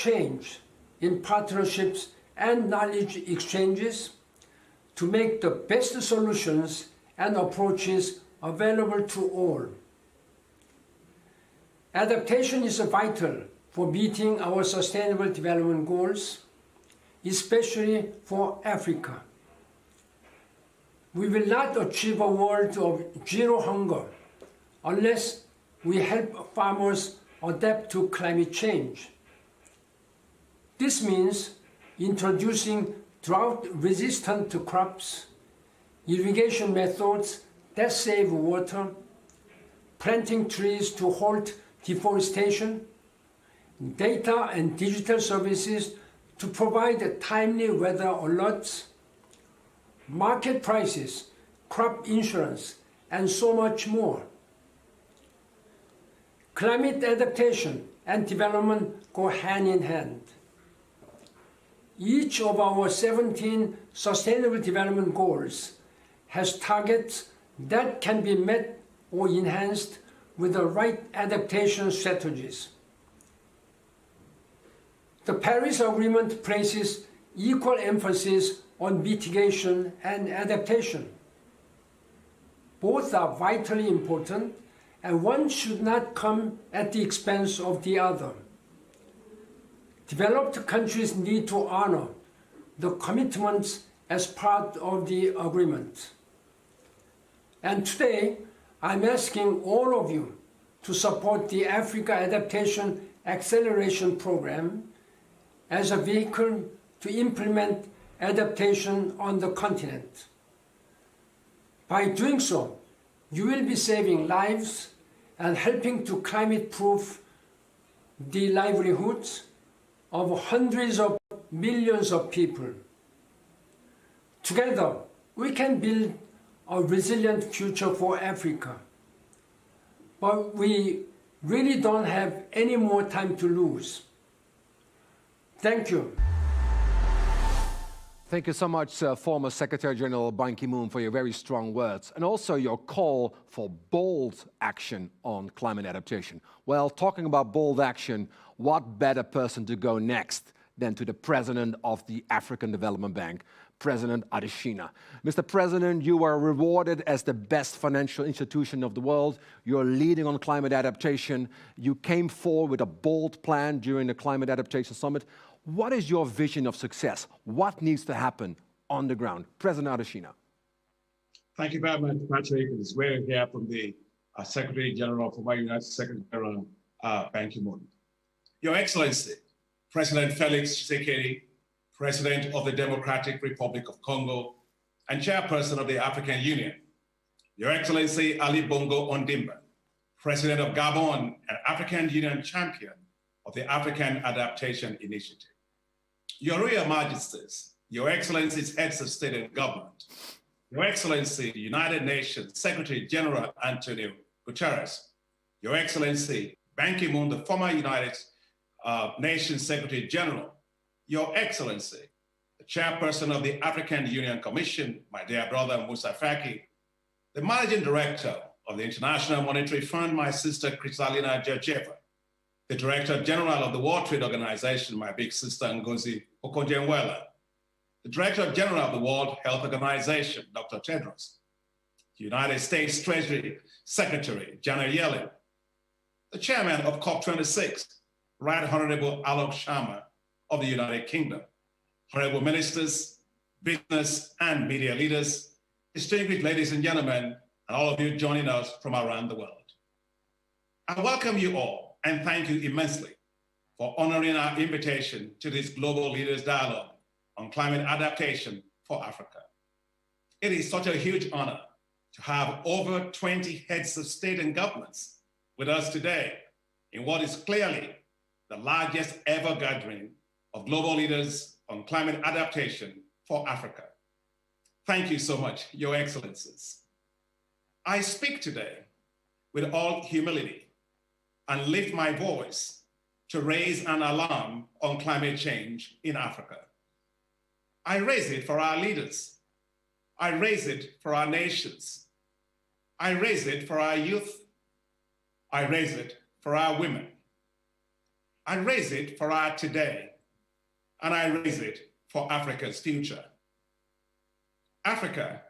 change in partnerships and knowledge exchanges to make the best solutions and approaches available to all. Adaptation is vital for meeting our Sustainable Development Goals, especially for Africa. We will not achieve a world of zero hunger unless we help farmers adapt to climate change. This means introducing drought-resistant crops, irrigation methods that save water, planting trees to halt deforestation, data and digital services to provide timely weather alerts, market prices, crop insurance, and so much more. Climate adaptation and development go hand in hand. Each of our 17 Sustainable Development Goals has targets that can be met or enhanced with the right adaptation strategies. The Paris Agreement places equal emphasis on mitigation and adaptation. Both are vitally important, and one should not come at the expense of the other. Developed countries need to honor the commitments as part of the agreement. And today, I'm asking all of you to support the Africa Adaptation Acceleration Program as a vehicle to implement adaptation on the continent. By doing so, you will be saving lives and helping to climate-proof the livelihoods of hundreds of millions of people. Together, we can build a resilient future for Africa. But we really don't have any more time to lose. Thank you. Thank you so much, former Secretary General Ban Ki-moon, for your very strong words, and also your call for bold action on climate adaptation. Well, talking about bold action, what better person to go next than to the President of the African Development Bank, President Adesina. Mr. President, you were rewarded as the best financial institution of the world. You're leading on climate adaptation. You came forward with a bold plan during the Climate Adaptation Summit. What is your vision of success? What needs to happen on the ground? President Adesina. Thank you very much, Patrick. It's great to hear from the Secretary General, former United Secretary General Ban Ki-moon. Your Excellency, President Felix Cady, President of the Democratic Republic of Congo, and Chairperson of the African Union. Your Excellency Ali Bongo Ondimba, President of Gabon and African Union Champion of the African Adaptation Initiative. Your Royal Majesties, Your Excellencies, Heads of State and Government, Your Excellency, United Nations Secretary General Antonio Guterres, Your Excellency, Ban Ki-moon, the former United Nations Secretary General, Your Excellency, the Chairperson of the African Union Commission, my dear brother Musa Faki, the Managing Director of the International Monetary Fund, my sister Kristalina Georgieva, the Director General of the World Trade Organization, my big sister Ngozi Okonjo-Iweala, the Director General of the World Health Organization, Dr. Tedros, the United States Treasury Secretary, Janet Yellen, the Chairman of COP26, Right Honorable Alok Sharma of the United Kingdom, Honorable Ministers, business and media leaders, distinguished ladies and gentlemen, and all of you joining us from around the world. I welcome you all and thank you immensely for honoring our invitation to this Global Leaders Dialogue on Climate Adaptation for Africa. It is such a huge honor to have over 20 heads of state and governments with us today in what is clearly the largest ever gathering of global leaders on climate adaptation for Africa. Thank you so much, Your Excellencies. I speak today with all humility and lift my voice to raise an alarm on climate change in Africa. I raise it for our leaders. I raise it for our nations. I raise it for our youth. I raise it for our women. I raise it for our today, and I raise it for Africa's future. Africa,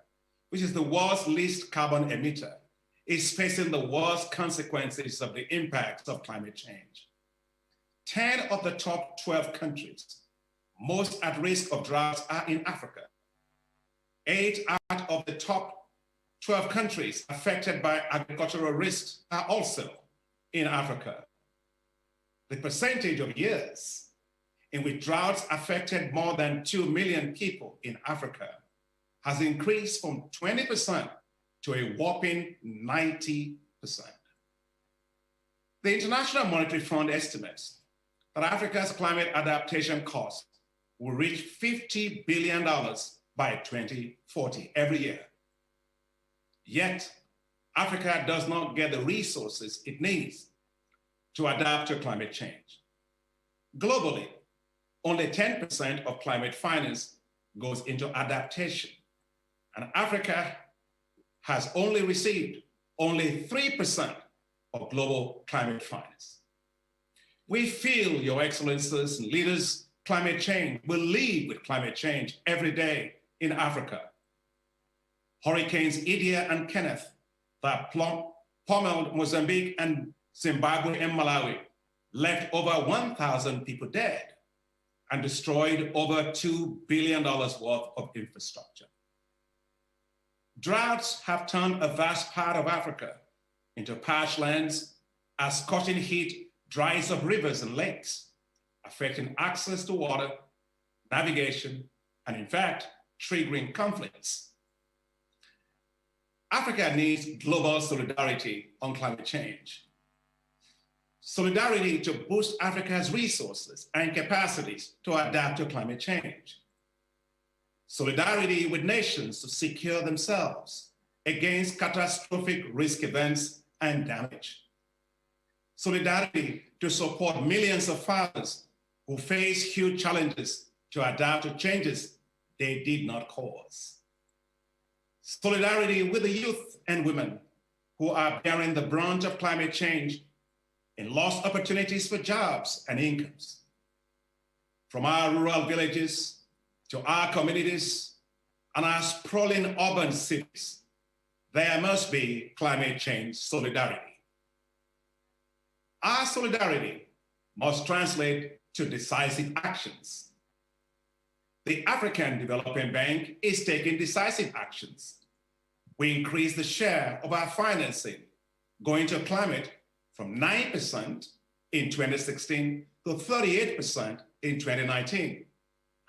which is the world's least carbon emitter, is facing the worst consequences of the impacts of climate change. 10 of the top 12 countries most at risk of drought are in Africa. 8 out of the top 12 countries affected by agricultural risks are also in Africa. The percentage of years in which droughts affected more than 2 million people in Africa has increased from 20% to a whopping 90%. The International Monetary Fund estimates that Africa's climate adaptation costs will reach $50 billion by 2040 every year. Yet, Africa does not get the resources it needs to adapt to climate change. Globally, only 10% of climate finance goes into adaptation, and Africa has only received only 3% of global climate finance. We feel, Your Excellencies and leaders, climate change will live with climate change every day in Africa. Hurricanes Idia and Kenneth that pummeled Mozambique and Zimbabwe and Malawi left over 1,000 people dead and destroyed over $2 billion worth of infrastructure. Droughts have turned a vast part of Africa into parched lands as scorching heat dries up rivers and lakes, affecting access to water, navigation, and in fact, triggering conflicts. Africa needs global solidarity on climate change. Solidarity to boost Africa's resources and capacities to adapt to climate change. Solidarity with nations to secure themselves against catastrophic risk events and damage. Solidarity to support millions of farmers who face huge challenges to adapt to changes they did not cause. Solidarity with the youth and women who are bearing the brunt of climate change in lost opportunities for jobs and incomes. From our rural villages to our communities and our sprawling urban cities, there must be climate change solidarity. Our solidarity must translate to decisive actions. The African Development Bank is taking decisive actions. We increased the share of our financing going to climate from 9% in 2016 to 38% in 2019.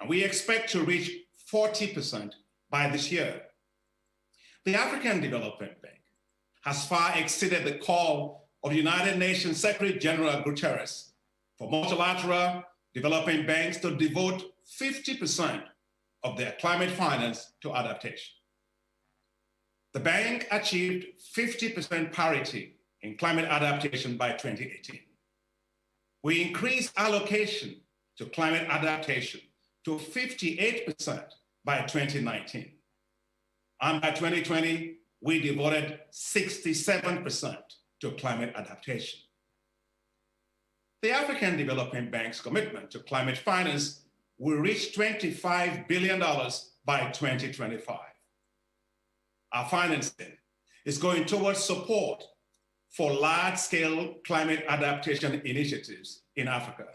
And we expect to reach 40% by this year. The African Development Bank has far exceeded the call of United Nations Secretary General Guterres for multilateral developing banks to devote 50% of their climate finance to adaptation. The bank achieved 50% parity in climate adaptation by 2018. We increased allocation to climate adaptation to 58% by 2019. And by 2020, we devoted 67% to climate adaptation. The African Development Bank's commitment to climate finance will reach $25 billion by 2025. Our financing is going towards support for large-scale climate adaptation initiatives in Africa.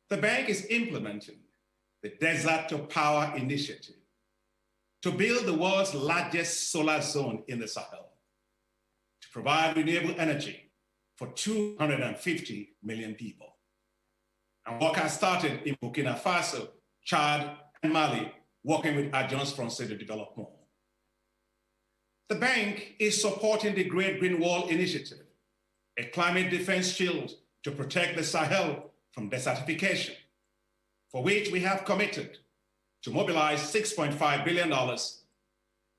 The bank is implementing the Desert to Power initiative to build the world's largest solar zone in the Sahel, to provide renewable energy for 250 million people. And work has started in Burkina Faso, Chad, and Mali, working with Agence Française de Développement. The bank is supporting the Great Green Wall Initiative, a climate defense shield to protect the Sahel from desertification, for which we have committed to mobilize $6.5 billion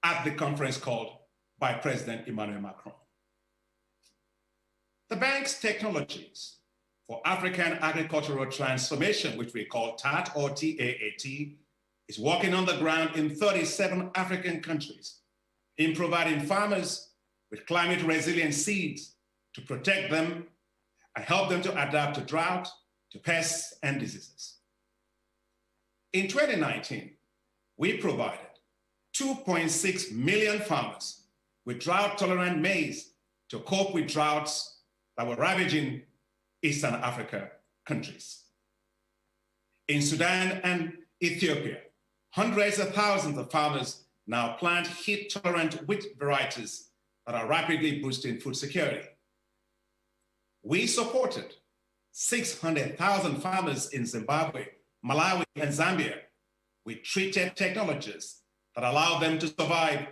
at the conference called by President Emmanuel Macron. The bank's technologies for African agricultural transformation, which we call TAT or TAAT, is working on the ground in 37 African countries in providing farmers with climate resilient seeds to protect them and help them to adapt to drought, to pests and diseases. In 2019, we provided 2.6 million farmers with drought-tolerant maize to cope with droughts that were ravaging Eastern Africa countries. In Sudan and Ethiopia, hundreds of thousands of farmers now plant heat-tolerant wheat varieties that are rapidly boosting food security. We supported 600,000 farmers in Zimbabwe, Malawi, and Zambia with treated technologies that allow them to survive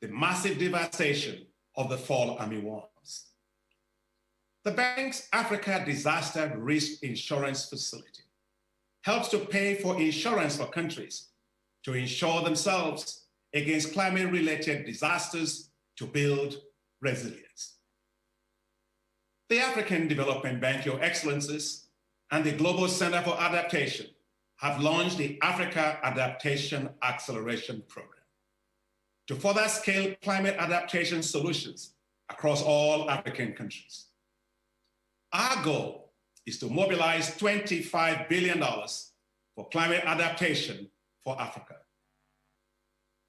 the massive devastation of the fall armyworms. The bank's Africa Disaster Risk Insurance Facility helps to pay for insurance for countries to insure themselves against climate-related disasters to build resilience. The African Development Bank, Your Excellencies, and the Global Center for Adaptation have launched the Africa Adaptation Acceleration Program to further scale climate adaptation solutions across all African countries. Our goal is to mobilize $25 billion for climate adaptation for Africa.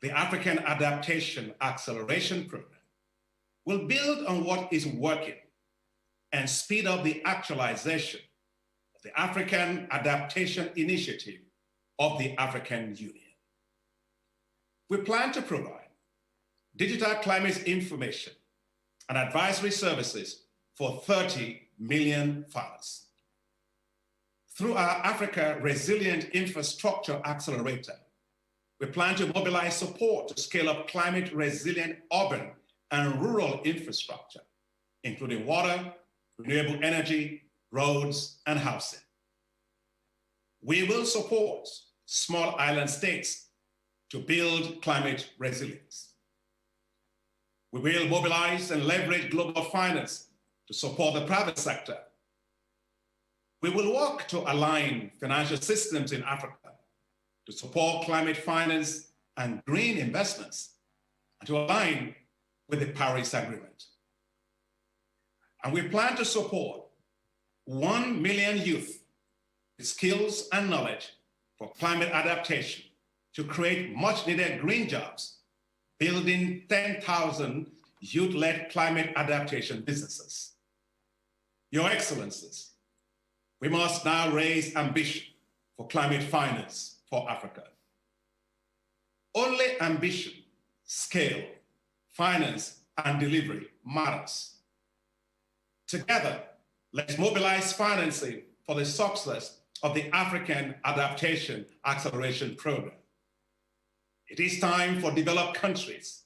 The African Adaptation Acceleration Program will build on what is working and speed up the actualization of the African Adaptation Initiative of the African Union. We plan to provide digital climate information and advisory services for 30 million farmers. Through our Africa Resilient Infrastructure Accelerator, we plan to mobilize support to scale up climate resilient urban and rural infrastructure, including water, renewable energy, roads, and housing. We will support small island states to build climate resilience. We will mobilize and leverage global finance to support the private sector. We will work to align financial systems in Africa to support climate finance and green investments, and to align with the Paris Agreement. And we plan to support 1 million youth with skills and knowledge for climate adaptation to create much needed green jobs, building 10,000 youth-led climate adaptation businesses. Your Excellencies, we must now raise ambition for climate finance for Africa. Only ambition, scale, finance, and delivery matters. Together, let's mobilize financing for the success of the African Adaptation Acceleration Program. It is time for developed countries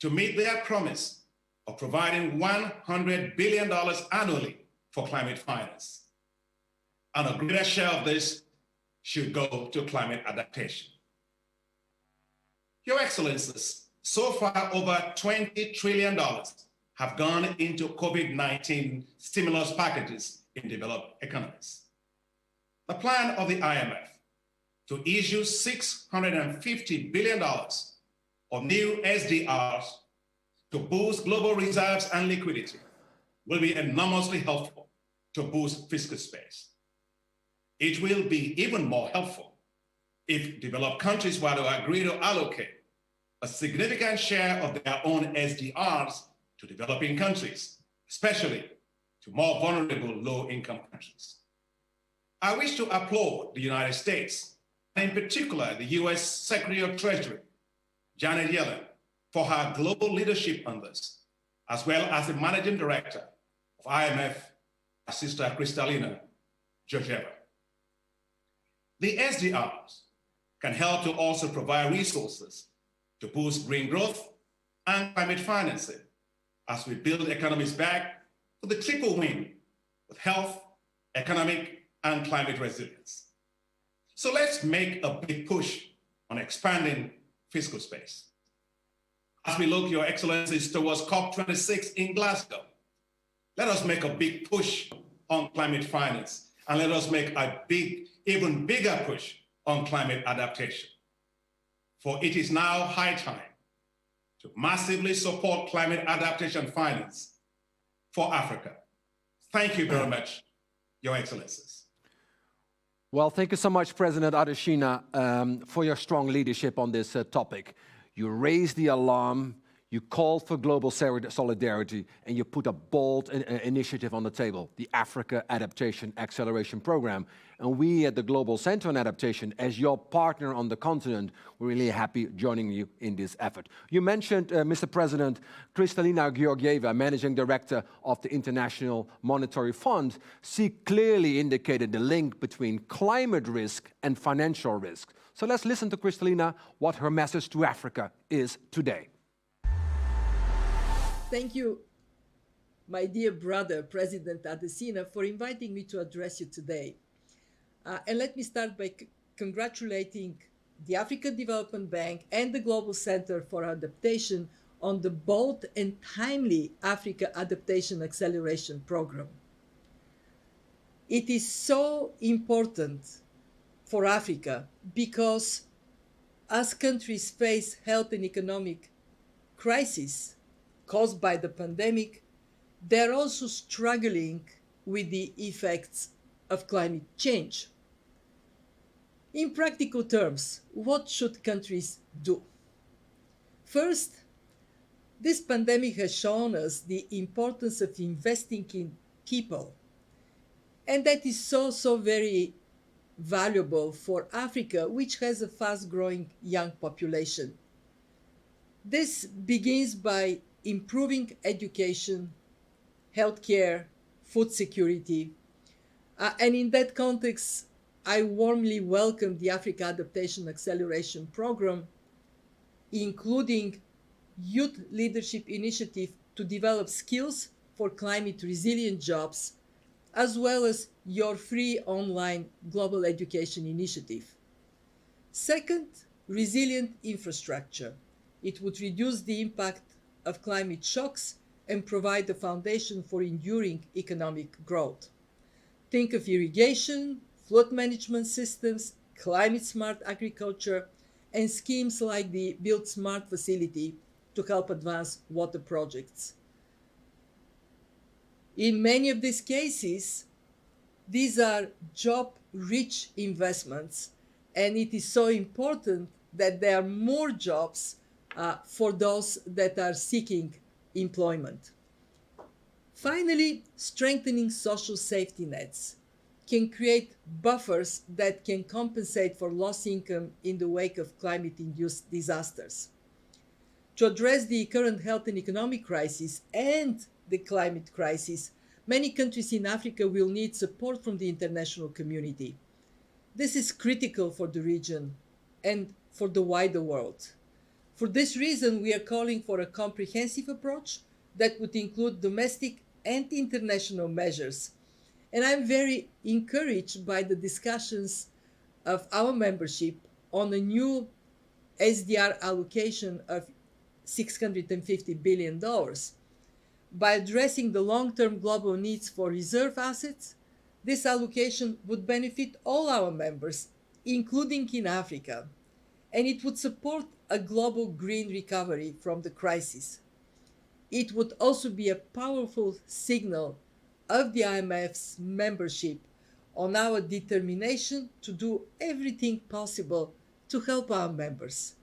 to meet their promise of providing $100 billion annually for climate finance. And a greater share of this should go to climate adaptation. Your Excellencies, so far over $20 trillion have gone into COVID-19 stimulus packages in developed economies. The plan of the IMF to issue $650 billion of new SDRs to boost global reserves and liquidity will be enormously helpful to boost fiscal space. It will be even more helpful if developed countries were to agree to allocate a significant share of their own SDRs to developing countries, especially to more vulnerable low-income countries. I wish to applaud the United States, and in particular the US Secretary of Treasury, Janet Yellen, for her global leadership on this, as well as the Managing Director of IMF, Sister Kristalina Georgieva. The SDRs can help to also provide resources to boost green growth and climate financing as we build economies back for the triple win with health, economic, and climate resilience. So let's make a big push on expanding fiscal space. As we look, Your Excellencies, towards COP26 in Glasgow, let us make a big push on climate finance, and let us make a big, even bigger push on climate adaptation. For it is now high time to massively support climate adaptation finance for Africa. Thank you very much, Your Excellencies. Well, thank you so much, President Adesina, for your strong leadership on this topic. You raised the alarm, you called for global solidarity, and you put a bold initiative on the table, the Africa Adaptation Acceleration Program. And we at the Global Center on Adaptation, as your partner on the continent, we're really happy joining you in this effort. You mentioned, Mr. President, Kristalina Georgieva, Managing Director of the International Monetary Fund. She clearly indicated the link between climate risk and financial risk. So let's listen to Kristalina, what her message to Africa is today. Thank you, my dear brother, President Adesina, for inviting me to address you today. And let me start by congratulating the African Development Bank and the Global Center for Adaptation on the bold and timely Africa Adaptation Acceleration Program. It is so important for Africa because as countries face health and economic crisis caused by the pandemic, they're also struggling with the effects of climate change. In practical terms, what should countries do? First, this pandemic has shown us the importance of investing in people. And that is so very valuable for Africa, which has a fast-growing young population. This begins by improving education, healthcare, food security. And in that context, I warmly welcome the Africa Adaptation Acceleration Program, including Youth Leadership Initiative to develop skills for climate resilient jobs, as well as your free online global education initiative. Second, resilient infrastructure. It would reduce the impact of climate shocks and provide the foundation for enduring economic growth. Think of irrigation, flood management systems, climate-smart agriculture, and schemes like the Build Smart facility to help advance water projects. In many of these cases, these are job-rich investments, and it is so important that there are more jobs for those that are seeking employment. Finally, strengthening social safety nets can create buffers that can compensate for lost income in the wake of climate-induced disasters. To address the current health and economic crisis and the climate crisis, many countries in Africa will need support from the international community. This is critical for the region and for the wider world. For this reason, we are calling for a comprehensive approach that would include domestic and international measures. And I'm very encouraged by the discussions of our membership on a new SDR allocation of $650 billion. By addressing the long-term global needs for reserve assets, this allocation would benefit all our members, including in Africa, and it would support a global green recovery from the crisis. It would also be a powerful signal of the IMF's membership on our determination to do everything possible to help our members.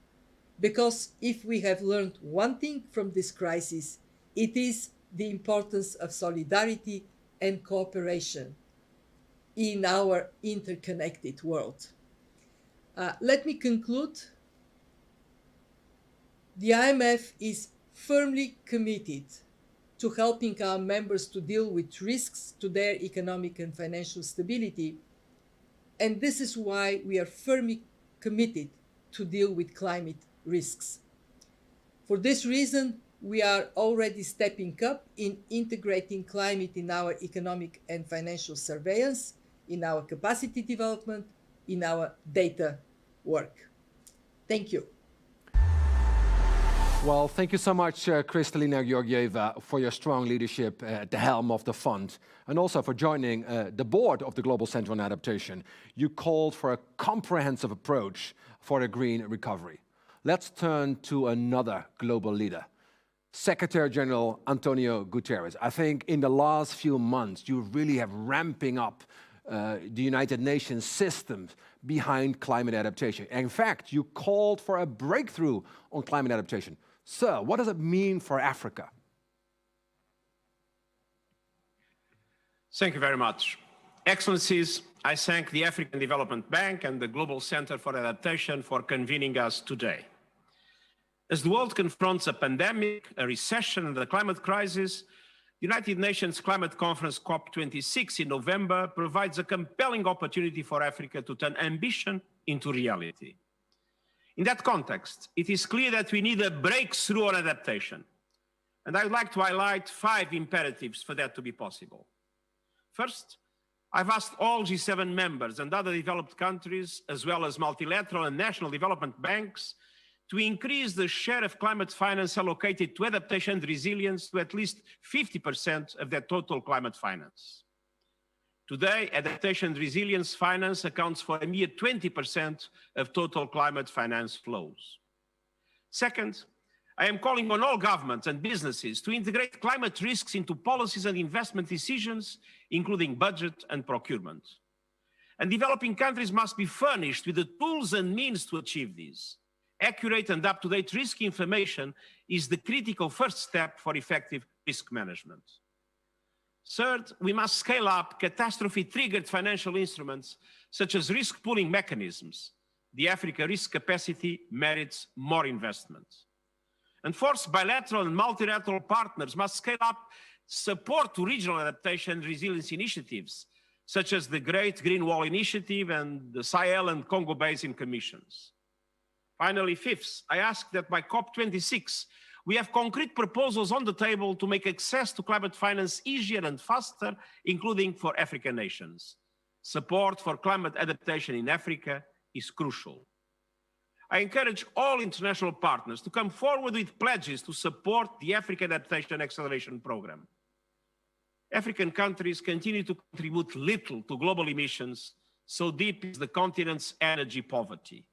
Because if we have learned one thing from this crisis, it is the importance of solidarity and cooperation in our interconnected world. Let me conclude. The IMF is firmly committed to helping our members to deal with risks to their economic and financial stability. And this is why we are firmly committed to deal with climate risks. For this reason, we are already stepping up in integrating climate in our economic and financial surveillance, in our capacity development, in our data work. Thank you. Well, thank you so much, Kristalina Georgieva, for your strong leadership at the helm of the fund, and also for joining the board of the Global Center on Adaptation. You called for a comprehensive approach for a green recovery. Let's turn to another global leader. Secretary General Antonio Guterres, I think in the last few months, you really have ramping up the United Nations systems behind climate adaptation. In fact, you called for a breakthrough on climate adaptation. Sir, what does it mean for Africa? Thank you very much. Excellencies, I thank the African Development Bank and the Global Center for Adaptation for convening us today. As the world confronts a pandemic, a recession, and the climate crisis, the United Nations Climate Conference COP26 in November provides a compelling opportunity for Africa to turn ambition into reality. In that context, it is clear that we need a breakthrough on adaptation. And I would like to highlight 5 imperatives for that to be possible. First, I've asked all G7 members and other developed countries, as well as multilateral and national development banks, to increase the share of climate finance allocated to adaptation and resilience to at least 50% of their total climate finance. Today, adaptation and resilience finance accounts for a mere 20% of total climate finance flows. Second, I am calling on all governments and businesses to integrate climate risks into policies and investment decisions, including budget and procurement. And developing countries must be furnished with the tools and means to achieve this. Accurate and up-to-date risk information is the critical first step for effective risk management. Third, we must scale up catastrophe-triggered financial instruments such as risk pooling mechanisms. The Africa risk capacity merits more investment. And fourth, bilateral and multilateral partners must scale up support to regional adaptation and resilience initiatives, such as the Great Green Wall Initiative and the Sahel and Congo Basin Commissions. Finally, fifth, I ask that by COP26, we have concrete proposals on the table to make access to climate finance easier and faster, including for African nations. Support for climate adaptation in Africa is crucial. I encourage all international partners to come forward with pledges to support the African Adaptation Acceleration Program. African countries continue to contribute little to global emissions, so deep is the continent's energy poverty.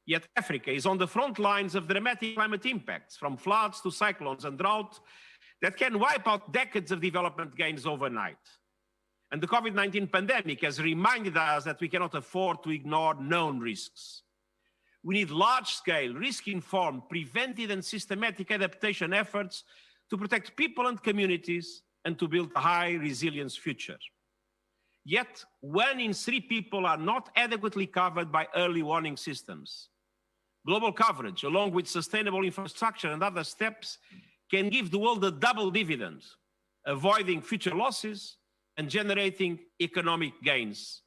Yet Africa is on the front lines of dramatic climate impacts, from floods to cyclones and drought, that can wipe out decades of development gains overnight. And the COVID-19 pandemic has reminded us that we cannot afford to ignore known risks. We need large-scale, risk-informed, preventive and systematic adaptation efforts to protect people and communities and to build a high-resilience future. Yet, 1 in 3 people are not adequately covered by early warning systems. Global coverage, along with sustainable infrastructure and other steps, can give the world a double dividend, avoiding future losses and generating economic gains.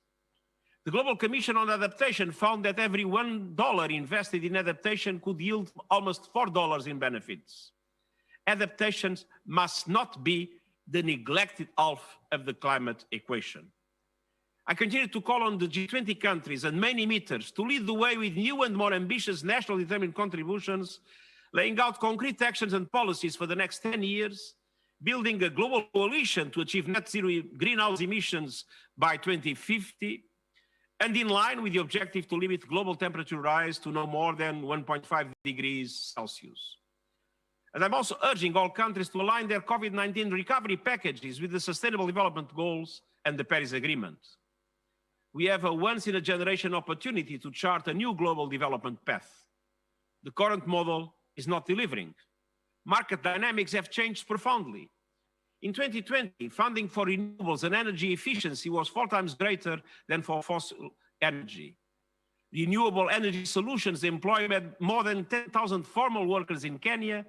The Global Commission on Adaptation found that every $1 invested in adaptation could yield almost $4 in benefits. Adaptations must not be the neglected half of the climate equation. I continue to call on the G20 countries and main emitters to lead the way with new and more ambitious nationally determined contributions, laying out concrete actions and policies for the next 10 years, building a global coalition to achieve net zero greenhouse emissions by 2050, and in line with the objective to limit global temperature rise to no more than 1.5 degrees Celsius. And I'm also urging all countries to align their COVID-19 recovery packages with the Sustainable Development Goals and the Paris Agreement. We have a once-in-a-generation opportunity to chart a new global development path. The current model is not delivering. Market dynamics have changed profoundly. In 2020, funding for renewables and energy efficiency was 4 times greater than for fossil energy. Renewable energy solutions employ more than 10,000 formal workers in Kenya,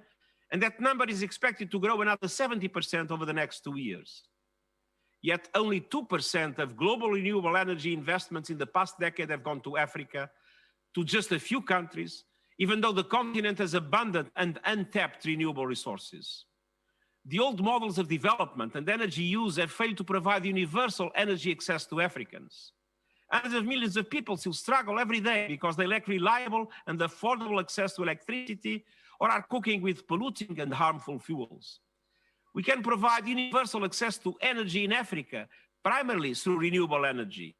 and that number is expected to grow another 70% over the next 2 years. Yet only 2% of global renewable energy investments in the past decade have gone to Africa, to just a few countries, even though the continent has abundant and untapped renewable resources. The old models of development and energy use have failed to provide universal energy access to Africans. Hundreds of millions of people still struggle every day because they lack reliable and affordable access to electricity or are cooking with polluting and harmful fuels. We can provide universal access to energy in Africa, primarily through renewable energy.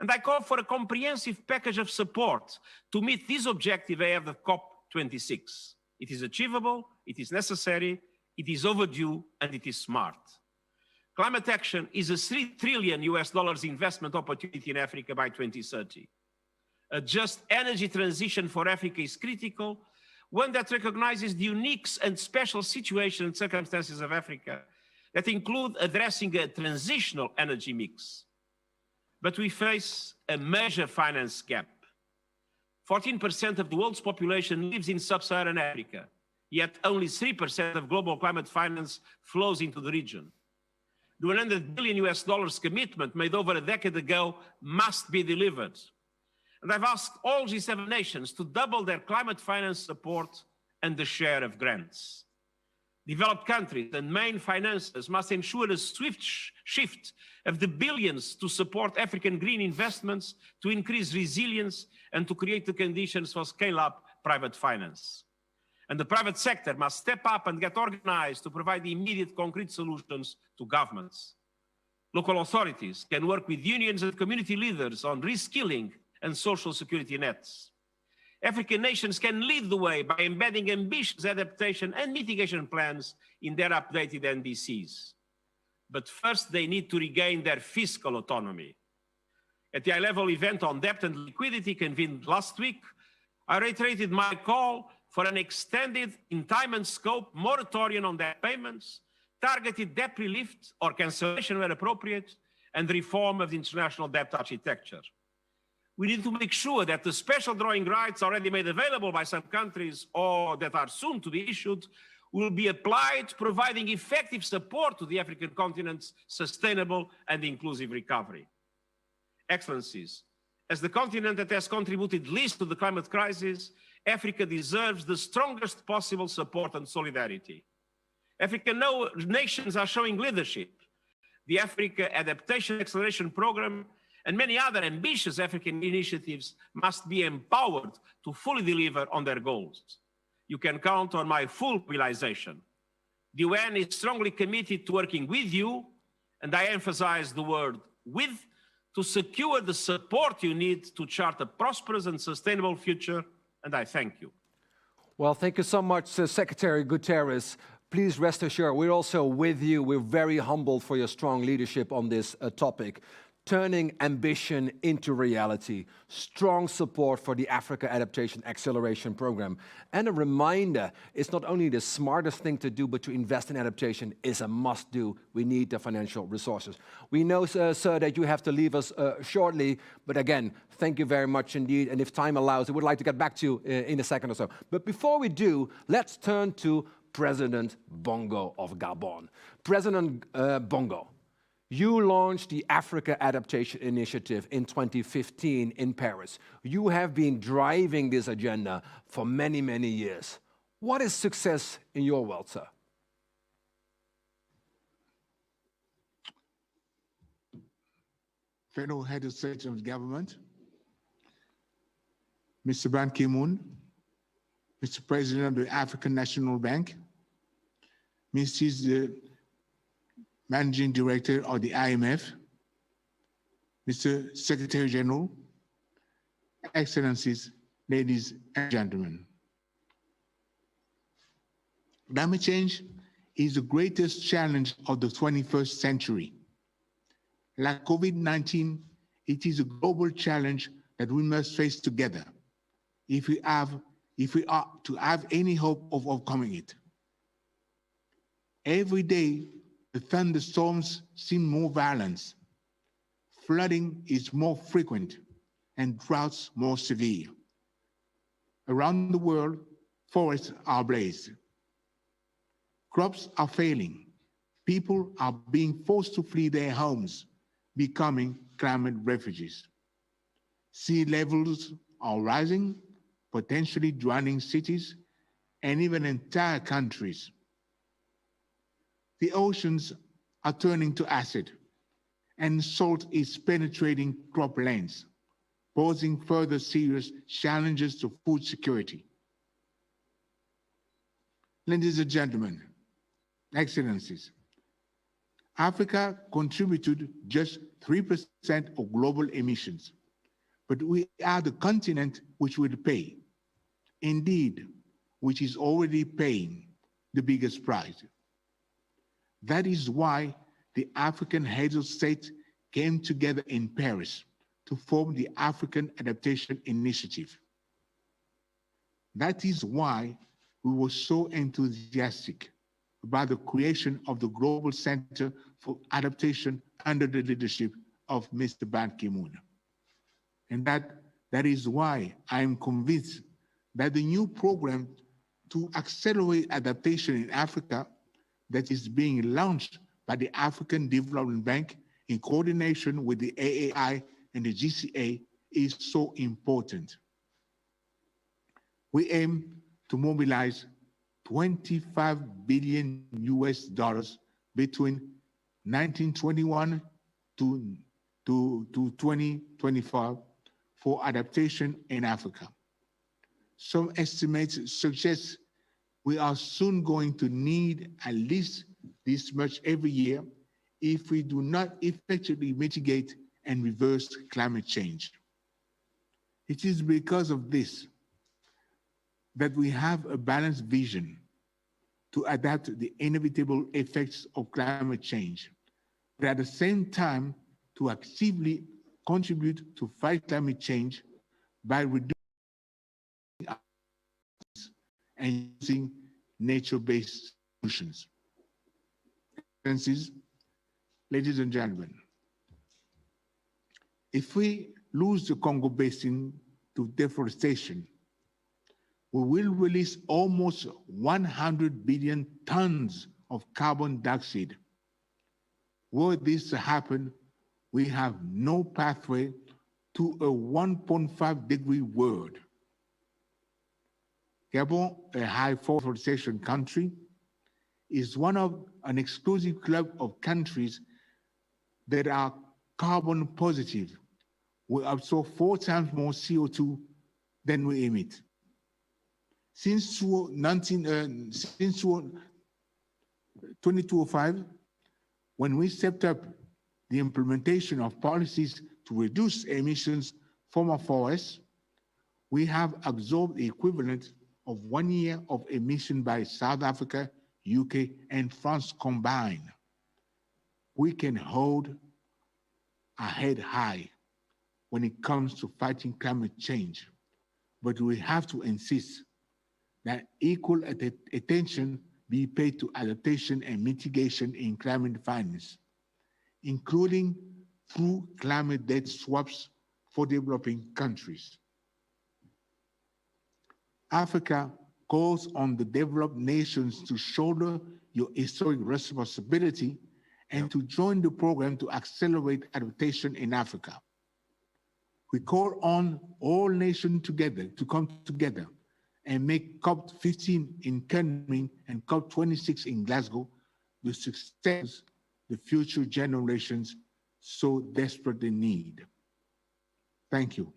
And I call for a comprehensive package of support to meet this objective ahead of COP26. It is achievable It is necessary, it is overdue, and it is smart. Climate action is a $3 trillion investment opportunity in Africa by 2030. A just energy transition for Africa is critical, one that recognizes the unique and special situation and circumstances of Africa that include addressing a transitional energy mix. But we face a major finance gap. 14% of the world's population lives in sub-Saharan Africa, yet only 3% of global climate finance flows into the region. The $100 billion commitment made over a decade ago must be delivered. And I've asked all G7 nations to double their climate finance support and the share of grants. Developed countries and main financiers must ensure a swift shift of the billions to support African green investments, to increase resilience, and to create the conditions for scale-up private finance. And the private sector must step up and get organized to provide immediate concrete solutions to governments. Local authorities can work with unions and community leaders on reskilling and social security nets. African nations can lead the way by embedding ambitious adaptation and mitigation plans in their updated NDCs. But first, they need to regain their fiscal autonomy. At the high-level event on debt and liquidity convened last week, I reiterated my call for an extended, in time and scope, moratorium on debt payments, targeted debt relief or cancellation where appropriate, and reform of the international debt architecture. We need to make sure that the special drawing rights already made available by some countries or that are soon to be issued will be applied, providing effective support to the African continent's sustainable and inclusive recovery. Excellencies, as the continent that has contributed least to the climate crisis, Africa deserves the strongest possible support and solidarity. African nations are showing leadership. The Africa Adaptation Acceleration Program and many other ambitious African initiatives must be empowered to fully deliver on their goals. You can count on my full mobilization. The UN is strongly committed to working with you, and I emphasize the word with, to secure the support you need to chart a prosperous and sustainable future, and I thank you. Well, thank you so much, Secretary Guterres. Please rest assured, we're also with you. We're very humbled for your strong leadership on this topic. Turning ambition into reality, strong support for the Africa Adaptation Acceleration Program. And a reminder, it's not only the smartest thing to do, but to invest in adaptation is a must-do. We need the financial resources. We know, sir, that you have to leave us shortly, but again, thank you very much indeed. And if time allows, I would like to get back to you in a second or so. But before we do, let's turn to President Bongo of Gabon. President Bongo, you launched the Africa Adaptation Initiative in 2015 in Paris. You have been driving this agenda for many, many years. What is success in your world, sir? Fellow Head of State of Government, Mr. Ban Ki-moon, Mr. President of the African National Bank, Mrs. Managing Director of the IMF, Mr. Secretary General, Excellencies, ladies and gentlemen. Climate change is the greatest challenge of the 21st century. Like COVID-19, it is a global challenge that we must face together if we are to have any hope of overcoming it. Every day, the thunderstorms seem more violent, flooding is more frequent, and droughts more severe. Around the world, forests are ablaze. Crops are failing. People are being forced to flee their homes, becoming climate refugees. Sea levels are rising, potentially drowning cities and even entire countries. The oceans are turning to acid, and salt is penetrating croplands, posing further serious challenges to food security. Ladies and gentlemen, Excellencies, Africa contributed just 3% of global emissions, but we are the continent which will pay, indeed, which is already paying the biggest prize. That is why the African heads of state came together in Paris to form the African Adaptation Initiative. That is why we were so enthusiastic about the creation of the Global Center for Adaptation under the leadership of Mr. Ban Ki-moon. And that is why I am convinced that the new program to accelerate adaptation in Africa that is being launched by the African Development Bank in coordination with the AAI and the GCA is so important. We aim to mobilize $25 billion between 1921 to 2025 for adaptation in Africa. Some estimates suggest we are soon going to need at least this much every year if we do not effectively mitigate and reverse climate change. It is because of this that we have a balanced vision to adapt to the inevitable effects of climate change, but at the same time to actively contribute to fight climate change by reducing and using nature-based solutions. Excellencies, ladies and gentlemen, if we lose the Congo Basin to deforestation, we will release almost 100 billion tons of carbon dioxide. Were this to happen, we have no pathway to a 1.5-degree world. Gabon, a high forestation country, is one of an exclusive club of countries that are carbon positive. We absorb 4 times more CO2 than we emit. Since 2205, when we stepped up the implementation of policies to reduce emissions from our forests, we have absorbed the equivalent of 1 year of emission by South Africa, UK, and France combined. We can hold our head high when it comes to fighting climate change, but we have to insist that equal attention be paid to adaptation and mitigation in climate finance, including through climate debt swaps for developing countries. Africa calls on the developed nations to shoulder your historic responsibility and to join the program to accelerate adaptation in Africa. We call on all nations together to come together and make COP15 in Kunming and COP26 in Glasgow the success the future generations so desperately need. Thank you.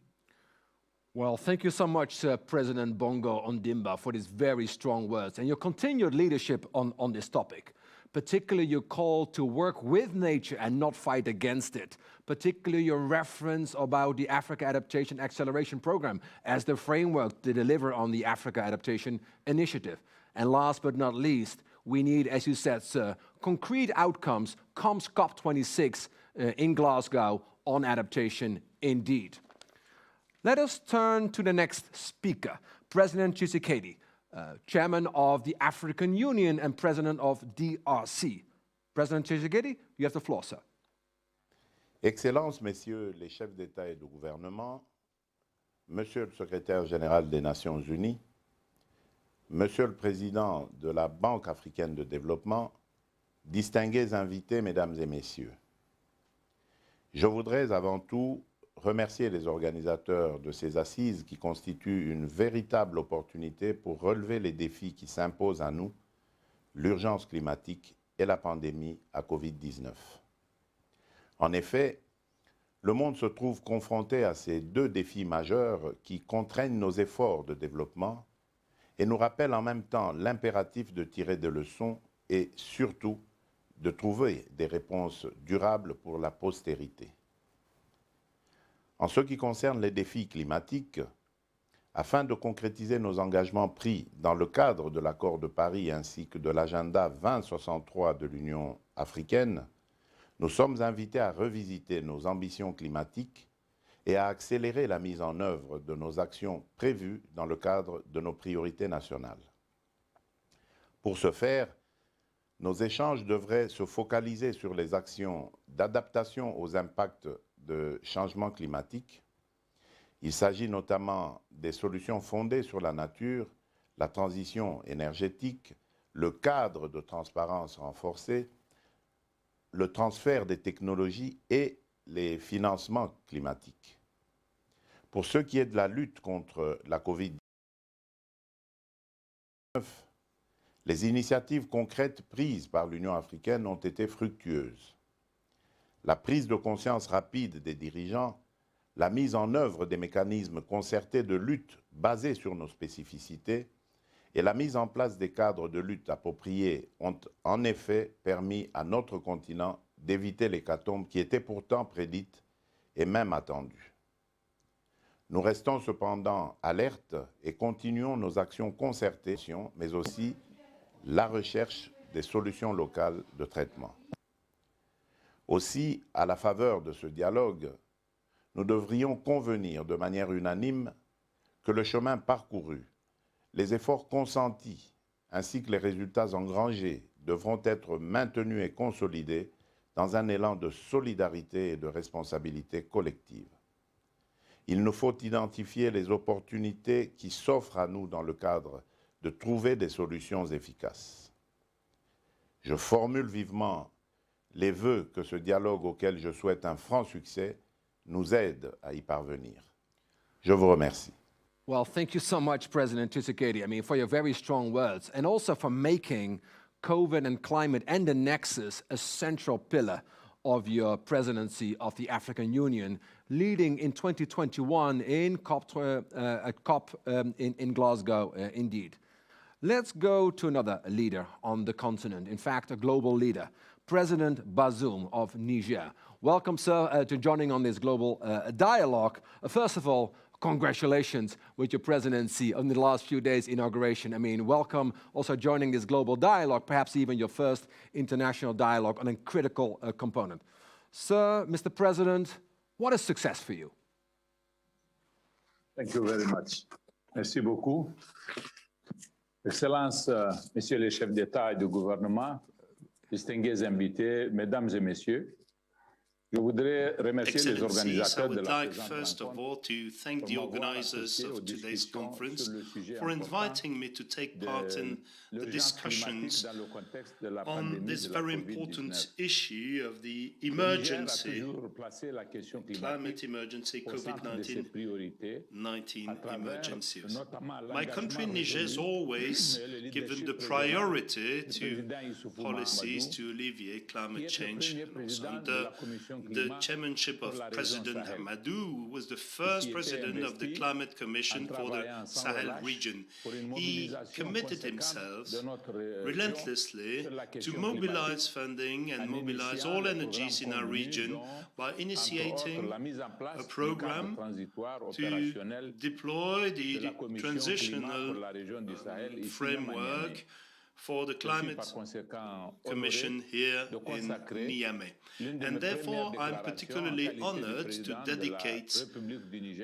Well, thank you so much, President Bongo Ondimba, for these very strong words and your continued leadership on this topic. Particularly your call to work with nature and not fight against it. Particularly your reference about the Africa Adaptation Acceleration Program as the framework to deliver on the Africa Adaptation Initiative. And last but not least, we need, as you said, sir, concrete outcomes comes COP26 in Glasgow on adaptation indeed. Let us turn to the next speaker, President Tshisekedi, Chairman of the African Union and President of DRC. President Tshisekedi, you have the floor, sir. Excellences, Messieurs les chefs d'État et de gouvernement, Monsieur le Secrétaire général des Nations Unies, Monsieur le Président de la Banque africaine de développement, distingués invités, Mesdames et Messieurs, je voudrais avant tout remercier les organisateurs de ces assises qui constituent une véritable opportunité pour relever les défis qui s'imposent à nous, l'urgence climatique et la pandémie à Covid-19. En effet, le monde se trouve confronté à ces 2 défis majeurs qui contraignent nos efforts de développement et nous rappellent en même temps l'impératif de tirer des leçons et surtout de trouver des réponses durables pour la postérité. En ce qui concerne les défis climatiques, Afin de concrétiser nos engagements pris dans le cadre de l'accord de Paris ainsi que de l'agenda 2063 de l'Union africaine, nous sommes invités à revisiter nos ambitions climatiques et à accélérer la mise en œuvre de nos actions prévues dans le cadre de nos priorités nationales. Pour ce faire, nos échanges devraient se focaliser sur les actions d'adaptation aux impacts de changement climatique. Il s'agit notamment des solutions fondées sur la nature, la transition énergétique, le cadre de transparence renforcé, le transfert des technologies et les financements climatiques. Pour ce qui est de la lutte contre la Covid-19, les initiatives concrètes prises par l'Union africaine ont été fructueuses. La prise de conscience rapide des dirigeants, la mise en œuvre des mécanismes concertés de lutte basés sur nos spécificités et la mise en place des cadres de lutte appropriés ont en effet permis à notre continent d'éviter l'hécatombe qui était pourtant prédite et même attendue. Nous restons cependant alertes et continuons nos actions concertées, mais aussi la recherche des solutions locales de traitement. Aussi, à la faveur de ce dialogue, nous devrions convenir de manière unanime que le chemin parcouru, les efforts consentis ainsi que les résultats engrangés devront être maintenus et consolidés dans un élan de solidarité et de responsabilité collective. Il nous faut identifier les opportunités qui s'offrent à nous dans le cadre de trouver des solutions efficaces. Je formule vivement les vœux que ce dialogue auquel je souhaite un franc succès nous aide à y parvenir. Je vous remercie. Well, thank you so much, President Tshisekedi, for your very strong words, and also for making COVID and climate and the nexus a central pillar of your presidency of the African Union, leading in 2021 in COP in Glasgow, indeed. Let's go to another leader on the continent, in fact, a global leader, President Bazoum of Niger. Welcome, sir, to joining on this global dialogue. First of all, congratulations with your presidency on the last few days' inauguration. Welcome also joining this global dialogue, perhaps even your first international dialogue on a critical component. Sir, Mr. President, what is success for you? Thank you very much. Merci beaucoup. Excellences, Messieurs les chefs d'État et de gouvernement, distingués invités, Mesdames et Messieurs, je voudrais remercier les organisateurs de la I would like first of all to thank the organizers of today's conference for inviting me to take part in the discussions on this very important issue of the emergency, climate emergency, COVID-19 emergencies. My country, Niger, has always given the priority to policies to alleviate climate change. Under the chairmanship of President Hamadou, who was the first president of the Climate Commission for the Sahel region. He committed himself relentlessly to mobilize funding and mobilize all energies in our region by initiating a program to deploy the transitional framework for the Climate Commission here in Niamey. And therefore, I'm particularly honored to dedicate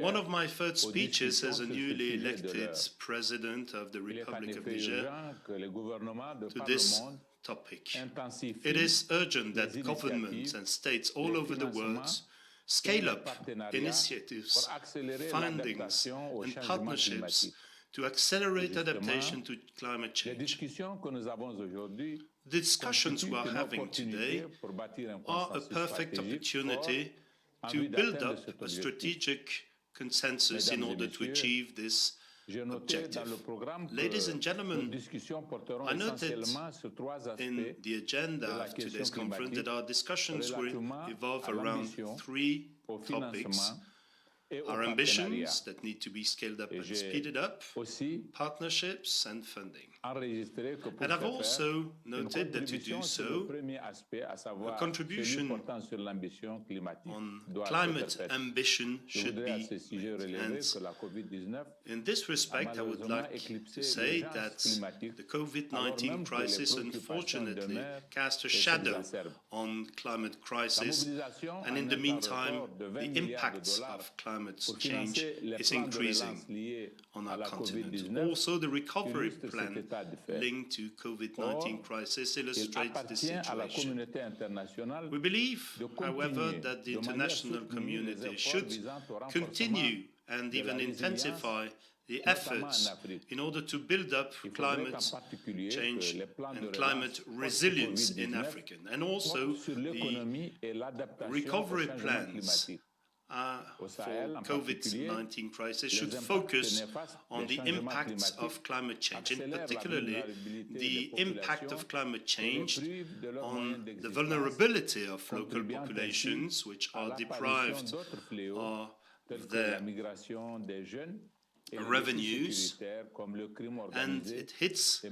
one of my first speeches as a newly elected President of the Republic of Niger to this topic. It is urgent that governments and states all over the world scale up initiatives, findings, and partnerships to accelerate adaptation to climate change. The discussions we are having today are a perfect opportunity to build up a strategic consensus in order to achieve this objective. Ladies and gentlemen, I noted in the agenda of today's conference that our discussions will evolve around three topics: Our ambitions that need to be scaled up and speeded up, partnerships and funding. And I've also noted that to do so, a contribution on climate ambition should be made. And in this respect, I would like to say that the COVID-19 crisis unfortunately cast a shadow on climate crisis, and in the meantime, the impact of climate change is increasing on our continent. Also, the recovery plan linked to COVID-19 crisis illustrates the situation. We believe, however, that the international community should continue and even intensify the efforts in order to build up climate change and climate resilience in Africa. And also the recovery plans for COVID-19 crisis should focus on the impacts of climate change, and particularly the impact of climate change on the vulnerability of local populations which are deprived of their revenues, and it hits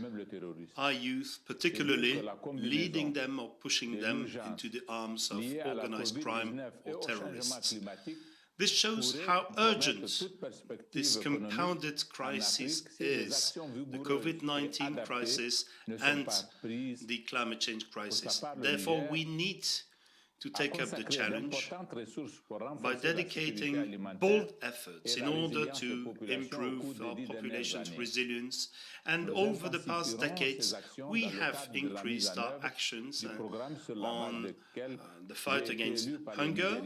our youth particularly, leading them or pushing them into the arms of organized crime or terrorists. This shows how urgent this compounded crisis is, the COVID-19 crisis and the climate change crisis. Therefore, we need to take up the challenge by dedicating bold efforts in order to improve our population's resilience. And over the past decades, we have increased our actions on the fight against hunger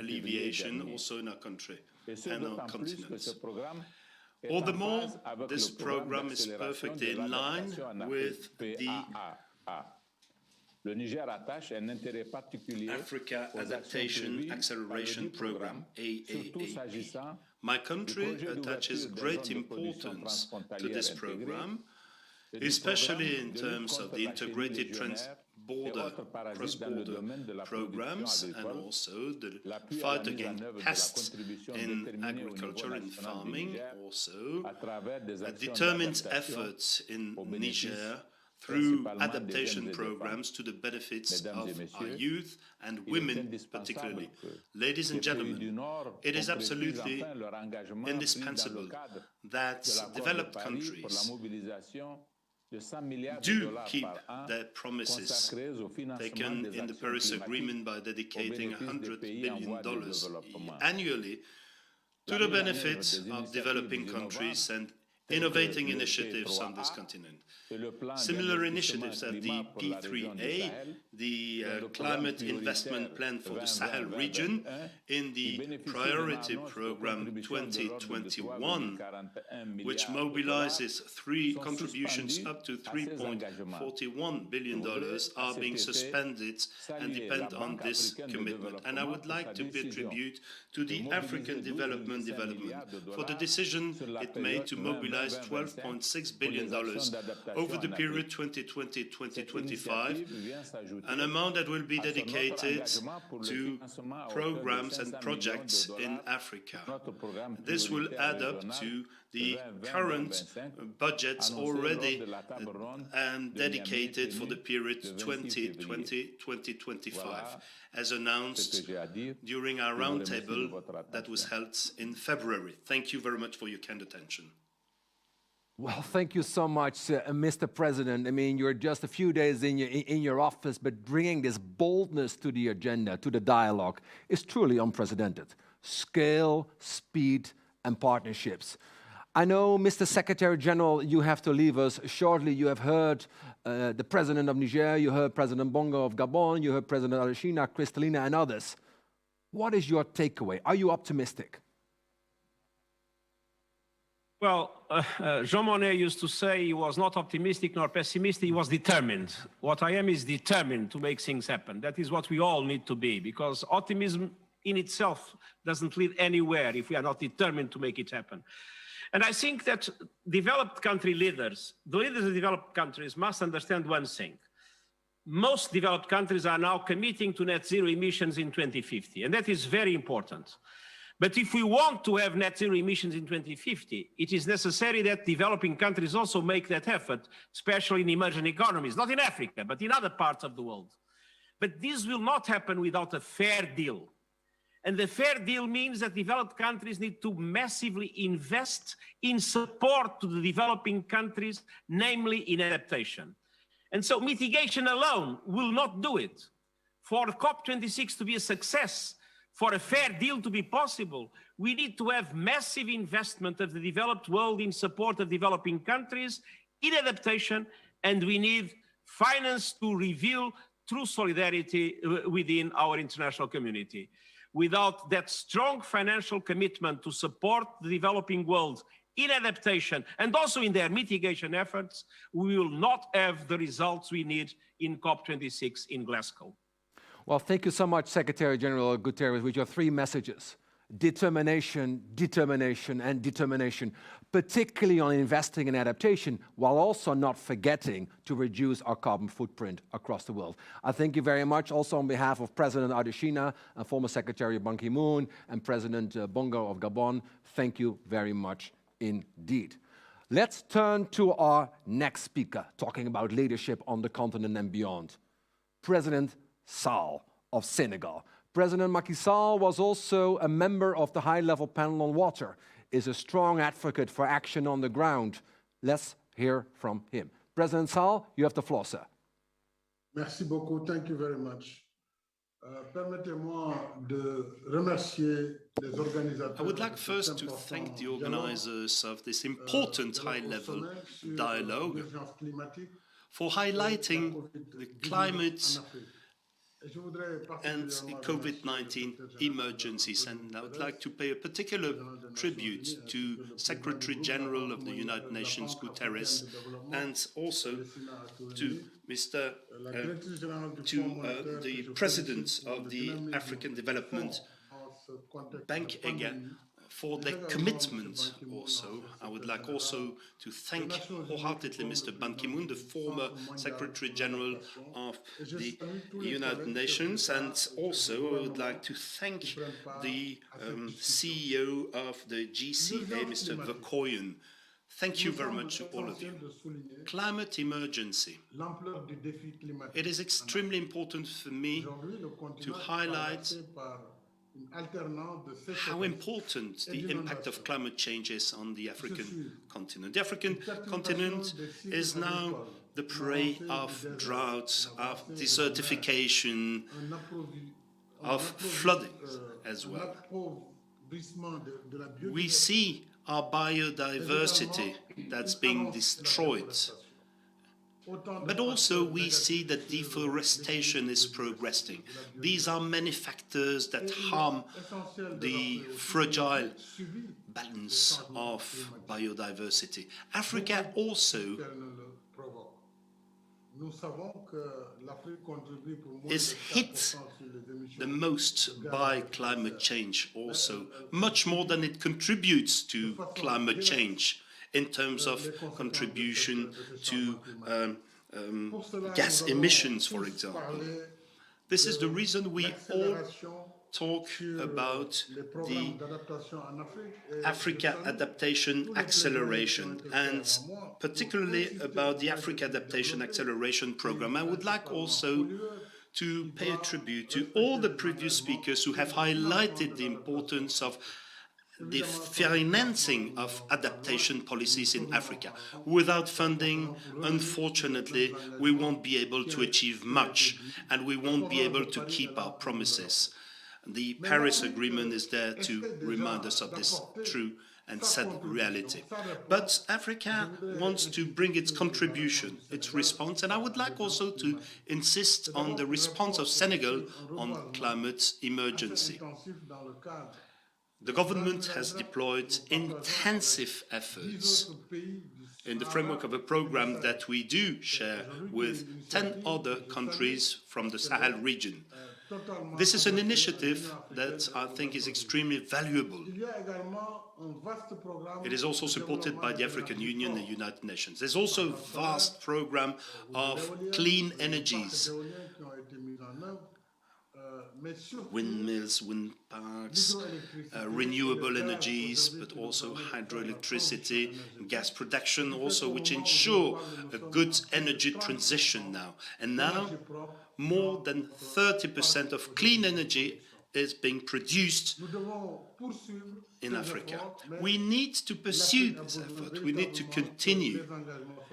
alleviation, also in our country and our continent. All the more, this program is perfectly in line with the Africa Adaptation Acceleration Program, AAAP. My country attaches great importance to this program, especially in terms of the integrated cross-border programs, and also the fight against pests in agriculture and farming, also determined efforts in Niger through adaptation programs to the benefits of our youth and women particularly. Ladies and gentlemen, it is absolutely indispensable that developed countries do keep their promises taken in the Paris Agreement by dedicating $100 billion annually to the benefit of developing countries and innovating initiatives on this continent. Similar initiatives at the P3A, the Climate Investment Plan for the Sahel region, in the Priority Program 2021, which mobilizes contributions up to $3.41 billion, are being suspended and depend on this commitment. And I would like to pay tribute to the African Development for the decision it made to mobilize $12.6 billion over the period 2020-2025, an amount that will be dedicated to programs and projects in Africa. This will add up to the current budgets already and dedicated for the period 2020-2025, as announced during our roundtable that was held in February. Thank you very much for your kind attention. Well, thank you so much, Mr. President. I mean, you're just a few days in your office, but bringing this boldness to the agenda, to the dialogue, is truly unprecedented. Scale, speed, and partnerships. I know, Mr. Secretary General, you have to leave us shortly. You have heard the President of Niger, you heard President Bongo of Gabon, you heard President Adesina, Kristalina, and others. What is your takeaway? Are you optimistic? Well, Jean Monnet used to say he was not optimistic nor pessimistic, he was determined. What I am is determined to make things happen. That is what we all need to be, because optimism in itself doesn't lead anywhere if we are not determined to make it happen. And I think that developed country leaders, the leaders of developed countries must understand one thing. Most developed countries are now committing to net zero emissions in 2050, and that is very important. But if we want to have net zero emissions in 2050, it is necessary that developing countries also make that effort, especially in emerging economies, not in Africa, but in other parts of the world. But this will not happen without a fair deal. And the fair deal means that developed countries need to massively invest in support to the developing countries, namely in adaptation. And so mitigation alone will not do it. For COP26 to be a success, for a fair deal to be possible, we need to have massive investment of the developed world in support of developing countries in adaptation, and we need finance to reveal true solidarity within our international community. Without that strong financial commitment to support the developing world in adaptation and also in their mitigation efforts, we will not have the results we need in COP26 in Glasgow. Well, thank you so much, Secretary General Guterres, with your three messages: determination, determination, and determination, particularly on investing in adaptation, while also not forgetting to reduce our carbon footprint across the world. I thank you very much also on behalf of President Adesina and former Secretary Ban Ki-moon and President Bongo of Gabon. Thank you very much indeed. Let's turn to our next speaker, talking about leadership on the continent and beyond. President Sall of Senegal. President Macky Sall was also a member of the high-level panel on water, is a strong advocate for action on the ground. Let's hear from him. President Sall, you have the floor, sir. Merci beaucoup. Thank you very much. Permettez-moi de remercier les organisateurs. I would like first to thank the organizers of this important high-level dialogue for highlighting the climate and COVID-19 emergencies. And I would like to pay a particular tribute to Secretary General of the United Nations, Guterres, and also to the President of the African Development Bank again, for their commitment also. I would like also to thank wholeheartedly Mr. Ban Ki-moon, the former Secretary General of the United Nations, and also I would like to thank the CEO of the GCA, Mr. Verkooyen. Thank you very much to all of you. Climate emergency. It is extremely important for me to highlight how important the impact of climate change is on the African continent. The African continent is now the prey of droughts, of desertification, of flooding as well. We see our biodiversity that's being destroyed. But also we see that deforestation is progressing. These are many factors that harm the fragile balance of biodiversity. Africa also is hit the most by climate change also, much more than it contributes to climate change in terms of contribution to gas emissions, for example. This is the reason we all talk about the Africa Adaptation Acceleration, and particularly about the Africa Adaptation Acceleration Program. I would like also to pay a tribute to all the previous speakers who have highlighted the importance of the financing of adaptation policies in Africa. Without funding, unfortunately, we won't be able to achieve much, and we won't be able to keep our promises. The Paris Agreement is there to remind us of this true and sad reality. But Africa wants to bring its contribution, its response, and I would like also to insist on the response of Senegal on climate emergency. The government has deployed intensive efforts in the framework of a program that we do share with 10 other countries from the Sahel region. This is an initiative that I think is extremely valuable. It is also supported by the African Union and the United Nations. There's also a vast program of clean energies. windmills, wind parks, renewable energies, but also hydroelectricity, gas production also, which ensure a good energy transition now. And now, more than 30% of clean energy is being produced in Africa. We need to pursue this effort. We need to continue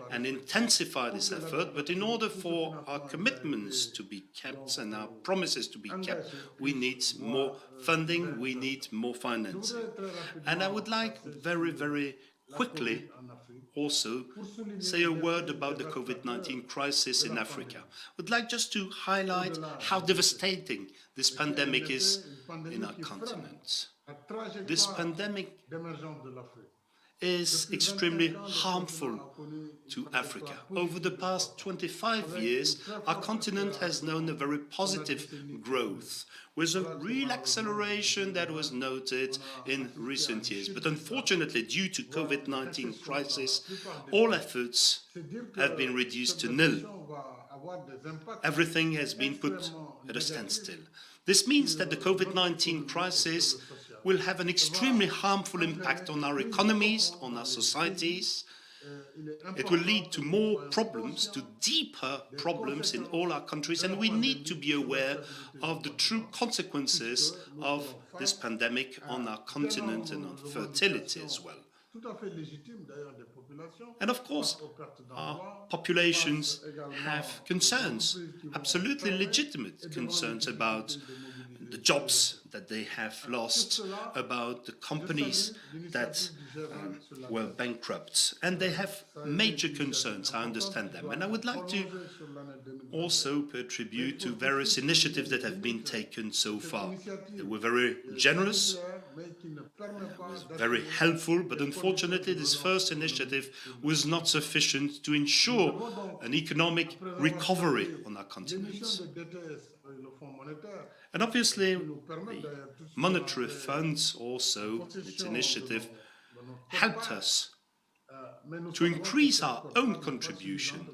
and intensify this effort, but in order for our commitments to be kept and our promises to be kept, we need more funding, we need more financing. And I would like very, very quickly also say a word about the COVID-19 crisis in Africa. I would like just to highlight how devastating this pandemic is in our continent. This pandemic is extremely harmful to Africa. Over the past 25 years, our continent has known a very positive growth, with a real acceleration that was noted in recent years. But unfortunately, due to COVID-19 crisis, all efforts have been reduced to nil. Everything has been put at a standstill. This means that the COVID-19 crisis will have an extremely harmful impact on our economies, on our societies. It will lead to more problems, to deeper problems in all our countries, and we need to be aware of the true consequences of this pandemic on our continent and on fertility as well. And of course, our populations have concerns, absolutely legitimate concerns about the jobs that they have lost, about the companies that were bankrupt. And they have major concerns, I understand them. And I would like to also pay tribute to various initiatives that have been taken so far. They were very generous, very helpful, but unfortunately this first initiative was not sufficient to ensure an economic recovery on our continent. And obviously, the monetary funds also, its initiative, helped us to increase our own contribution.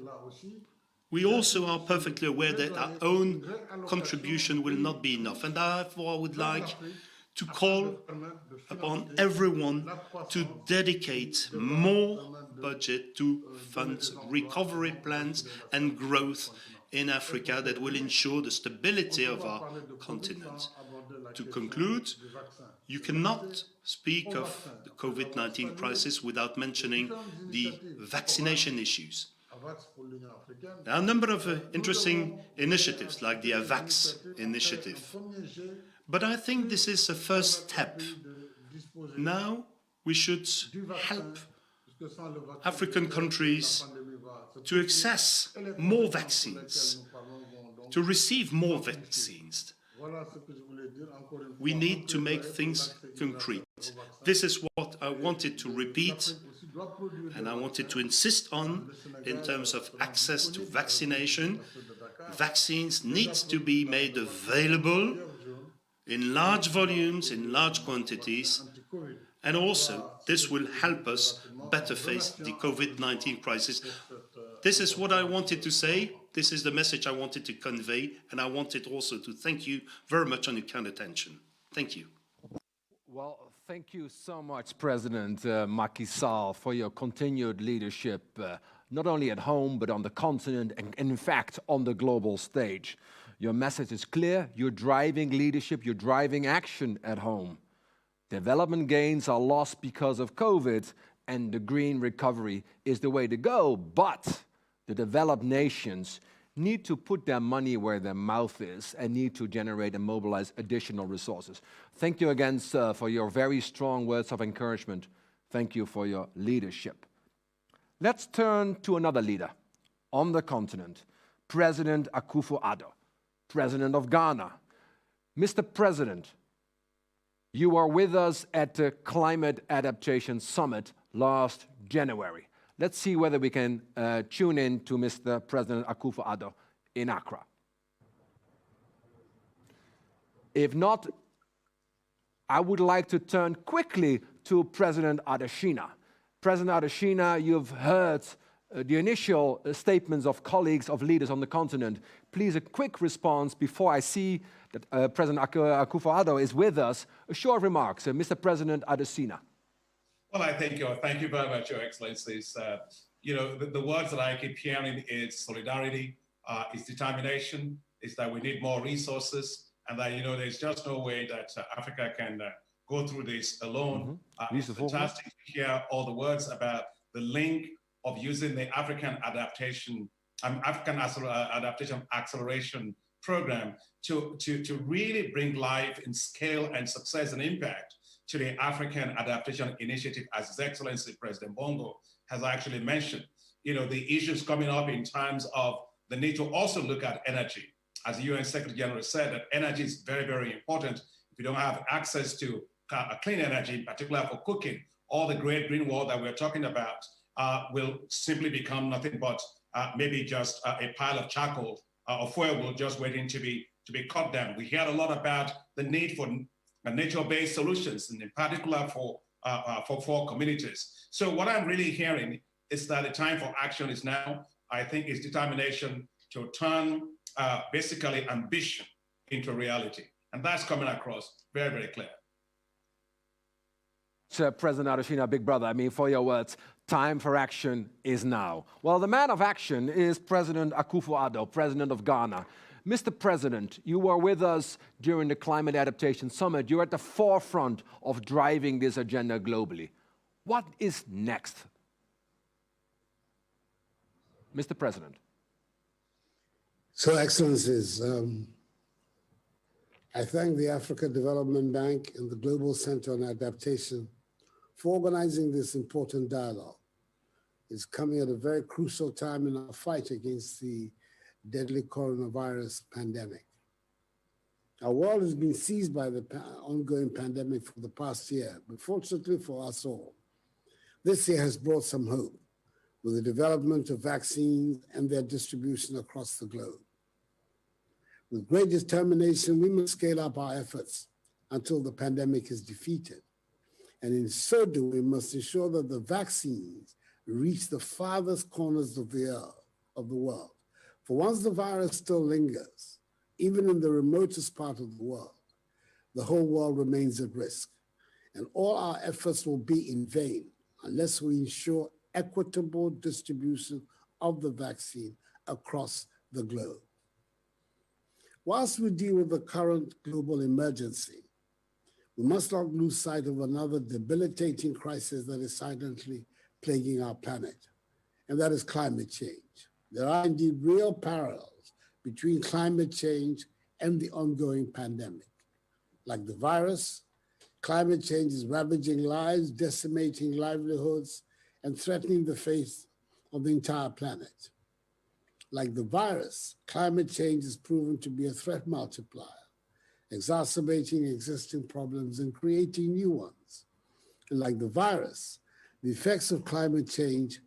We also are perfectly aware that our own contribution will not be enough, and therefore I would like to call upon everyone to dedicate more budget to fund recovery plans and growth in Africa that will ensure the stability of our continent. To conclude, you cannot speak of the COVID-19 crisis without mentioning the vaccination issues. There are a number of interesting initiatives, like the AVAX initiative. But I think this is a first step. Now we should help African countries to access more vaccines, to receive more vaccines. We need to make things concrete. This is what I wanted to repeat, and I wanted to insist on in terms of access to vaccination. Vaccines need to be made available in large volumes, in large quantities, and also this will help us better face the COVID-19 crisis. This is what I wanted to say. This is the message I wanted to convey, and I wanted also to thank you very much on your kind attention. Thank you. Well, thank you so much, President Macky Sall, for your continued leadership, not only at home, but on the continent, and in fact, on the global stage. Your message is clear. You're driving leadership. You're driving action at home. Development gains are lost because of COVID, and the green recovery is the way to go. But the developed nations need to put their money where their mouth is and need to generate and mobilize additional resources. Thank you again, sir, for your very strong words of encouragement. Thank you for your leadership. Let's turn to another leader on the continent, President Akufo-Addo, President of Ghana. Mr. President, you were with us at the Climate Adaptation Summit last January. Let's see whether we can tune in to Mr. President Akufo-Addo in Accra. If not, I would like to turn quickly to President Adesina. President Adesina, you've heard the initial statements of colleagues, of leaders on the continent. Please, a quick response before I see that President Akufo-Addo is with us. A short remark, so Mr. President Adesina. Well, I thank you very much, Your Excellencies. You know, the words that I keep hearing is solidarity, is determination, is that we need more resources, and that, you know, there's just no way that Africa can go through this alone. It's fantastic to hear all the words about the link of using the African Adaptation Acceleration Program to really bring life in scale and success and impact to the African Adaptation Initiative, as His Excellency President Bongo has actually mentioned. You know, the issues coming up in terms of the need to also look at energy. As the UN Secretary General said, that energy is very, very important. If you don't have access to clean energy, in particular for cooking, all the great green wall that we're talking about will simply become nothing but maybe just a pile of charcoal or fuel just waiting to be cut down. We heard a lot about the need for nature-based solutions, and in particular for communities. So what I'm really hearing is that the time for action is now. I think it's determination to turn basically ambition into reality. And that's coming across very, very clear. Sir President Adesina, big brother, I mean, for your words, time for action is now. Well, the man of action is President Akufo-Addo, President of Ghana. Mr. President, you were with us during the Climate Adaptation Summit. You're at the forefront of driving this agenda globally. What is next? Mr. President. So, Excellencies, I thank the Africa Development Bank and the Global Center on Adaptation for organizing this important dialogue. It's coming at a very crucial time in our fight against the deadly coronavirus pandemic. Our world has been seized by the ongoing pandemic for the past year, but fortunately for us all, this year has brought some hope with the development of vaccines and their distribution across the globe. With great determination, we must scale up our efforts until the pandemic is defeated. And in so doing, we must ensure that the vaccines reach the farthest corners of the world. For once the virus still lingers, even in the remotest part of the world, the whole world remains at risk. And all our efforts will be in vain unless we ensure equitable distribution of the vaccine across the globe. Whilst we deal with the current global emergency, we must not lose sight of another debilitating crisis that is silently plaguing our planet, and that is climate change. There are indeed real parallels between climate change and the ongoing pandemic. Like the virus, climate change is ravaging lives, decimating livelihoods, and threatening the face of the entire planet. Like the virus, climate change is proven to be a threat multiplier, exacerbating existing problems and creating new ones. And like the virus, the effects of climate change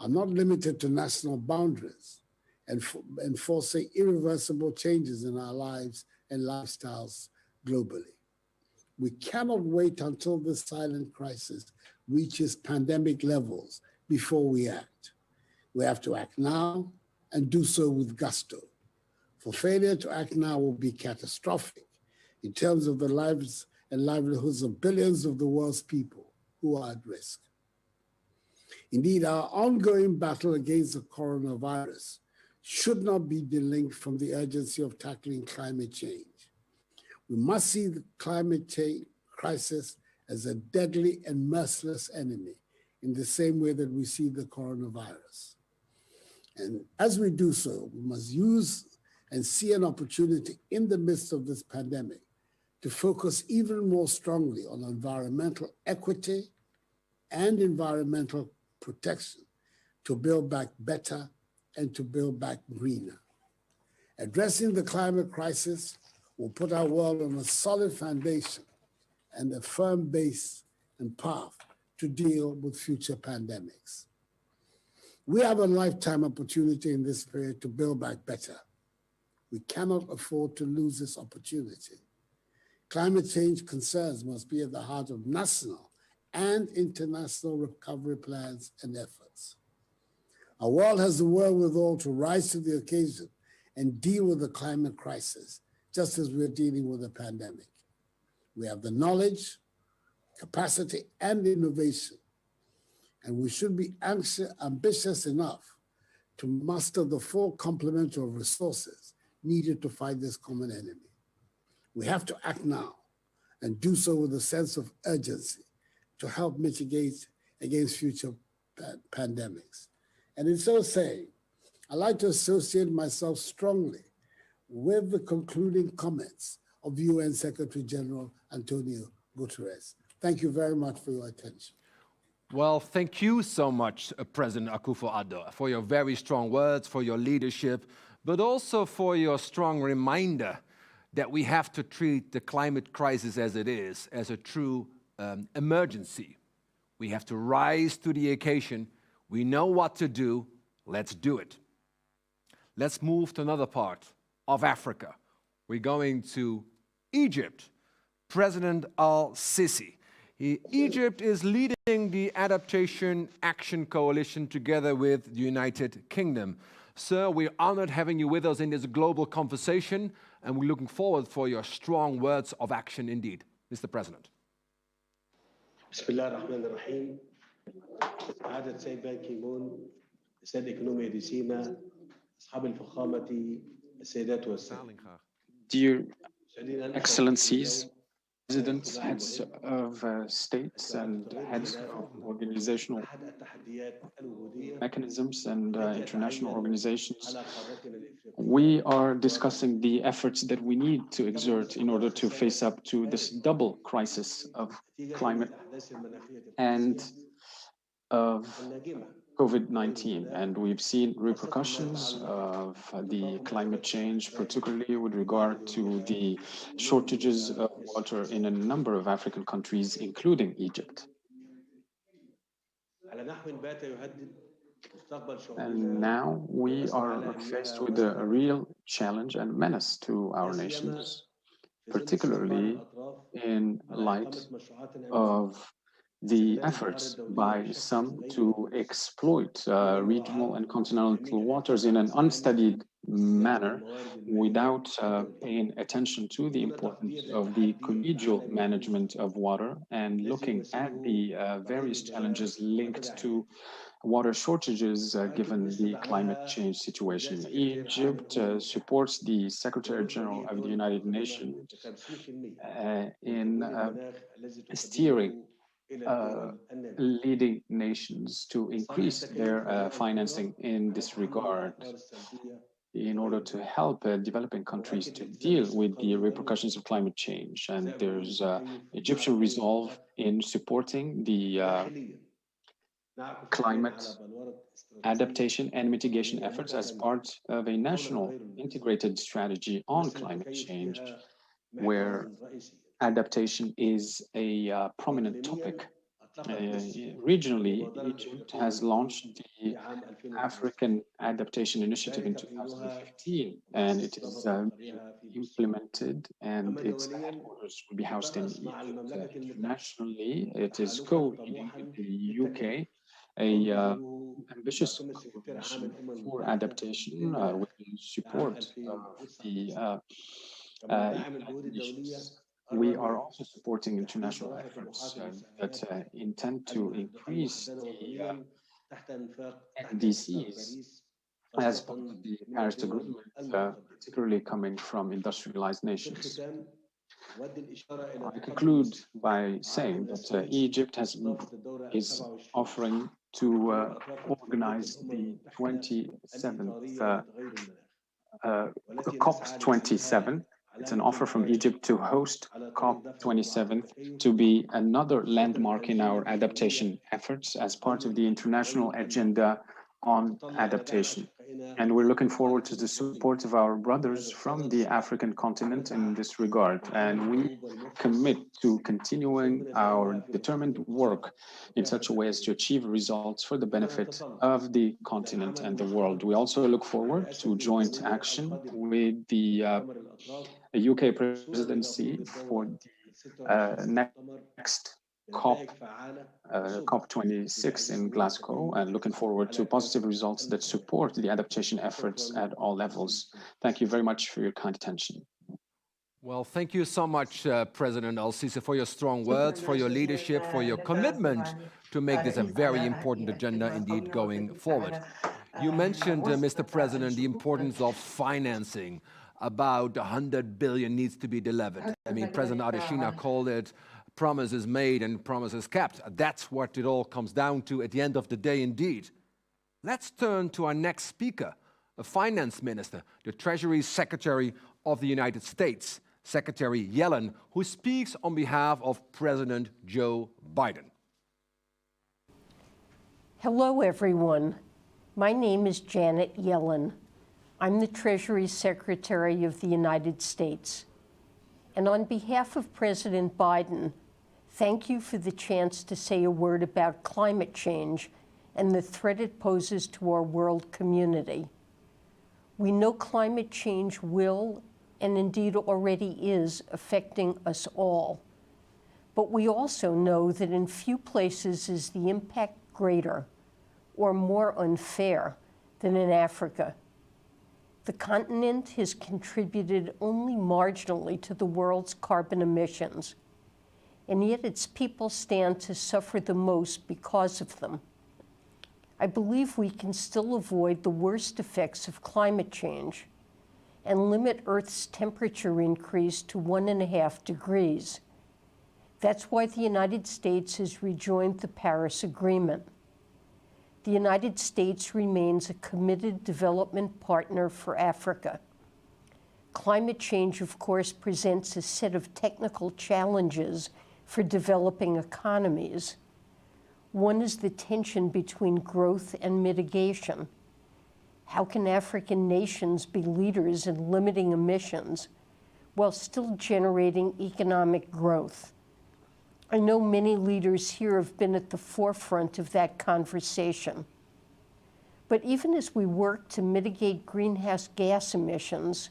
are not limited to national boundaries and forcing irreversible changes in our lives and lifestyles globally. We cannot wait until this silent crisis reaches pandemic levels before we act. We have to act now and do so with gusto. For failure to act now will be catastrophic in terms of the lives and livelihoods of billions of the world's people who are at risk. Indeed, our ongoing battle against the coronavirus should not be delinked from the urgency of tackling climate change. We must see the climate change crisis as a deadly and merciless enemy in the same way that we see the coronavirus. And as we do so, we must use and see an opportunity in the midst of this pandemic to focus even more strongly on environmental equity and environmental protection to build back better and to build back greener. Addressing the climate crisis will put our world on a solid foundation and a firm base and path to deal with future pandemics. We have a lifetime opportunity in this period to build back better. We cannot afford to lose this opportunity. Climate change concerns must be at the heart of national and international recovery plans and efforts. Our world has the wherewithal to rise to the occasion and deal with the climate crisis just as we're dealing with a pandemic. We have the knowledge, capacity, and innovation, and we should be ambitious enough to master the full complement of resources needed to fight this common enemy. We have to act now and do so with a sense of urgency to help mitigate against future pandemics. And in so saying, I'd like to associate myself strongly with the concluding comments of UN Secretary General Antonio Guterres. Thank you very much for your attention. Well, thank you so much, President Akufo-Addo, for your very strong words, for your leadership, but also for your strong reminder that we have to treat the climate crisis as it is, as a true emergency. We have to rise to the occasion. We know what to do. Let's do it. Let's move to another part of Africa. We're going to Egypt. President al-Sisi. Egypt is leading the Adaptation Action Coalition together with the United Kingdom. Sir, we're honored having you with us in this global conversation, and we're looking forward for your strong words of action indeed. Mr. President. بسم الله الرحمن الرحيم. سعادة السيد بان كيمون، السيد إيكونومي دي سيما، أصحاب الفخامة، السيدات والسادة. Dear Excellencies, Presidents, heads of states and heads of organizational mechanisms and international organizations, we are discussing the efforts that we need to exert in order to face up to this double crisis of climate and of COVID-19, and we've seen repercussions of the climate change, particularly with regard to the shortages of water in a number of African countries, including Egypt. And now we are faced with a real challenge and menace to our nations, particularly in light of the efforts by some to exploit regional and continental waters in an unstudied manner without paying attention to the importance of the collegial management of water and looking at the various challenges linked to water shortages given the climate change situation. Egypt supports the Secretary General of the United Nations in steering leading nations to increase their financing in this regard in order to help developing countries to deal with the repercussions of climate change. And there's Egyptian resolve in supporting the climate adaptation and mitigation efforts as part of a national integrated strategy on climate change, where adaptation is a prominent topic. Regionally, Egypt has launched the African Adaptation Initiative in 2015, and it is implemented, and its headquarters will be housed in Egypt. Internationally, it is co-leading with the UK a ambitious coalition for adaptation with the support of the United Nations. We are also supporting international efforts that intend to increase the NDCs as part of the Paris Agreement, particularly coming from industrialized nations. I conclude by saying that Egypt is offering to organize the 27th COP27. It's an offer from Egypt to host COP27 to be another landmark in our adaptation efforts as part of the international agenda on adaptation. And we're looking forward to the support of our brothers from the African continent in this regard. And we commit to continuing our determined work in such a way as to achieve results for the benefit of the continent and the world. We also look forward to joint action with the UK presidency for the next COP26 in Glasgow, and looking forward to positive results that support the adaptation efforts at all levels. Thank you very much for your kind attention. Well, thank you so much, President El-Sisi, for your strong words, for your leadership, for your commitment to make this a very important agenda indeed going forward. You mentioned, Mr. President, the importance of financing. About 100 billion needs to be delivered. I mean, President Adesina called it promises made and promises kept. That's what it all comes down to at the end of the day indeed. Let's turn to our next speaker, a finance minister, the Treasury Secretary of the United States, Secretary Yellen, who speaks on behalf of President Joe Biden. Hello, everyone. My name is Janet Yellen. I'm the Treasury Secretary of the United States. And on behalf of President Biden, thank you for the chance to say a word about climate change and the threat it poses to our world community. We know climate change will, and indeed already is, affecting us all. But we also know that in few places is the impact greater or more unfair than in Africa. The continent has contributed only marginally to the world's carbon emissions, and yet its people stand to suffer the most because of them. I believe we can still avoid the worst effects of climate change and limit Earth's temperature increase to 1.5 degrees. That's why the United States has rejoined the Paris Agreement. The United States remains a committed development partner for Africa. Climate change, of course, presents a set of technical challenges for developing economies. One is the tension between growth and mitigation. How can African nations be leaders in limiting emissions while still generating economic growth? I know many leaders here have been at the forefront of that conversation. But even as we work to mitigate greenhouse gas emissions,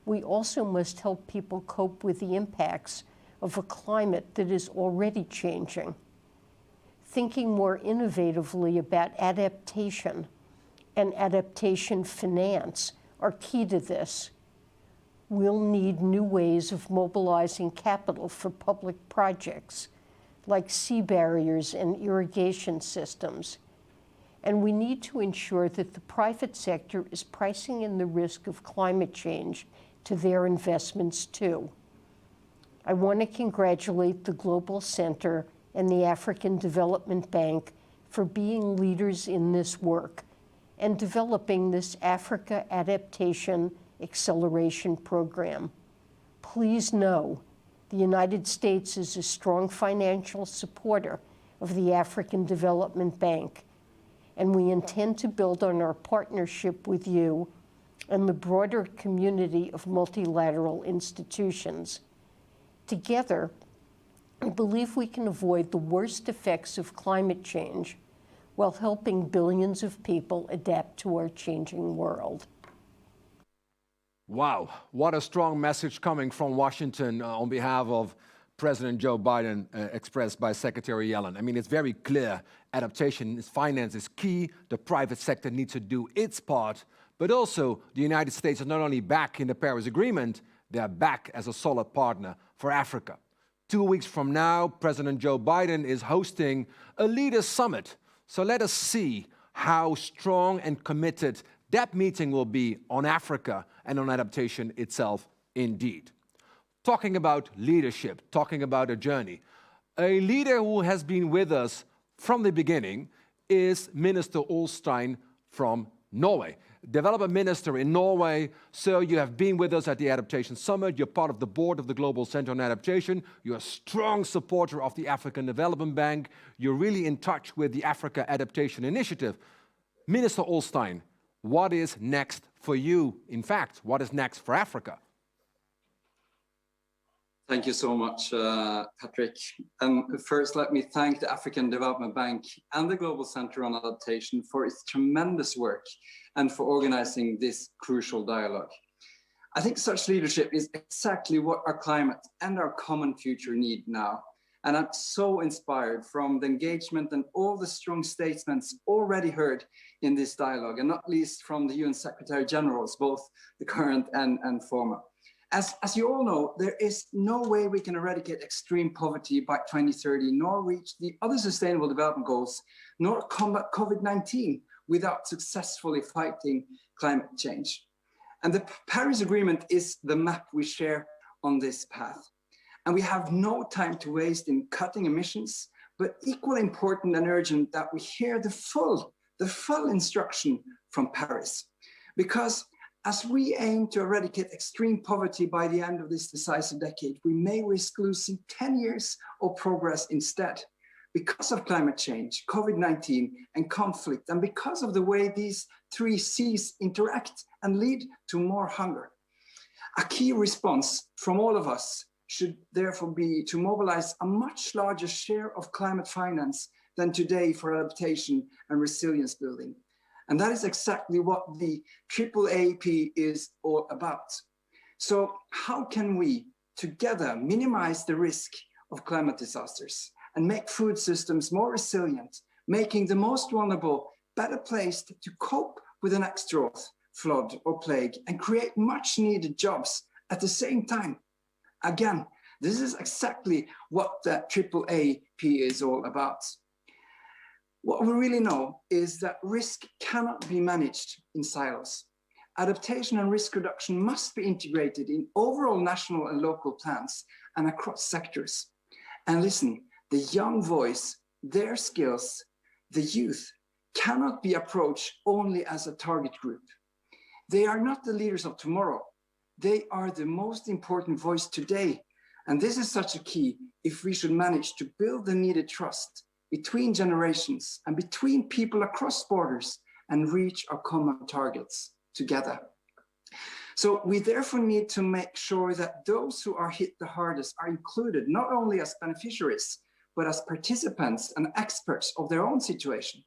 we also must help people cope with the impacts of a climate that is already changing. Thinking more innovatively about adaptation and adaptation finance are key to this. We'll need new ways of mobilizing capital for public projects, like sea barriers and irrigation systems. And we need to ensure that the private sector is pricing in the risk of climate change to their investments too. I want to congratulate the Global Center and the African Development Bank for being leaders in this work and developing this Africa Adaptation Acceleration Program. Please know the United States is a strong financial supporter of the African Development Bank, and we intend to build on our partnership with you and the broader community of multilateral institutions. Together, I believe we can avoid the worst effects of climate change while helping billions of people adapt to our changing world. Wow, what a strong message coming from Washington on behalf of President Joe Biden, expressed by Secretary Yellen. I mean, it's very clear. Adaptation, finance is key. The private sector needs to do its part. But also, the United States is not only back in the Paris Agreement, they are back as a solid partner for Africa. 2 weeks from now, President Joe Biden is hosting a leaders' summit. So let us see how strong and committed that meeting will be on Africa and on adaptation itself indeed. Talking about leadership, talking about a journey. A leader who has been with us from the beginning is Minister Ulstein from Norway. Development Minister in Norway. Sir, you have been with us at the Adaptation Summit. You're part of the board of the Global Center on Adaptation. You're a strong supporter of the African Development Bank. You're really in touch with the Africa Adaptation Initiative. Minister Ulstein, what is next for you? In fact, what is next for Africa? Thank you so much, Patrick. And first, let me thank the African Development Bank and the Global Center on Adaptation for its tremendous work and for organizing this crucial dialogue. I think such leadership is exactly what our climate and our common future need now. And I'm so inspired from the engagement and all the strong statements already heard in this dialogue, and not least from the UN Secretary Generals, both the current and former. As you all know, there is no way we can eradicate extreme poverty by 2030, nor reach the other sustainable development goals, nor combat COVID-19 without successfully fighting climate change. And the Paris Agreement is the map we share on this path. And we have no time to waste in cutting emissions, but equally important and urgent that we hear the full instruction from Paris. Because as we aim to eradicate extreme poverty by the end of this decisive decade, we may risk losing 10 years of progress instead, because of climate change, COVID-19, and conflict, and because of the way these three C's interact and lead to more hunger. A key response from all of us should therefore be to mobilize a much larger share of climate finance than today for adaptation and resilience building. And that is exactly what the AAAP is all about. So how can we together minimize the risk of climate disasters and make food systems more resilient, making the most vulnerable better placed to cope with the next drought, flood, or plague, and create much needed jobs at the same time? Again, this is exactly what the AAAP is all about. What we really know is that risk cannot be managed in silos. Adaptation and risk reduction must be integrated in overall national and local plans and across sectors. And listen, the young voice, their skills, the youth cannot be approached only as a target group. They are not the leaders of tomorrow. They are the most important voice today. And this is such a key if we should manage to build the needed trust between generations and between people across borders and reach our common targets together. So we therefore need to make sure that those who are hit the hardest are included, not only as beneficiaries, but as participants and experts of their own situation.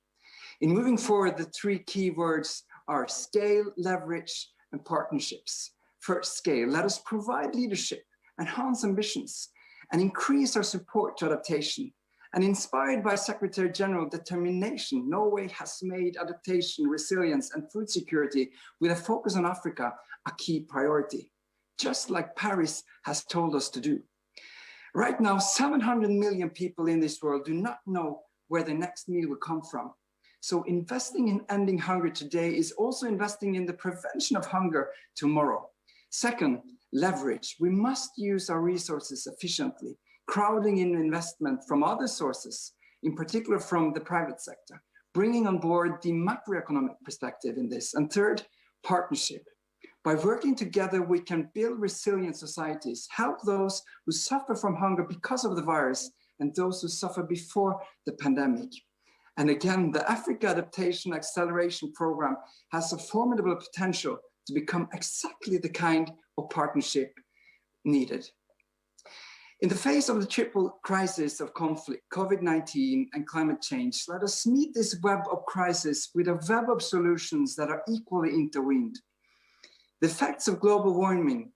In moving forward, the three key words are scale, leverage, and partnerships. First, scale. Let us provide leadership, enhance ambitions, and increase our support to adaptation. And inspired by Secretary General determination, Norway has made adaptation, resilience, and food security with a focus on Africa a key priority, just like Paris has told us to do. Right now, 700 million people in this world do not know where the next meal will come from. So investing in ending hunger today is also investing in the prevention of hunger tomorrow. Second, leverage. We must use our resources efficiently, crowding in investment from other sources, in particular from the private sector, bringing on board the macroeconomic perspective in this. And third, partnership. By working together, we can build resilient societies, help those who suffer from hunger because of the virus, and those who suffer before the pandemic. And again, the Africa Adaptation Acceleration Program has a formidable potential to become exactly the kind of partnership needed. In the face of the triple crisis of conflict, COVID-19 and climate change, let us meet this web of crises with a web of solutions that are equally intertwined. The effects of global warming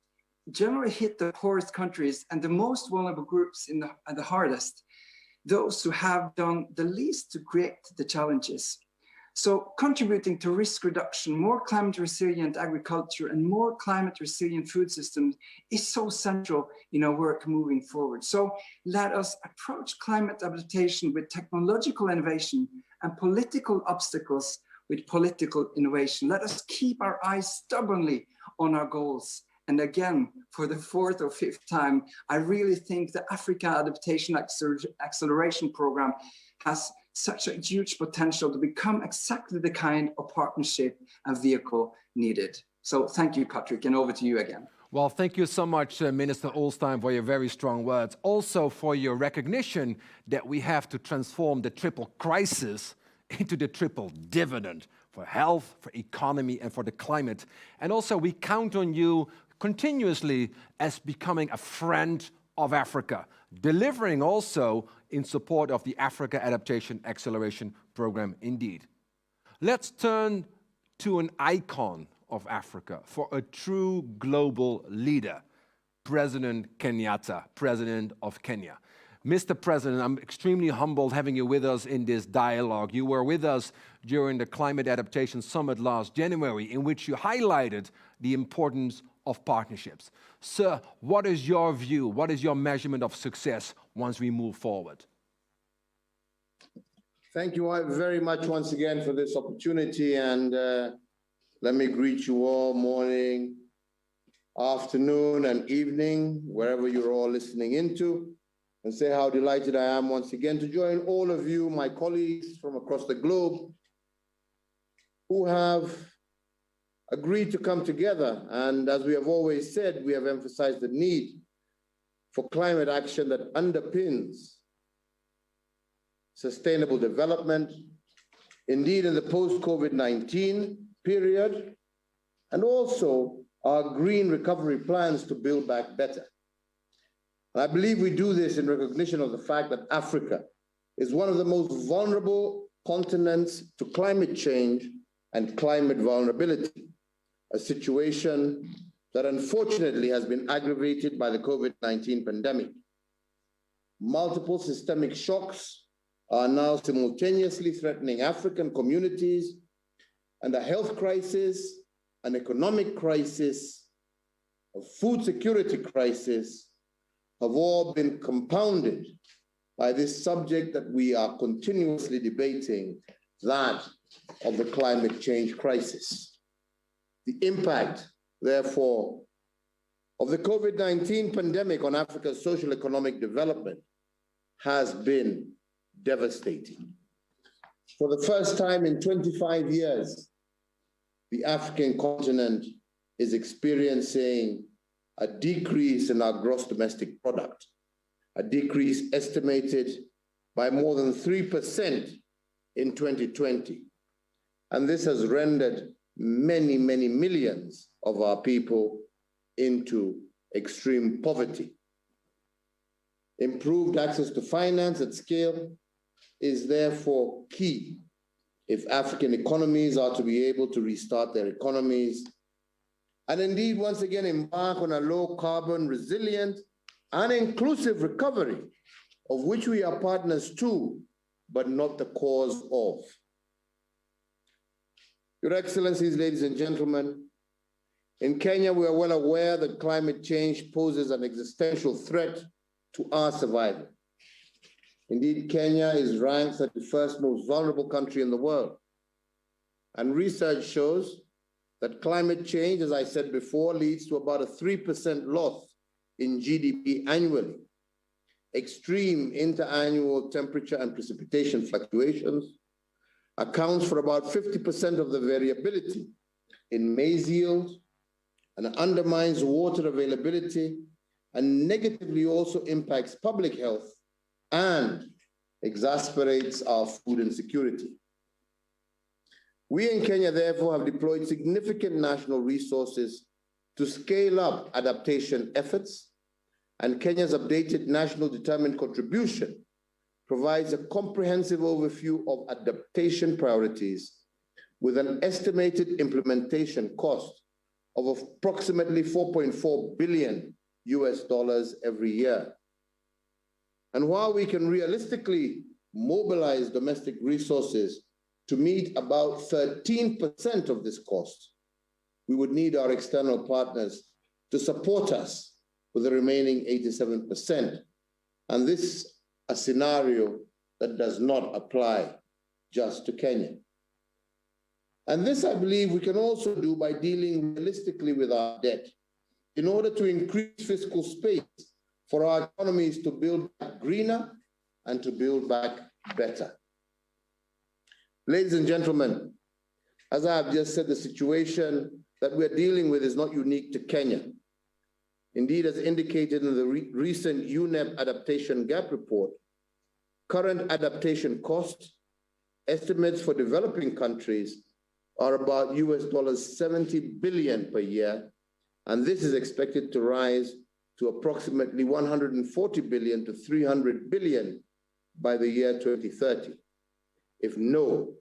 generally hit the poorest countries and the most vulnerable groups the hardest, those who have done the least to create the challenges. So contributing to risk reduction, more climate resilient agriculture, and more climate resilient food systems is so central in our work moving forward. So let us approach climate adaptation with technological innovation and political obstacles with political innovation. Let us keep our eyes stubbornly on our goals. And again, for the fourth or fifth time, I really think the Africa Adaptation Acceleration Program has such a huge potential to become exactly the kind of partnership and vehicle needed. So thank you, Patrick, and over to you again. Well, thank you so much, Minister Ulstein, for your very strong words. Also for your recognition that we have to transform the triple crisis into the triple dividend for health, for economy, and for the climate. And also we count on you continuously as becoming a friend of Africa, delivering also in support of the Africa Adaptation Acceleration Program indeed. Let's turn to an icon of Africa, for a true global leader, President Kenyatta, President of Kenya. Mr. President, I'm extremely humbled having you with us in this dialogue. You were with us during the Climate Adaptation Summit last January, in which you highlighted the importance of partnerships. Sir, what is your view? What is your measurement of success once we move forward? Thank you very much once again for this opportunity, and let me greet you all morning, afternoon, and evening, wherever you're all listening into, and say how delighted I am once again to join all of you, my colleagues from across the globe, who have agreed to come together. And as we have always said, we have emphasized the need for climate action that underpins sustainable development, indeed in the post-COVID-19 period, and also our green recovery plans to build back better. And I believe we do this in recognition of the fact that Africa is one of the most vulnerable continents to climate change and climate vulnerability, a situation that unfortunately has been aggravated by the COVID-19 pandemic. Multiple systemic shocks are now simultaneously threatening African communities, and a health crisis, an economic crisis, a food security crisis have all been compounded by this subject that we are continuously debating, that of the climate change crisis. The impact, therefore, of the COVID-19 pandemic on Africa's social economic development has been devastating. For the first time in 25 years, the African continent is experiencing a decrease in our gross domestic product, a decrease estimated by more than 3% in 2020. And this has rendered many, many millions of our people into extreme poverty. Improved access to finance at scale is therefore key if African economies are to be able to restart their economies and indeed once again embark on a low carbon, resilient and inclusive recovery, of which we are partners to, but not the cause of. Your Excellencies, ladies and gentlemen, in Kenya, we are well aware that climate change poses an existential threat to our survival. Indeed, Kenya is ranked as the first most vulnerable country in the world. And research shows that climate change, as I said before, leads to about a 3% loss in GDP annually. Extreme interannual temperature and precipitation fluctuations accounts for about 50% of the variability in maize yield and undermines water availability and negatively also impacts public health and exacerbates our food insecurity. We in Kenya, therefore, have deployed significant national resources to scale up adaptation efforts, and Kenya's updated national determined contribution provides a comprehensive overview of adaptation priorities with an estimated implementation cost of approximately $4.4 billion every year. And while we can realistically mobilize domestic resources to meet about 13% of this cost, we would need our external partners to support us with the remaining 87%. And this is a scenario that does not apply just to Kenya. And this, I believe, we can also do by dealing realistically with our debt in order to increase fiscal space for our economies to build back greener and to build back better. Ladies and gentlemen, as I have just said, the situation that we're dealing with is not unique to Kenya. Indeed, as indicated in the recent UNEP Adaptation Gap Report, current adaptation cost estimates for developing countries are about $70 billion per year, and this is expected to rise to approximately $140 billion to $300 billion by the year 2030, if no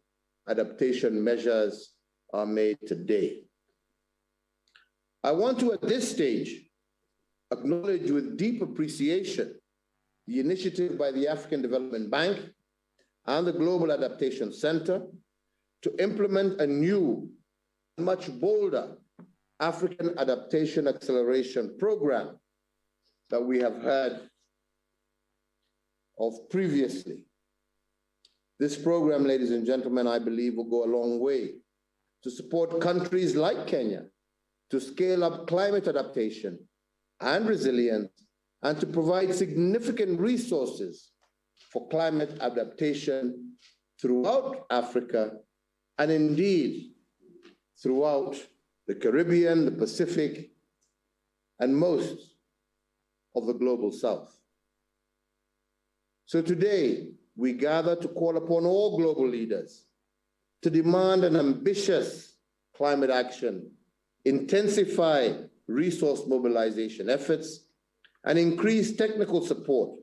adaptation measures are made today. I want to, at this stage, acknowledge with deep appreciation the initiative by the African Development Bank and the Global Adaptation Center to implement a new, much bolder African Adaptation Acceleration Program that we have heard of previously. This program, ladies and gentlemen, I believe will go a long way to support countries like Kenya to scale up climate adaptation and resilience, and to provide significant resources for climate adaptation throughout Africa, and indeed throughout the Caribbean, the Pacific, and most of the global South. So today, we gather to call upon all global leaders to demand an ambitious climate action, intensify resource mobilization efforts, and increase technical support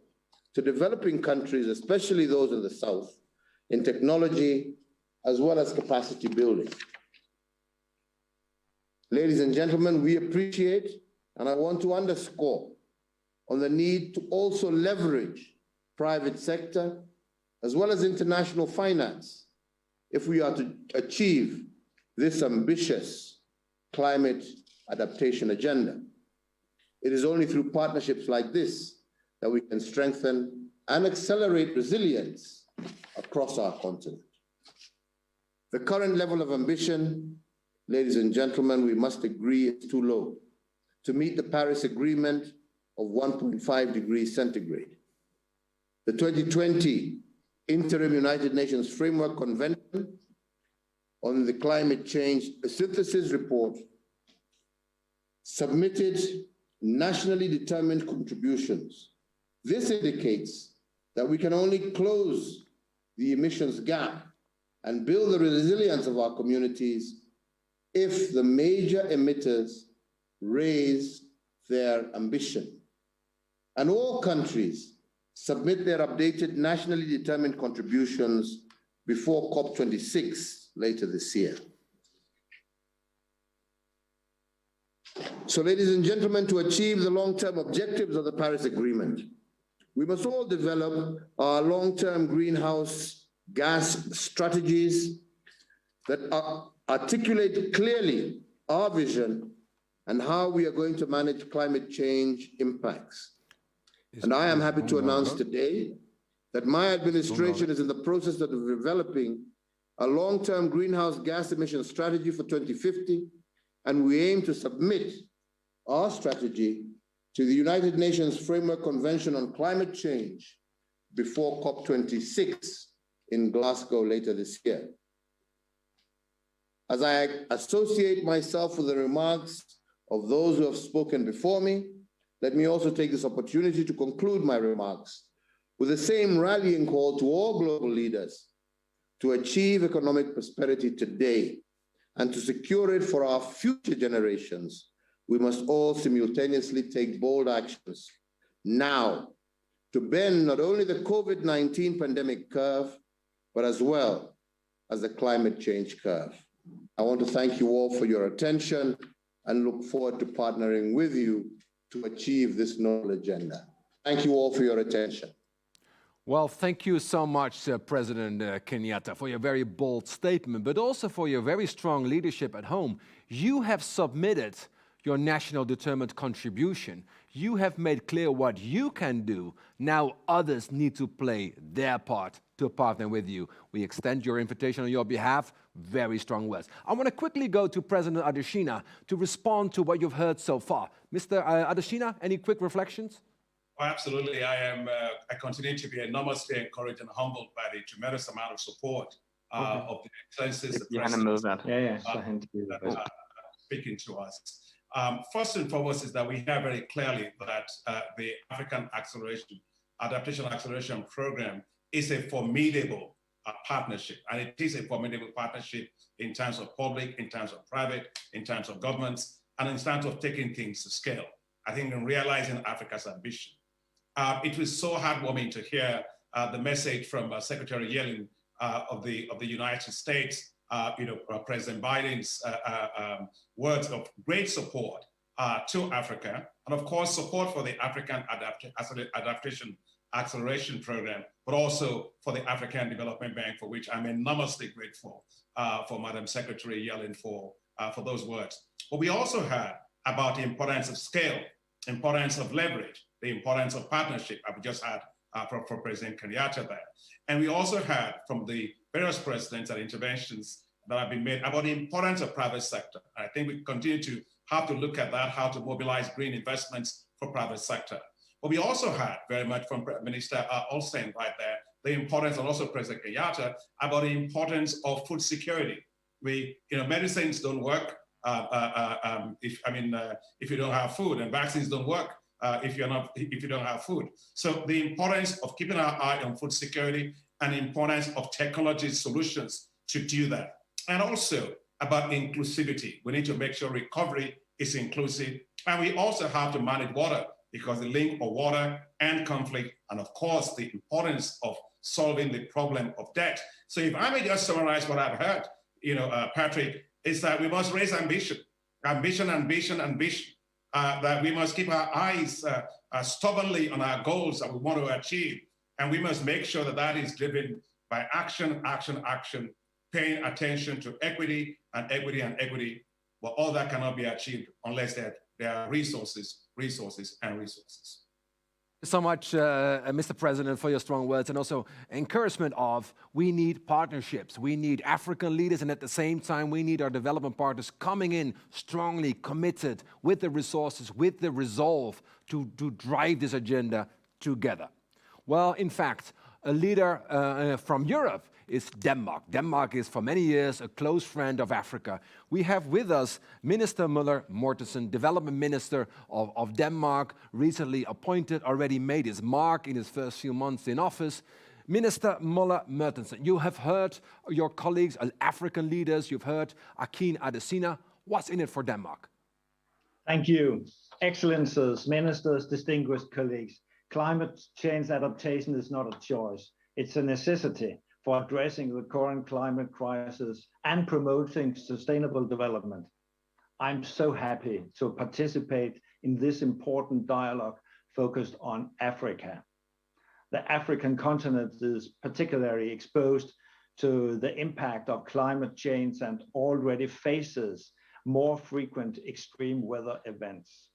to developing countries, especially those in the South, in technology as well as capacity building. Ladies and gentlemen, we appreciate, and I want to underscore on the need to also leverage private sector as well as international finance if we are to achieve this ambitious climate adaptation agenda. It is only through partnerships like this that we can strengthen and accelerate resilience across our continent. The current level of ambition, ladies and gentlemen, we must agree is too low to meet the Paris Agreement of 1.5 degrees centigrade. The 2020 Interim United Nations Framework Convention on the Climate Change Synthesis Report submitted nationally determined contributions. This indicates that we can only close the emissions gap and build the resilience of our communities if the major emitters raise their ambition. And all countries submit their updated nationally determined contributions before COP26 later this year. So, ladies and gentlemen, to achieve the long-term objectives of the Paris Agreement, we must all develop our long-term greenhouse gas strategies that articulate clearly our vision and how we are going to manage climate change impacts. And I am happy to announce today that my administration is in the process of developing a long-term greenhouse gas emission strategy for 2050, and we aim to submit our strategy to the United Nations Framework Convention on Climate Change before COP26 in Glasgow later this year. As I associate myself with the remarks of those who have spoken before me, let me also take this opportunity to conclude my remarks with the same rallying call to all global leaders to achieve economic prosperity today and to secure it for our future generations. We must all simultaneously take bold actions now to bend not only the COVID-19 pandemic curve, but as well as the climate change curve. I want to thank you all for your attention and look forward to partnering with you to achieve this noble agenda. Thank you all for your attention. Well, thank you so much, President Kenyatta, for your very bold statement, but also for your very strong leadership at home. You have submitted your national determined contribution. You have made clear what you can do. Now others need to play their part to partner with you. We extend your invitation on your behalf. Very strong words. I want to quickly go to President Adesina to respond to what you've heard so far. Mr. Adesina, any quick reflections? Oh, absolutely. I continue to be enormously encouraged and humbled by the tremendous amount of support of the excellencies, the president, speaking to us. First and foremost is that we hear very clearly that the African Adaptation Acceleration Program is a formidable partnership, and it is a formidable partnership in terms of public, in terms of private, in terms of governments, and in terms of taking things to scale. I think in realizing Africa's ambition. It was so heartwarming to hear the message from Secretary Yellen of the United States, President Biden's words of great support to Africa, and of course support for the African Adaptation Acceleration Program, but also for the African Development Bank, for which I'm enormously grateful for Madam Secretary Yellen for for those words. But we also heard about the importance of scale, importance of leverage, the importance of partnership. I've just had from President Kenyatta there. And we also heard from the various presidents and interventions that have been made about the importance of private sector. I think we continue to have to look at that, how to mobilize green investments for private sector. But we also heard very much from Minister Olsen right there, the importance, and also President Kenyatta, about the importance of food security. Medicines don't work if you don't have food, and vaccines don't work if you don't have food. So the importance of keeping our eye on food security and the importance of technology solutions to do that. And also about inclusivity. We need to make sure recovery is inclusive. And we also have to manage water, because the link of water and conflict, and of course, the importance of solving the problem of debt. So if I may just summarize what I've heard, Patrick, is that we must raise ambition, that we must keep our eyes stubbornly on our goals that we want to achieve. And we must make sure that that is driven by action, paying attention to equity. But all that cannot be achieved unless there are resources. So much, Mr. President, for your strong words, and also encouragement of we need partnerships. We need African leaders, and at the same time, we need our development partners coming in strongly committed with the resources, with the resolve to drive this agenda together. Well, in fact, a leader from Europe is Denmark. Denmark is for many years a close friend of Africa. We have with us Minister Møller Mortensen, Development Minister of Denmark, recently appointed, already made his mark in his first few months in office. Minister Møller Mortensen, you have heard your colleagues, African leaders, you've heard Akin Adesina. What's in it for Denmark? Thank you. Excellencies, ministers, distinguished colleagues. Climate change adaptation is not a choice. It's a necessity for addressing the current climate crisis and promoting sustainable development. I'm so happy to participate in this important dialogue focused on Africa. The African continent is particularly exposed to the impact of climate change and already faces more frequent extreme weather events.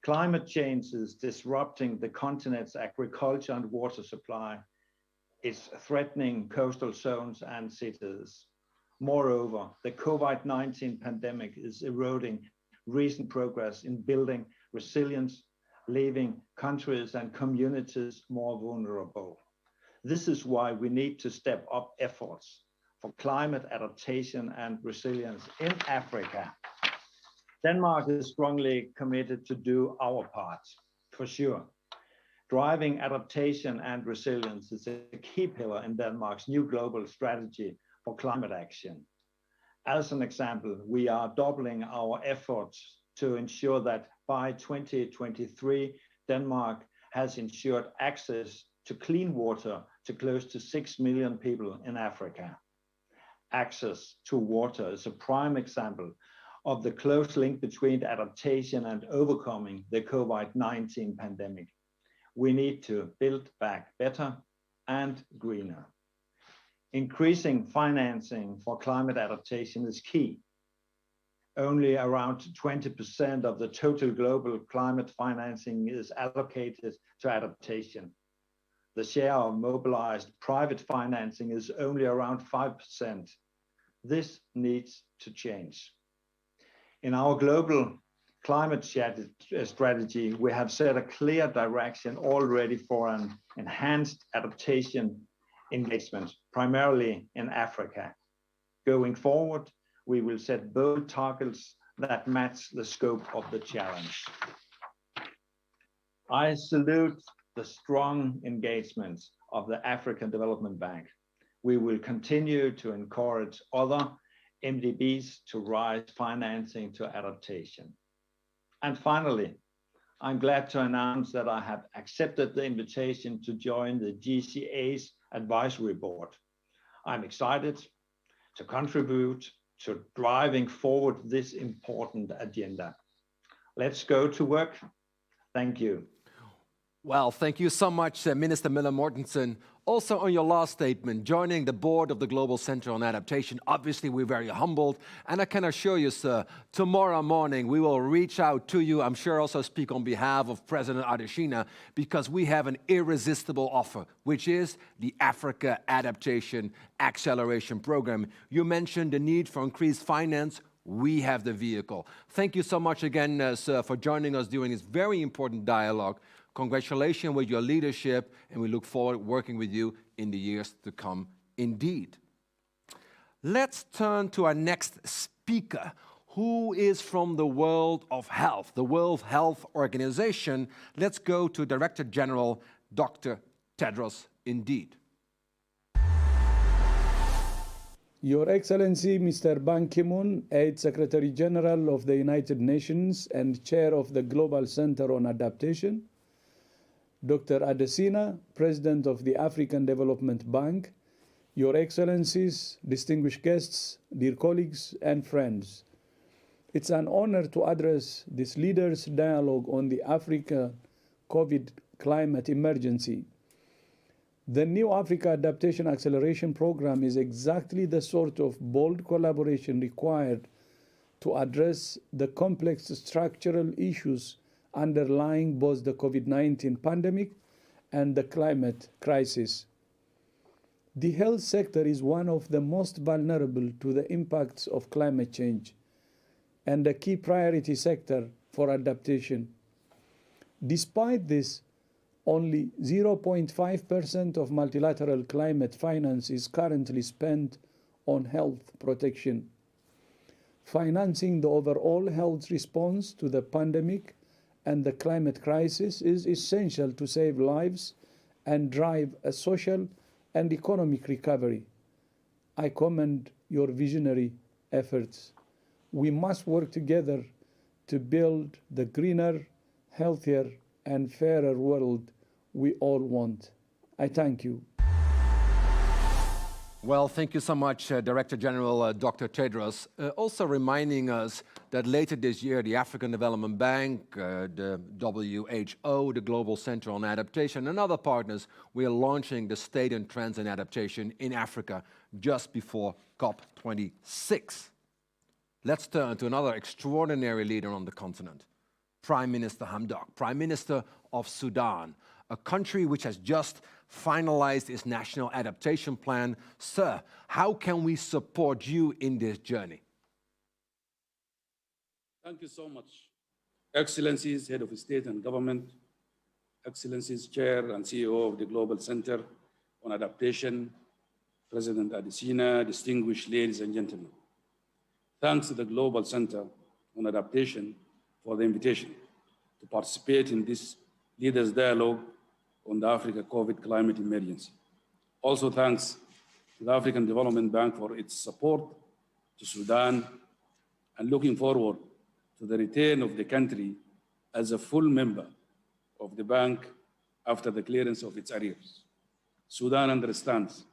Climate change is disrupting the continent's agriculture and water supply. It's threatening coastal zones and cities. Moreover, the COVID-19 pandemic is eroding recent progress in building resilience, leaving countries and communities more vulnerable. This is why we need to step up efforts for climate adaptation and resilience in Africa. Denmark is strongly committed to do our part, for sure. Driving adaptation and resilience is a key pillar in Denmark's new global strategy for climate action. As an example, we are doubling our efforts to ensure that by 2023, Denmark has ensured access to clean water to close to 6 million people in Africa. Access to water is a prime example of the close link between adaptation and overcoming the COVID-19 pandemic. We need to build back better and greener. Increasing financing for climate adaptation is key. Only around 20% of the total global climate financing is allocated to adaptation. The share of mobilized private financing is only around 5%. This needs to change. In our global climate strategy, we have set a clear direction already for an enhanced adaptation engagement, primarily in Africa. Going forward, we will set bold targets that match the scope of the challenge. I salute the strong engagement of the African Development Bank. We will continue to encourage other MDBs to raise financing to adaptation. And finally, I'm glad to announce that I have accepted the invitation to join the GCA's advisory board. I'm excited to contribute to driving forward this important agenda. Let's go to work. Thank you. Well, thank you so much, Minister Møller Mortensen Also, on your last statement, joining the board of the Global Center on Adaptation, obviously we're very humbled, and I can assure you, sir, tomorrow morning we will reach out to you. I'm sure also speak on behalf of President Adesina, because we have an irresistible offer, which is the Africa Adaptation Acceleration Program. You mentioned the need for increased finance. We have the vehicle. Thank you so much again, sir, for joining us during this very important dialogue. Congratulations with your leadership, and we look forward to working with you in the years to come, indeed. Let's turn to our next speaker, who is from the world of health, the World Health Organization. Let's go to Director General Dr. Tedros, indeed. Your Excellency, Mr. Ban Ki-moon, Aide Secretary General of the United Nations and Chair of the Global Center on Adaptation, Dr. Adesina, President of the African Development Bank, Your Excellencies, distinguished guests, dear colleagues and friends. It's an honor to address this leaders' dialogue on the Africa COVID climate emergency. The new Africa Adaptation Acceleration Program is exactly the sort of bold collaboration required to address the complex structural issues underlying both the COVID-19 pandemic and the climate crisis. The health sector is one of the most vulnerable to the impacts of climate change and a key priority sector for adaptation. Despite this, only 0.5% of multilateral climate finance is currently spent on health protection. Financing the overall health response to the pandemic and the climate crisis is essential to save lives and drive a social and economic recovery. I commend your visionary efforts. We must work together to build the greener, healthier, and fairer world we all want. I thank you. Well, thank you so much, Director General Dr. Tedros. Also reminding us that later this year, the African Development Bank, the WHO, the Global Center on Adaptation, and other partners, we are launching the State and Trends in Adaptation in Africa just before COP26. Let's turn to another extraordinary leader on the continent, Prime Minister Hamdak, Prime Minister of Sudan, a country which has just finalized its national adaptation plan. Sir, how can we support you in this journey? Thank you so much. Excellencies, Head of State and Government, Excellencies, Chair and CEO of the Global Center on Adaptation, President Adesina, distinguished ladies and gentlemen. Thanks to the Global Center on Adaptation for the invitation to participate in this leaders' dialogue on the Africa COVID climate emergency. Also thanks to the African Development Bank for its support to Sudan, and looking forward to the return of the country as a full member of the bank after the clearance of its arrears. Sudan understands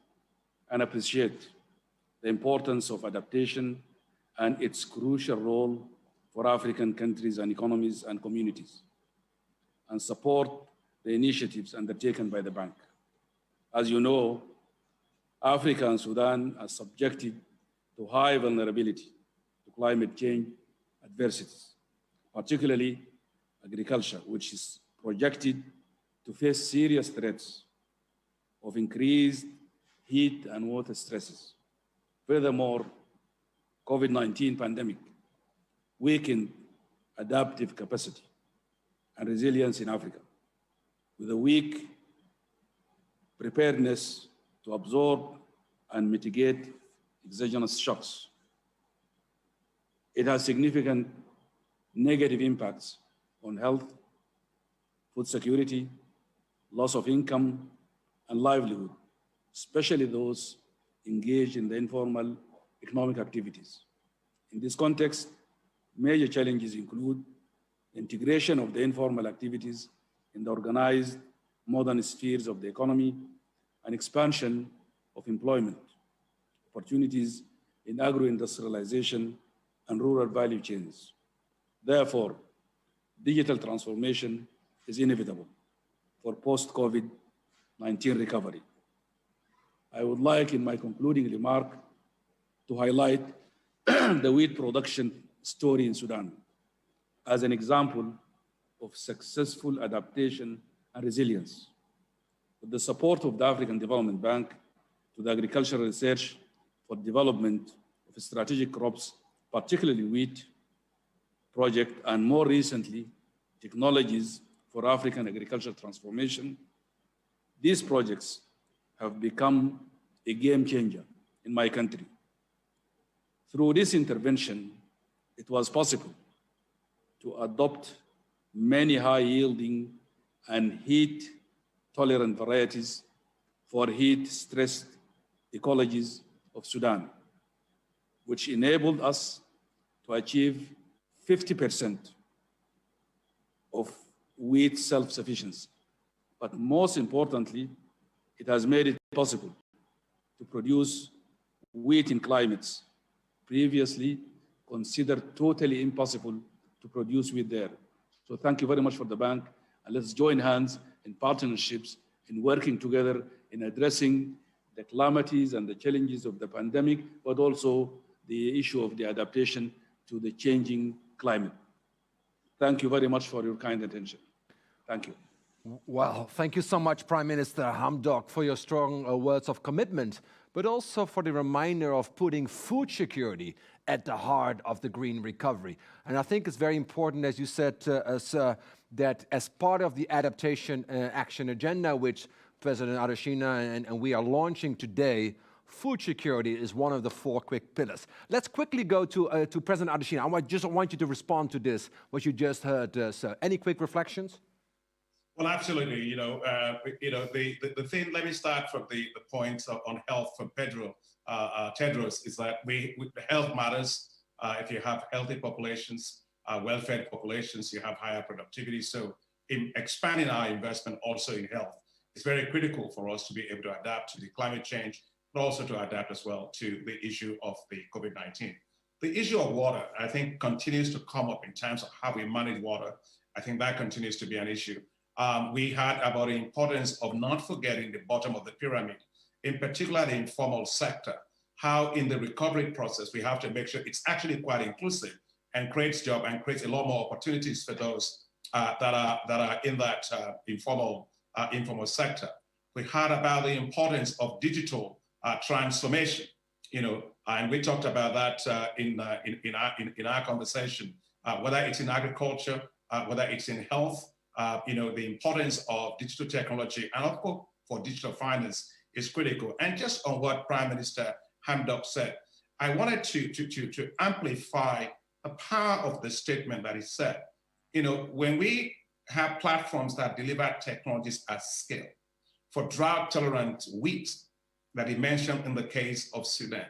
and appreciates the importance of adaptation and its crucial role for African countries and economies and communities, and support the initiatives undertaken by the bank. As you know, Africa and Sudan are subjected to high vulnerability to climate change adversities, particularly agriculture, which is projected to face serious threats of increased heat and water stresses. Furthermore, COVID-19 pandemic weakened adaptive capacity and resilience in Africa, with a weak preparedness to absorb and mitigate exogenous shocks. It has significant negative impacts on health, food security, loss of income and livelihood, especially those engaged in the informal economic activities. In this context, major challenges include integration of the informal activities in the organized modern spheres of the economy and expansion of employment opportunities in agro-industrialization and rural value chains. Therefore, digital transformation is inevitable for post-COVID-19 recovery. I would like, in my concluding remark, to highlight the wheat production story in Sudan as an example of successful adaptation and resilience. With the support of the African Development Bank to the agricultural research for development of strategic crops, particularly wheat project, and more recently, technologies for African agricultural transformation, these projects have become a game changer in my country. Through this intervention, it was possible to adopt many high-yielding and heat-tolerant varieties for heat-stressed ecologies of Sudan, which enabled us to achieve 50% of wheat self-sufficiency. But most importantly, it has made it possible to produce wheat in climates previously considered totally impossible to produce wheat there. So thank you very much for the bank, and let's join hands in partnerships in working together in addressing the calamities and the challenges of the pandemic, but also the issue of the adaptation to the changing climate. Thank you very much for your kind attention. Thank you. Well, thank you so much, Prime Minister Hamdak, for your strong words of commitment, but also for the reminder of putting food security at the heart of the green recovery. And I think it's very important, as you said, sir, that as part of the adaptation action agenda, which President Adesina and we are launching today, food security is one of the 4 quick pillars. Let's quickly go to President Adesina. I just want you to respond to this, what you just heard, sir. Any quick reflections? Well, absolutely. The thing, let me start from the points on health from Pedro Tedros, is that health matters. If you have healthy populations, well-fed populations, you have higher productivity. So in expanding our investment also in health, it's very critical for us to be able to adapt to the climate change, but also to adapt as well to the issue of the COVID-19. The issue of water, I think, continues to come up in terms of how we manage water. I think that continues to be an issue. We had about the importance of not forgetting the bottom of the pyramid, in particular the informal sector, how in the recovery process, we have to make sure it's actually quite inclusive and creates jobs and creates a lot more opportunities for those that are in that informal sector. We heard about the importance of digital transformation, and we talked about that in our conversation, whether it's in agriculture, whether it's in health, the importance of digital technology and of course for digital finance is critical. And just on what Prime Minister Hamdak said, I wanted to amplify the power of the statement that he said. When we have platforms that deliver technologies at scale for drought-tolerant wheat that he mentioned in the case of Sudan.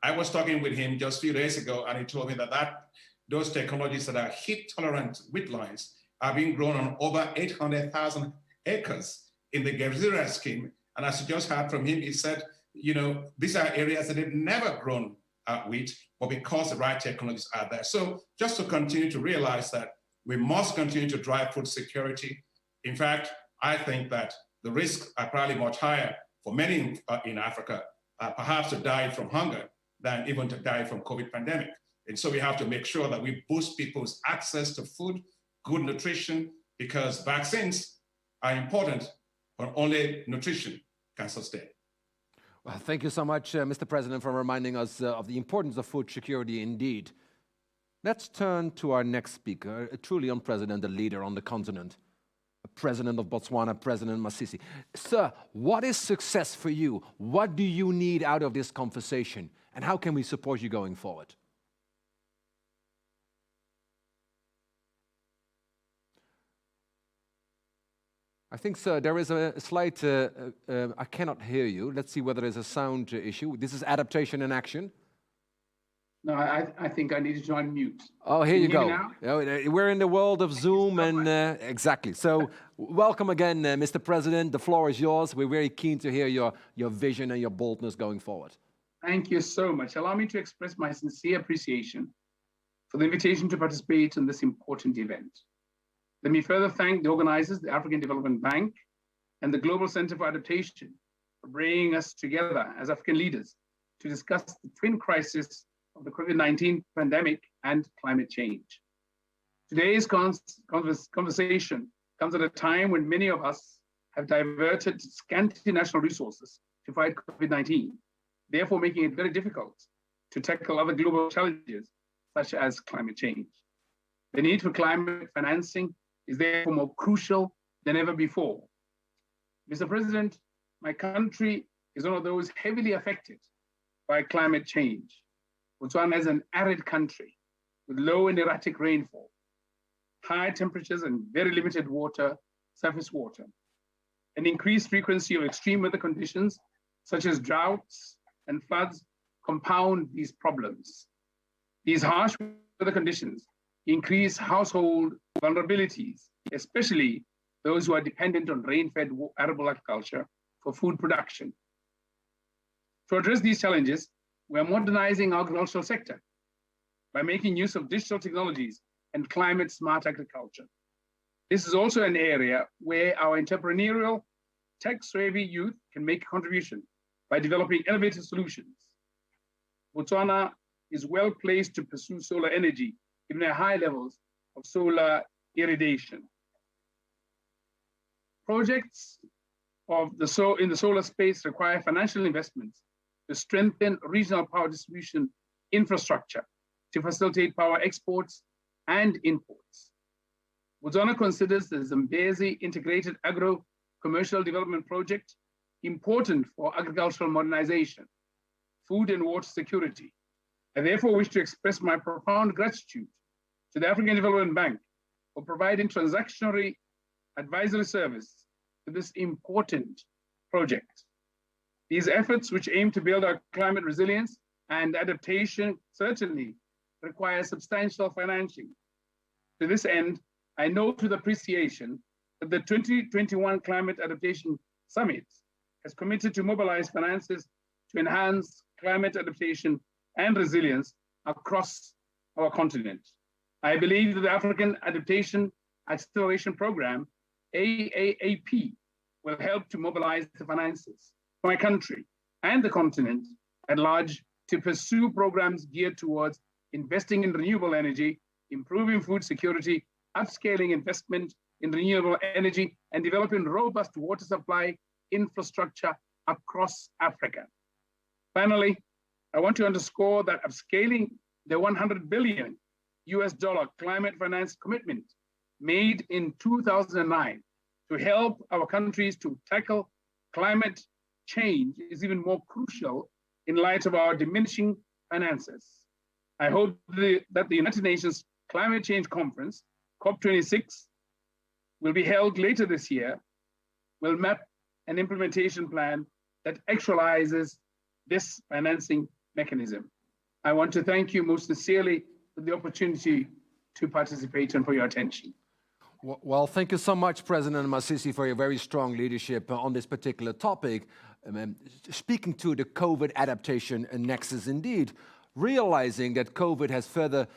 I was talking with him just a few days ago, and he told me that those technologies that are heat-tolerant wheat lines are being grown on over 800,000 acres in the Gabon scheme. And as you just heard from him, he said, these are areas that have never grown wheat, but because the right technologies are there. So just to continue to realize that we must continue to drive food security. In fact, I think that the risks are probably much higher for many in Africa, perhaps to die from hunger than even to die from COVID pandemic. And so we have to make sure that we boost people's access to food, good nutrition, because vaccines are important, but only nutrition can sustain. Well, thank you so much, Mr. President, for reminding us of the importance of food security indeed. Let's turn to our next speaker, a truly unprecedented leader on the continent, President of Botswana, President Masihi. Sir, what is success for you? What do you need out of this conversation? And how can we support you going forward? I think, sir, there is a slight, I cannot hear you. Let's see whether there's a sound issue. This is adaptation in action. No, I think I needed to unmute. Oh, here you go. Now? We're in the world of Zoom and exactly. So welcome again, Mr. President. The floor is yours. We're very keen to hear your vision and your boldness going forward. Thank you so much. Allow me to express my sincere appreciation for the invitation to participate in this important event. Let me further thank the organizers, the African Development Bank and the Global Center for Adaptation, for bringing us together as African leaders to discuss the twin crisis of the COVID-19 pandemic and climate change. Today's conversation comes at a time when many of us have diverted scanty national resources to fight COVID-19, therefore making it very difficult to tackle other global challenges such as climate change. The need for climate financing is therefore more crucial than ever before. Mr. President, my country is one of those heavily affected by climate change. Botswana is an arid country with low and erratic rainfall, high temperatures and very limited surface water. An increased frequency of extreme weather conditions such as droughts and floods compound these problems. These harsh weather conditions increase household vulnerabilities, especially those who are dependent on rain-fed arable agriculture for food production. To address these challenges, we are modernizing our agricultural sector by making use of digital technologies and climate-smart agriculture. This is also an area where our entrepreneurial, tech-savvy youth can make a contribution by developing innovative solutions. Botswana is well placed to pursue solar energy, given their high levels of solar irradiation. Projects in the solar space require financial investments to strengthen regional power distribution infrastructure to facilitate power exports and imports. Botswana considers the Zambezi Integrated Agro-Commercial Development Project important for agricultural modernization, food and water security. I therefore wish to express my profound gratitude to the African Development Bank for providing transactionary advisory service to this important project. These efforts, which aim to build our climate resilience and adaptation, certainly require substantial financing. To this end, I note with appreciation that the 2021 Climate Adaptation Summit has committed to mobilize finances to enhance climate adaptation and resilience across our continent. I believe that the African Adaptation Acceleration Program, AAAP, will help to mobilize the finances for my country and the continent at large to pursue programs geared towards investing in renewable energy, improving food security, upscaling investment in renewable energy, and developing robust water supply infrastructure across Africa. Finally, I want to underscore that upscaling the $100 billion climate finance commitment made in 2009 to help our countries to tackle climate change is even more crucial in light of our diminishing finances. I hope that the United Nations Climate Change Conference, COP26, will be held later this year, will map an implementation plan that actualizes this financing mechanism. I want to thank you most sincerely for the opportunity to participate and for your attention. Well, thank you so much, President Masihi, for your very strong leadership on this particular topic. Speaking to the COVID adaptation nexus, indeed, realizing that COVID has further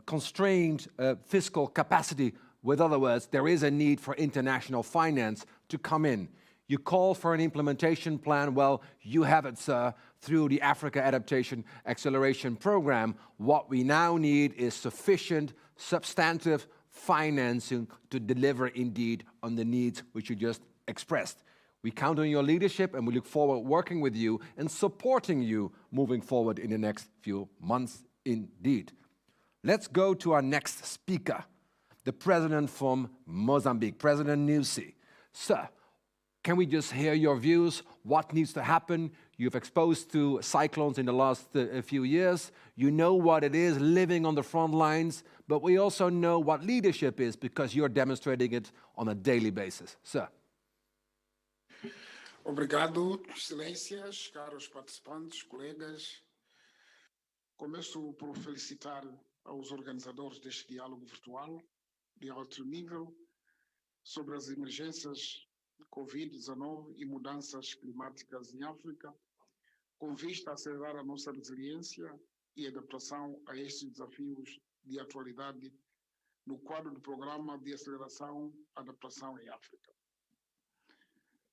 constrained fiscal capacity. With other words, there is a need for international finance to come in. You call for an implementation plan. Well, you have it, sir, through the Africa Adaptation Acceleration Program. What we now need is sufficient, substantive financing to deliver indeed on the needs which you just expressed. We count on your leadership and we look forward to working with you and supporting you moving forward in the next few months indeed. Let's go to our next speaker, the president from Mozambique, President Nyusi. Sir, can we just hear your views? What needs to happen? You've exposed to cyclones in the last few years. You know what it is living on the front lines, but we also know what leadership is because you're demonstrating it on a daily basis. Sir. Obrigado, excelências, caros participantes, colegas. Começo por felicitar aos organizadores deste diálogo virtual de alto nível sobre as emergências de Covid-19 e mudanças climáticas em África, com vista a acelerar a nossa resiliência e adaptação a estes desafios de atualidade no quadro do Programa de Aceleração e Adaptação em África.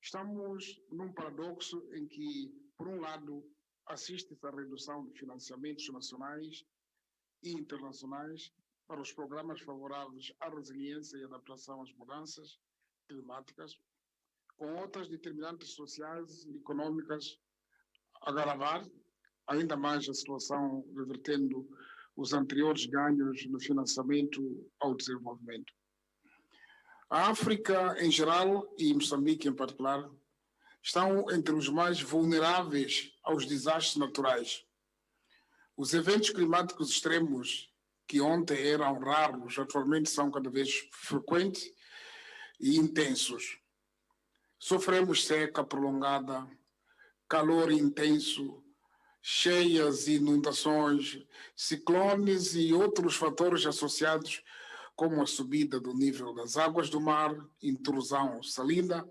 Estamos num paradoxo em que, por um lado, assiste-se à redução de financiamentos nacionais e internacionais para os programas favoráveis à resiliência e adaptação às mudanças climáticas, com outras determinantes sociais e econômicas a agravar ainda mais a situação, revertendo os anteriores ganhos no financiamento ao desenvolvimento. A África em geral e Moçambique em particular estão entre os mais vulneráveis aos desastres naturais. Os eventos climáticos extremos, que ontem eram raros, atualmente são cada vez frequentes e intensos. Sofremos seca prolongada, calor intenso, cheias e inundações, ciclones e outros fatores associados, como a subida do nível das águas do mar, intrusão salina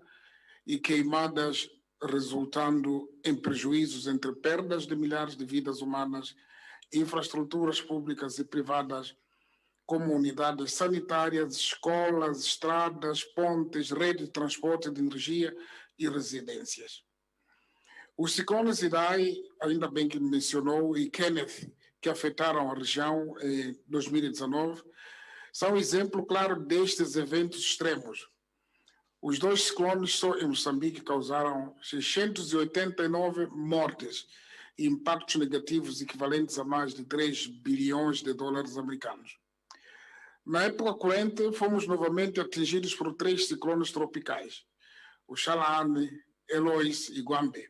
e queimadas, resultando em prejuízos entre perdas de milhares de vidas humanas, infraestruturas públicas e privadas, como unidades sanitárias, escolas, estradas, pontes, rede de transporte de energia e residências. Os ciclones Idai, ainda bem que mencionou, e Kenneth, que afetaram a região em 2019, são exemplo claro destes eventos extremos. Os dois ciclones só em Moçambique causaram 689 mortes e impactos negativos equivalentes a mais de 3 bilhões de dólares americanos. Na época corrente, fomos novamente atingidos por 3 ciclones tropicais, o Xalane, Eloise e Guambe.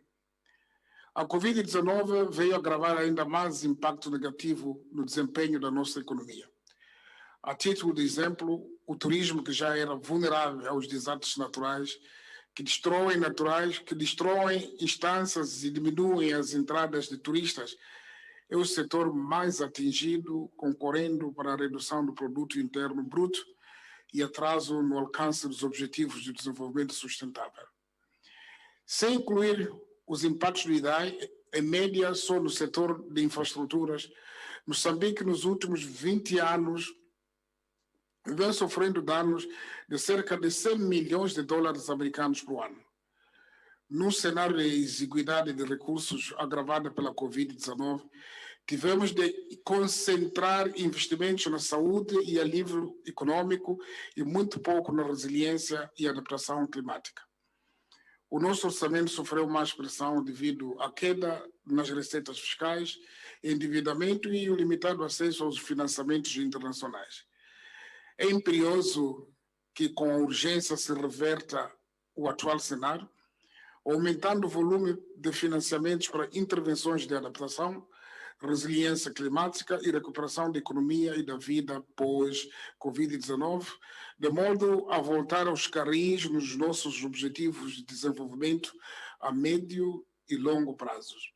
A Covid-19 veio agravar ainda mais impacto negativo no desempenho da nossa economia. A título de exemplo, o turismo, que já era vulnerável aos desastres naturais, que destroem instâncias e diminuem as entradas de turistas, é o setor mais atingido, concorrendo para a redução do produto interno bruto e atraso no alcance dos objetivos de desenvolvimento sustentável. Sem incluir os impactos do IDAI, em média, só no setor de infraestruturas, Moçambique, nos últimos 20 anos, vem sofrendo danos de cerca de 100 milhões de dólares americanos por ano. Num cenário de exiguidade de recursos agravada pela Covid-19, tivemos de concentrar investimentos na saúde e alívio econômico e muito pouco na resiliência e adaptação climática. O nosso orçamento sofreu mais pressão devido à queda nas receitas fiscais, endividamento e o limitado acesso aos financiamentos internacionais. É imperioso que, com urgência, se reverta o atual cenário, aumentando o volume de financiamentos para intervenções de adaptação, resiliência climática e recuperação da economia e da vida pós-Covid-19, de modo a voltar aos carris nos nossos objetivos de desenvolvimento a médio e longo prazos.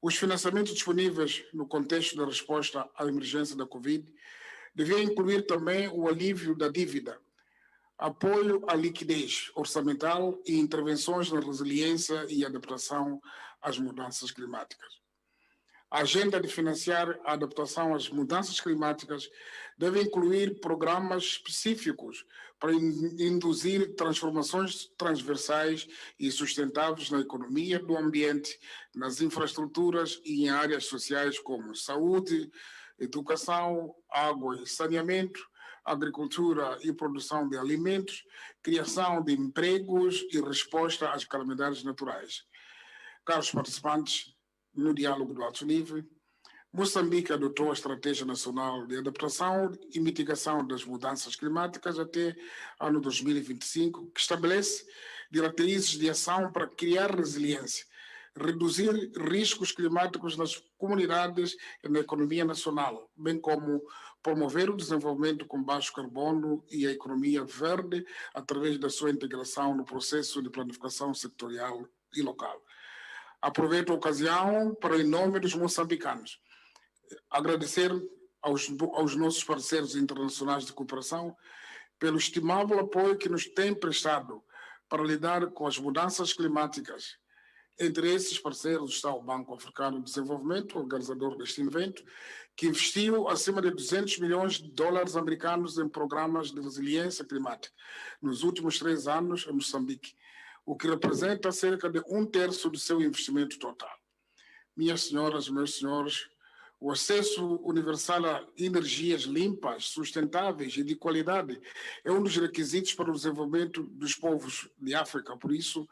Os financiamentos disponíveis no contexto da resposta à emergência da Covid deviam incluir também o alívio da dívida, apoio à liquidez orçamental e intervenções na resiliência e adaptação às mudanças climáticas. A agenda de financiar a adaptação às mudanças climáticas deve incluir programas específicos para induzir transformações transversais e sustentáveis na economia do ambiente, nas infraestruturas e em áreas sociais como saúde, educação, água e saneamento, agricultura e produção de alimentos, criação de empregos e resposta às calamidades naturais. Caros participantes, no diálogo do alto nível, Moçambique adotou a Estratégia Nacional de Adaptação e Mitigação das Mudanças Climáticas até ano 2025, que estabelece diretrizes de ação para criar resiliência, reduzir riscos climáticos nas comunidades e na economia nacional, bem como promover o desenvolvimento com baixo carbono e a economia verde através da sua integração no processo de planificação setorial e local. Aproveito a ocasião para, em nome dos moçambicanos, agradecer aos nossos parceiros internacionais de cooperação pelo estimável apoio que nos têm prestado para lidar com as mudanças climáticas. Entre esses parceiros está o Banco Africano de Desenvolvimento, organizador deste evento, que investiu acima de 200 milhões de dólares americanos em programas de resiliência climática nos últimos 3 anos em Moçambique. o que representa cerca de 1/3 do seu investimento total. Minhas senhoras, meus senhores, o acesso universal a energias limpas, sustentáveis e de qualidade é um dos requisitos para o desenvolvimento dos povos de África. Por isso,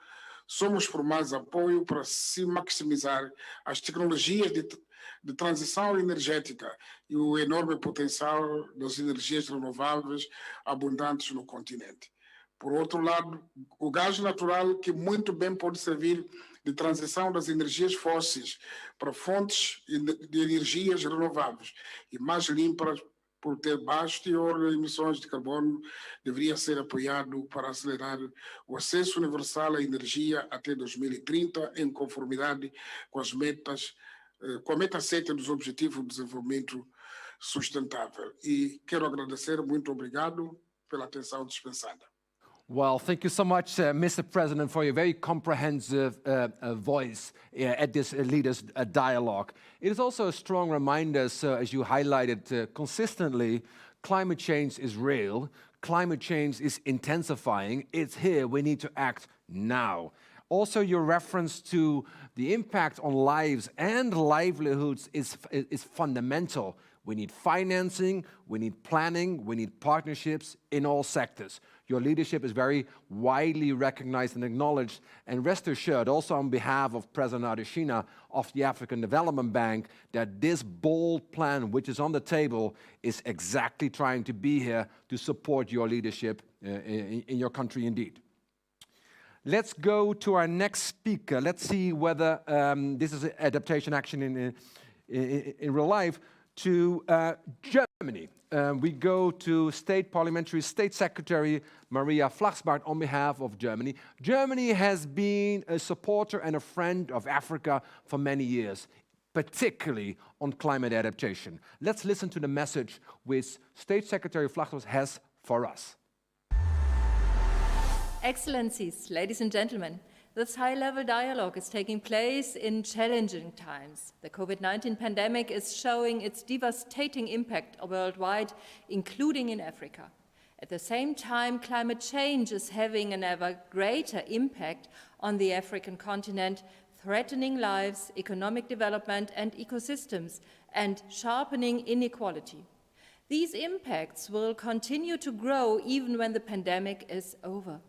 somos por mais apoio para se maximizar as tecnologias de transição energética e o enorme potencial das energias renováveis abundantes no continente. Por outro lado, o gás natural, que muito bem pode servir de transição das energias fósseis para fontes de energias renováveis e mais limpas por ter baixo teor de emissões de carbono, deveria ser apoiado para acelerar o acesso universal à energia até 2030, em conformidade com as metas, com a meta 7 dos Objetivos de Desenvolvimento Sustentável. E quero agradecer, muito obrigado pela atenção dispensada. Well, thank you so much, Mr. President, for your very comprehensive voice at this leaders' dialogue. It is also a strong reminder, sir, as you highlighted consistently, climate change is real, climate change is intensifying, it's here, we need to act now. Also, your reference to the impact on lives and livelihoods is fundamental. We need financing, we need planning, we need partnerships in all sectors. Your leadership is very widely recognized and acknowledged, and rest assured, also on behalf of President Adesina of the African Development Bank, that this bold plan, which is on the table, is exactly trying to be here to support your leadership in your country indeed. Let's go to our next speaker. Let's see whether this is adaptation action in real life. To Germany. We go to Parliamentary State Secretary Maria Flachsbart on behalf of Germany. Germany has been a supporter and a friend of Africa for many years, particularly on climate adaptation. Let's listen to the message which State Secretary Flachsbart has for us. Excellencies, ladies and gentlemen, this high-level dialogue is taking place in challenging times. The COVID-19 pandemic is showing its devastating impact worldwide, including in Africa. At the same time, climate change is having an ever greater impact on the African continent, threatening lives, economic development and ecosystems, and sharpening inequality. These impacts will continue to grow even when the pandemic is over.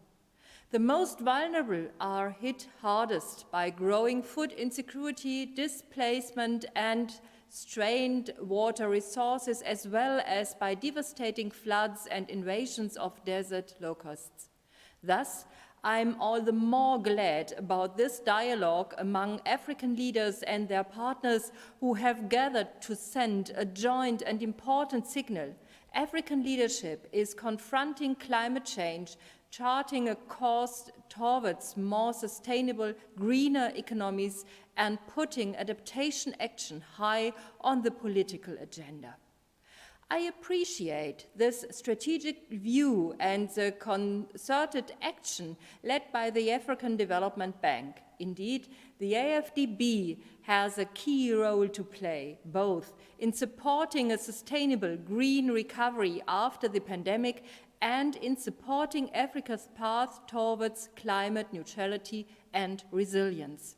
The most vulnerable are hit hardest by growing food insecurity, displacement, and strained water resources, as well as by devastating floods and invasions of desert locusts. Thus, I'm all the more glad about this dialogue among African leaders and their partners who have gathered to send a joint and important signal. African leadership is confronting climate change, charting a course towards more sustainable, greener economies, and putting adaptation action high on the political agenda. I appreciate this strategic view and the concerted action led by the African Development Bank. Indeed, the AFDB has a key role to play, both in supporting a sustainable green recovery after the pandemic and in supporting Africa's path towards climate neutrality and resilience.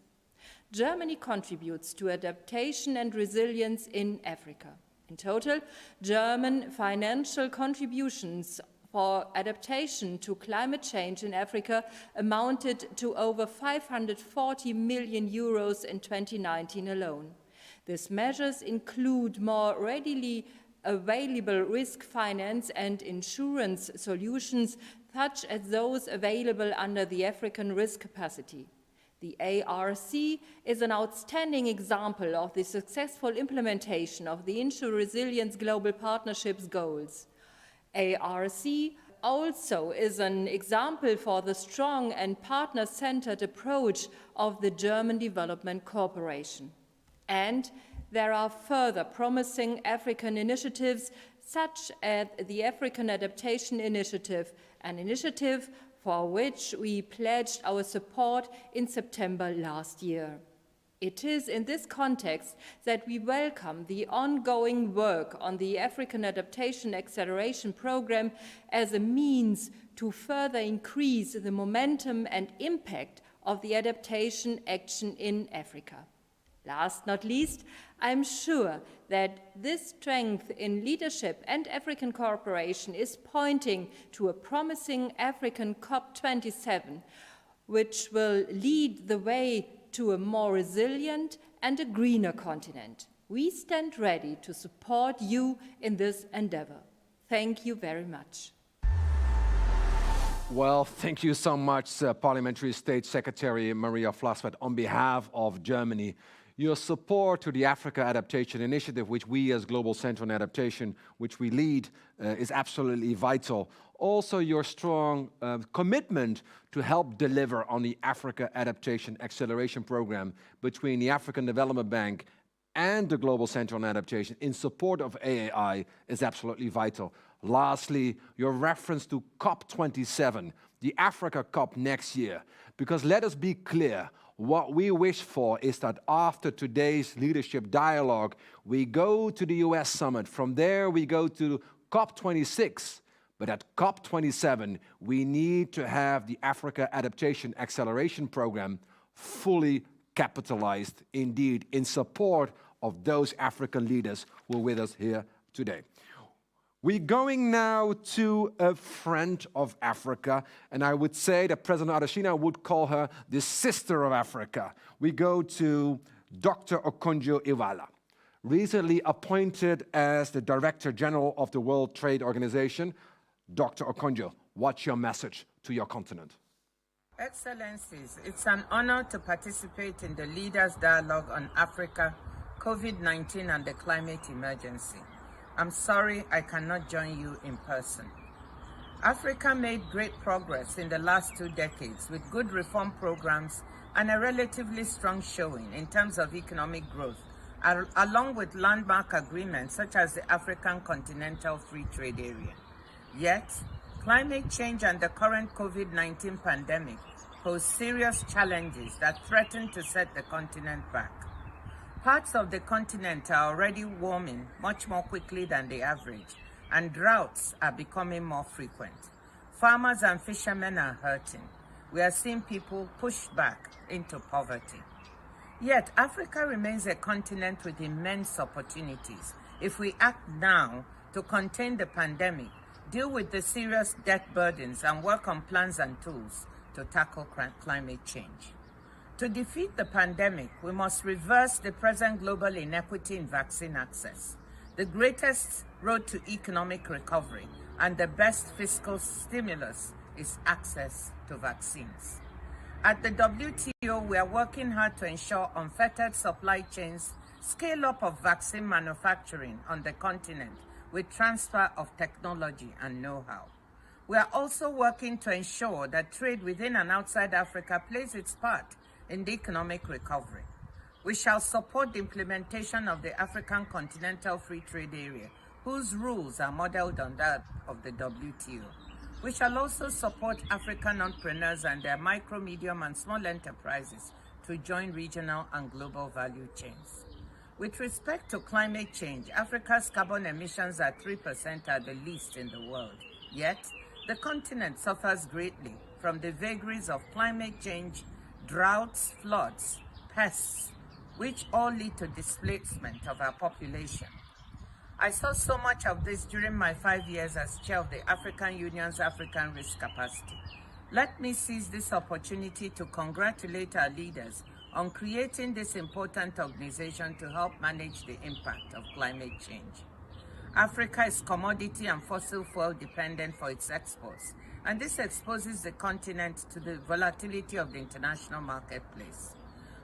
Germany contributes to adaptation and resilience in Africa. In total, German financial contributions for adaptation to climate change in Africa amounted to over 540 million euros in 2019 alone. These measures include more readily available risk finance and insurance solutions, such as those available under the African Risk Capacity. The ARC is an outstanding example of the successful implementation of the Insure Resilience Global Partnership's goals. ARC also is an example for the strong and partner-centered approach of the German Development Corporation. And there are further promising African initiatives, such as the African Adaptation Initiative, an initiative for which we pledged our support in September last year. It is in this context that we welcome the ongoing work on the African Adaptation Acceleration Programme as a means to further increase the momentum and impact of the adaptation action in Africa. Last not least, I'm sure that this strength in leadership and African cooperation is pointing to a promising African COP27, which will lead the way to a more resilient and a greener continent. We stand ready to support you in this endeavor. Thank you very much. Well, thank you so much, Parliamentary State Secretary Maria Flasfeld, on behalf of Germany. Your support to the Africa Adaptation Initiative, which we as Global Center on Adaptation, which we lead, is absolutely vital. Also, your strong commitment to help deliver on the Africa Adaptation Acceleration Program between the African Development Bank and the Global Center on Adaptation in support of AAI is absolutely vital. Lastly, your reference to COP27, the Africa COP next year, because let us be clear, what we wish for is that after today's leadership dialogue, we go to the US summit. From there, we go to COP26. But at COP27, we need to have the Africa Adaptation Acceleration Program fully capitalized, indeed, in support of those African leaders who are with us here today. We're going now to a friend of Africa, and I would say that President Adesina would call her the sister of Africa. We go to Dr. Okonjo-Iweala, recently appointed as the Director General of the World Trade Organization. Dr. Okonjo, what's your message to your continent? Excellencies, it's an honor to participate in the Leaders' Dialogue on Africa, COVID-19 and the climate emergency. I'm sorry I cannot join you in person. Africa made great progress in the last 2 decades with good reform programs and a relatively strong showing in terms of economic growth, along with landmark agreements such as the African Continental Free Trade Area. Yet, climate change and the current COVID-19 pandemic pose serious challenges that threaten to set the continent back. Parts of the continent are already warming much more quickly than the average, and droughts are becoming more frequent. Farmers and fishermen are hurting. We are seeing people pushed back into poverty. Yet, Africa remains a continent with immense opportunities if we act now to contain the pandemic, deal with the serious debt burdens, and work on plans and tools to tackle climate change. To defeat the pandemic, we must reverse the present global inequity in vaccine access. The greatest road to economic recovery and the best fiscal stimulus is access to vaccines. At the WTO, we are working hard to ensure unfettered supply chains, scale up of vaccine manufacturing on the continent with transfer of technology and know-how. We are also working to ensure that trade within and outside Africa plays its part in the economic recovery. We shall support the implementation of the African Continental Free Trade Area, whose rules are modeled on that of the WTO. We shall also support African entrepreneurs and their micro, medium, and small enterprises to join regional and global value chains. With respect to climate change, Africa's carbon emissions at 3% are the least in the world. Yet, the continent suffers greatly from the vagaries of climate change, droughts, floods, pests, which all lead to displacement of our population. I saw so much of this during my 5 years as chair of the African Union's African Risk Capacity. Let me seize this opportunity to congratulate our leaders on creating this important organization to help manage the impact of climate change. Africa is commodity and fossil fuel dependent for its exports, and this exposes the continent to the volatility of the international marketplace.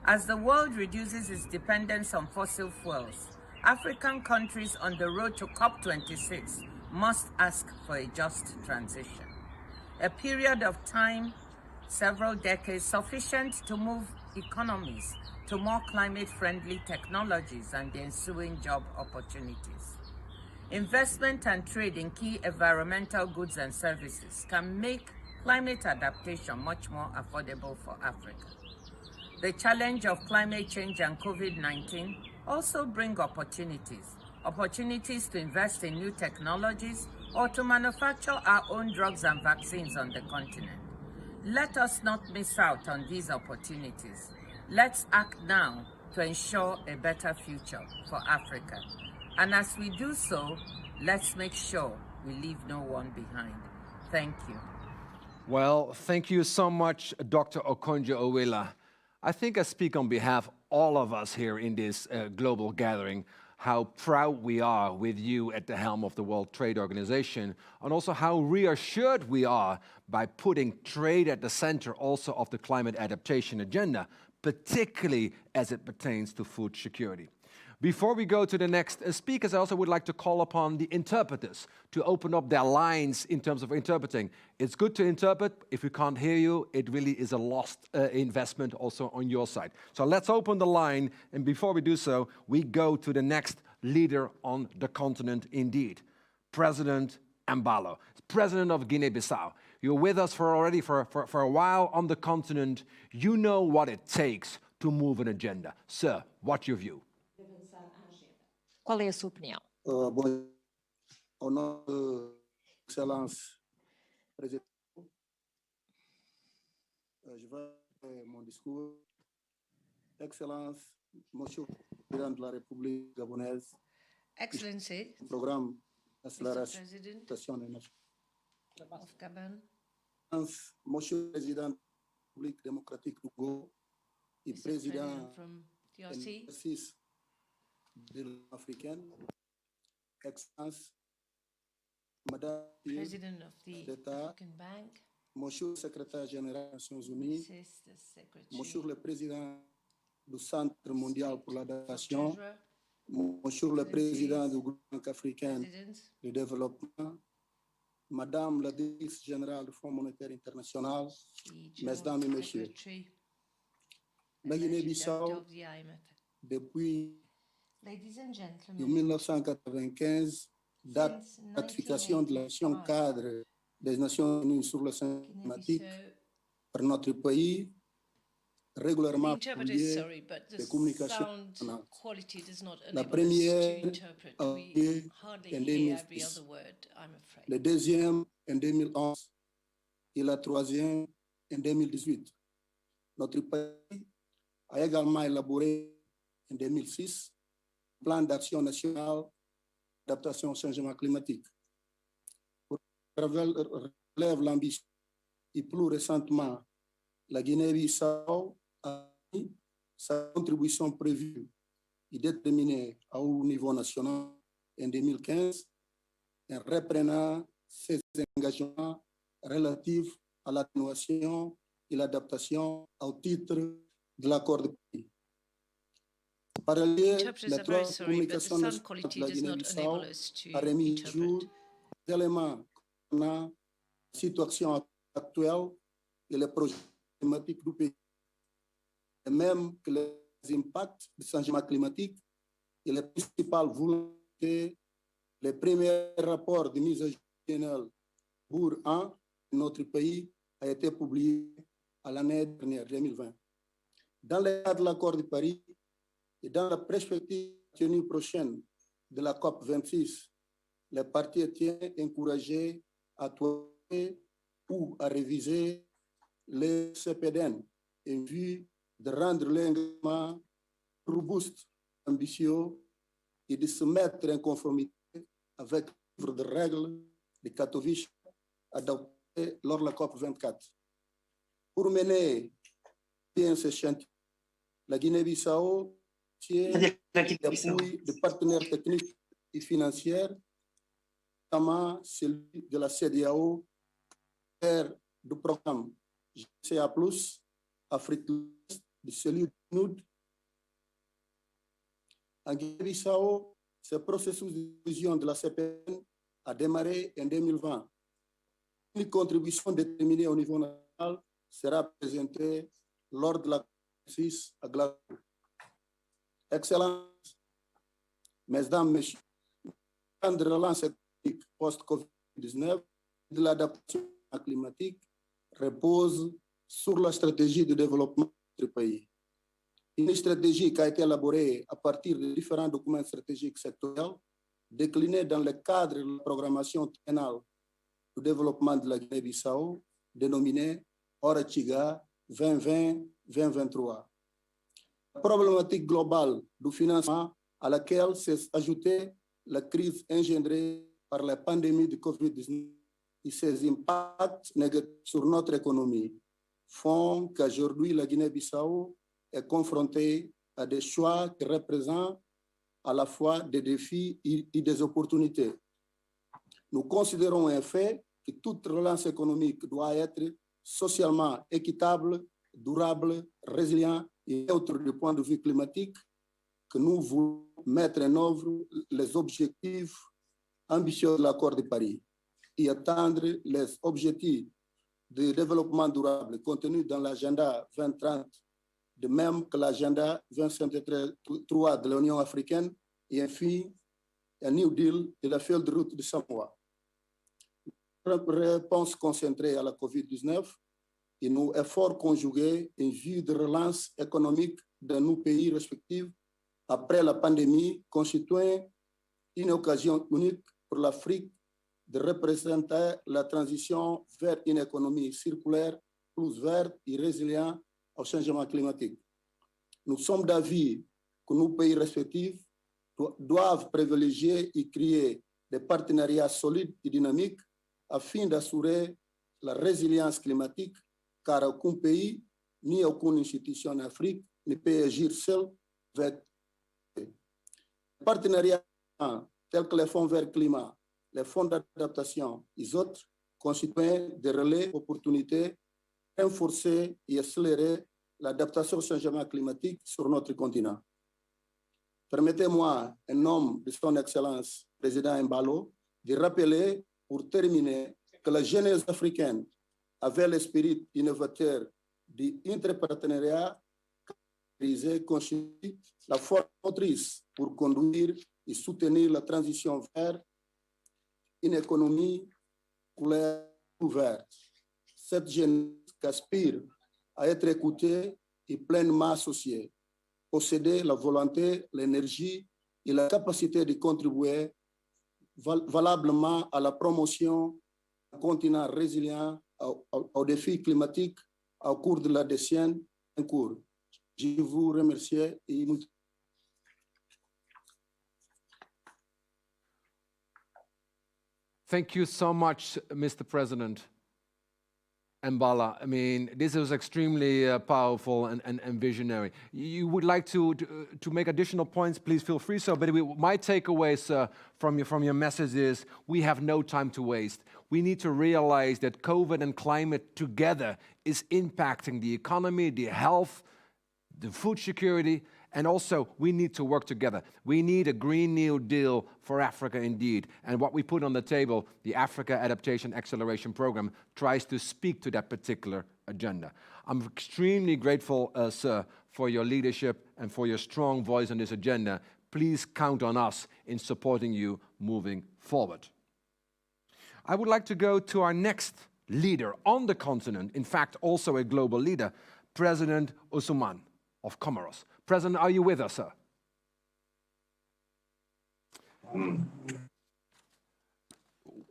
As the world reduces its dependence on fossil fuels, African countries on the road to COP26 must ask for a just transition. A period of time, several decades, sufficient to move economies to more climate-friendly technologies and the ensuing job opportunities. Investment and trade in key environmental goods and services can make climate adaptation much more affordable for Africa. The challenge of climate change and COVID-19 also bring opportunities. Opportunities to invest in new technologies or to manufacture our own drugs and vaccines on the continent. Let us not miss out on these opportunities. Let's act now to ensure a better future for Africa. And as we do so, let's make sure we leave no one behind. Thank you. Well, thank you so much, Dr. Okonjo-Iweala. I think I speak on behalf of all of us here in this global gathering, how proud we are with you at the helm of the World Trade Organization, and also how reassured we are by putting trade at the center also of the climate adaptation agenda, particularly as it pertains to food security. Before we go to the next speakers, I also would like to call upon the interpreters to open up their lines in terms of interpreting. It's good to interpret. If we can't hear you, it really is a lost investment also on your side. So let's open the line, and before we do so, we go to the next leader on the continent indeed, President Embalo, President of Guinea-Bissau. You're with us already for a while on the continent. You know what it takes to move an agenda. Sir, what's your view? Qual é a sua opinião? Bom, au nom de Excellence Président, je vais mon discours. Excellence, Monsieur le Président de la République gabonaise, Excellency, programme Mr. d'accélération President of Gabon, Monsieur le Président de la République démocratique du Congo et Mr. Président President from DRC, exercice de l'Union africaine, Excellence, Madame President of the d'État, African Bank, Monsieur le Secrétaire général des Nations Unies, Mrs. the Secretary, Monsieur le Président du Centre mondial pour l'adaptation, Treasurer, Monsieur le Président du Gouvernement africain President, de développement, Madame la Directrice générale du Fonds monétaire international, the Mesdames et General Messieurs, Secretary, la Guinée-Bissau, of the IMF. depuis Ladies and en gentlemen, 1995, date since de ratification de l'action 1985, cadre des Nations Unies sur le changement climatique Guinea-Bissau, par notre pays, the régulièrement interpreter, publié sorry, but the des communications sound permanentes. quality does not La enable us to première interpret. a We lieu hardly en hear every 2010, Uh, other word, I'm afraid. le deuxième en 2011 et la troisième en 2018. Notre pays a également élaboré en 2006 un plan d'action national d'adaptation au changement climatique. Pour relève l'ambition et plus récemment, la Guinée-Bissau a mis sa contribution prévue et déterminée au niveau national en 2015 en reprenant ses engagements relatifs à l'atténuation et l'adaptation au titre de l'accord de Paris. Par ailleurs, Interpreters la are very trois sorry, but the communications sound nationales quality de la does not enable Guinée-Bissau us to a remis interpret. jour des éléments concernant la situation actuelle et les projets climatiques du pays, et même que les impacts du changement climatique et les principales volontés, les premiers rapports de mise à jour pour notre pays a été publié à l'année dernière, 2020. Dans le cadre de l'accord de Paris et dans la perspective tenue prochaine de la COP26, les parties tiennent encouragés à trouver ou à réviser les CPDN en vue de rendre l'engagement robuste, ambitieux et de se mettre en conformité avec le livre de règles de Katowice adopté lors de la COP24. Pour mener bien ce chantier, la Guinée-Bissau tient l'appui de partenaires techniques et financiers, notamment celui de la CEDEAO, du programme GCA+, Afrique de l'Ouest, de celui du NUD. En Guinée-Bissau, ce processus de vision de la CPN a démarré en 2020. Une contribution déterminée au niveau national sera présentée lors de la COP26 à Glasgow. Excellences, Mesdames, Messieurs, le plan de relance économique post-COVID-19 de l'adaptation climatique repose sur la stratégie de développement du pays. Une stratégie qui a été élaborée à partir de différents documents stratégiques sectoriels déclinés dans le cadre de la programmation triennale du développement de la Guinée-Bissau, dénominée Orachiga 2020-2023. La problématique globale du financement à laquelle s'est ajoutée la crise engendrée par la pandémie de Covid-19 et ses impacts négatifs sur notre économie font qu'aujourd'hui la Guinée-Bissau est confrontée à des choix qui représentent à la fois des défis et des opportunités. Nous considérons en fait que toute relance économique doit être socialement équitable, durable, résilient et neutre du point de vue climatique, que nous voulons mettre en œuvre les objectifs ambitieux de l'accord de Paris et atteindre les objectifs de développement durable contenus dans l'agenda 2030, de même que l'agenda 2053 de l'Union africaine et enfin un New Deal de la feuille de route de Samoa. Réponse concentrée à la COVID-19 et nos efforts conjugués en vue de relance économique de nos pays respectifs après la pandémie constituent une occasion unique pour l'Afrique de représenter la transition vers une économie circulaire, plus verte et résiliente au changement climatique. Nous sommes d'avis que nos pays respectifs doivent privilégier et créer des partenariats solides et dynamiques afin d'assurer la résilience climatique, car aucun pays ni aucune institution en Afrique ne peut agir seul avec les partenariats tels que les fonds verts climat, les fonds d'adaptation et autres constituent des relais d'opportunités, renforcer et accélérer l'adaptation au changement climatique sur notre continent. Permettez-moi, en nom de son Excellence, Président Mbalo, de rappeler, pour terminer, que la jeunesse africaine avait l'esprit innovateur de l'interpartenariat constitue la force motrice pour conduire et soutenir la transition vers une économie ouverte. Cette jeunesse aspire à être écoutée et pleinement associée, posséder la volonté, l'énergie et la capacité de contribuer valablement à la promotion d'un continent résilient aux défis climatiques au cours de la décennie en cours. Je vous remercie et Thank you so much, Mr. President Mbala. I mean, this is extremely powerful and visionary. You would like to make additional points, please feel free so. But my takeaways from your message is we have no time to waste. We need to realize that COVID and climate together is impacting the economy, the health, the food security, and also we need to work together. We need a Green New Deal for Africa indeed. And what we put on the table, the Africa Adaptation Acceleration Program, tries to speak to that particular agenda. I'm extremely grateful, sir, for your leadership and for your strong voice on this agenda. Please count on us in supporting you moving forward. I would like to go to our next leader on the continent, in fact, also a global leader, President Ousmane of Comoros. President, are you with us, sir?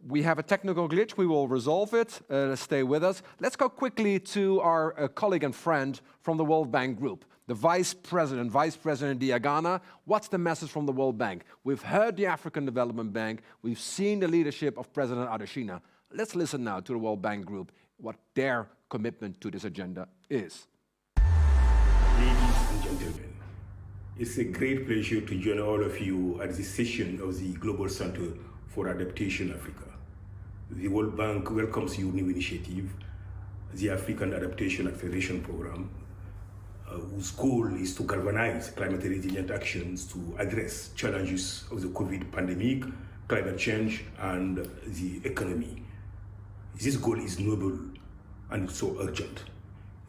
We have a technical glitch. We will resolve it. Stay with us. Let's go quickly to our colleague and friend from the World Bank Group, the Vice President Diagana. What's the message from the World Bank? We've heard the African Development Bank. We've seen the leadership of President Adesina. Let's listen now to the World Bank Group, what their commitment to this agenda is. Ladies and gentlemen, it's a great pleasure to join all of you at this session of the Global Center for Adaptation Africa. The World Bank welcomes your new initiative, the African Adaptation Acceleration Program, whose goal is to galvanize climate resilient actions to address challenges of the COVID pandemic, climate change, and the economy. This goal is noble and so urgent.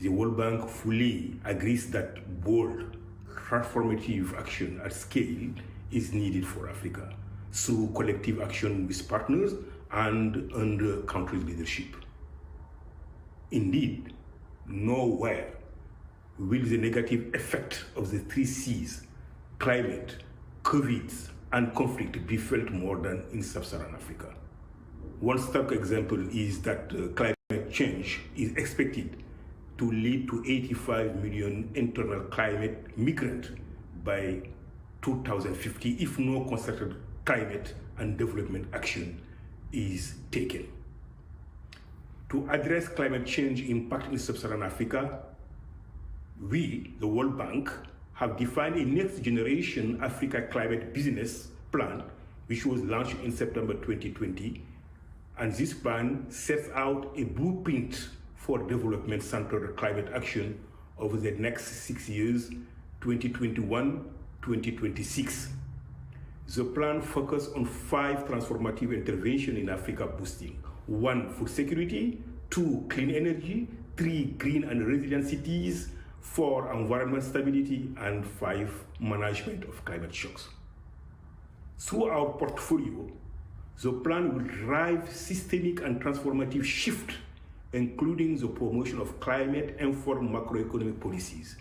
The World Bank fully agrees that bold, transformative action at scale is needed for Africa through collective action with partners and under country leadership. Indeed, nowhere will the negative effect of the 3 C's, climate, COVID, and conflict be felt more than in sub-Saharan Africa? One stark example is that climate change is expected to lead to 85 million internal climate migrants by 2050 if no concerted climate and development action is taken. To address climate change impact in sub-Saharan Africa, we, the World Bank, have defined a next generation Africa climate business plan, which was launched in September 2020. And this plan sets out a blueprint for development-centered climate action over the next 6 years, 2021-2026. The plan focuses on 5 transformative interventions in Africa boosting: 1, food security; 2, clean energy; 3, green and resilient cities; 4, environment stability; and 5, management of climate shocks. Through our portfolio, the plan will drive systemic and transformative shift, including the promotion of climate-informed macroeconomic policies.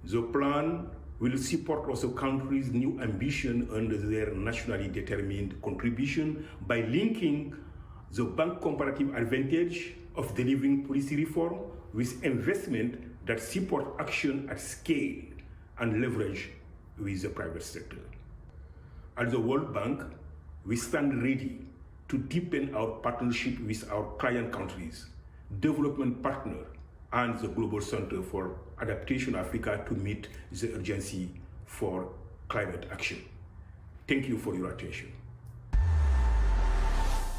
The plan will support also countries' new ambition under their nationally determined contribution by linking the bank comparative advantage of delivering policy reform with investment that support action at scale and leverage with the private sector. At the World Bank, we stand ready to deepen our partnership with our client countries, development partner, and the Global Center for Adaptation Africa to meet the urgency for climate action. Thank you for your attention.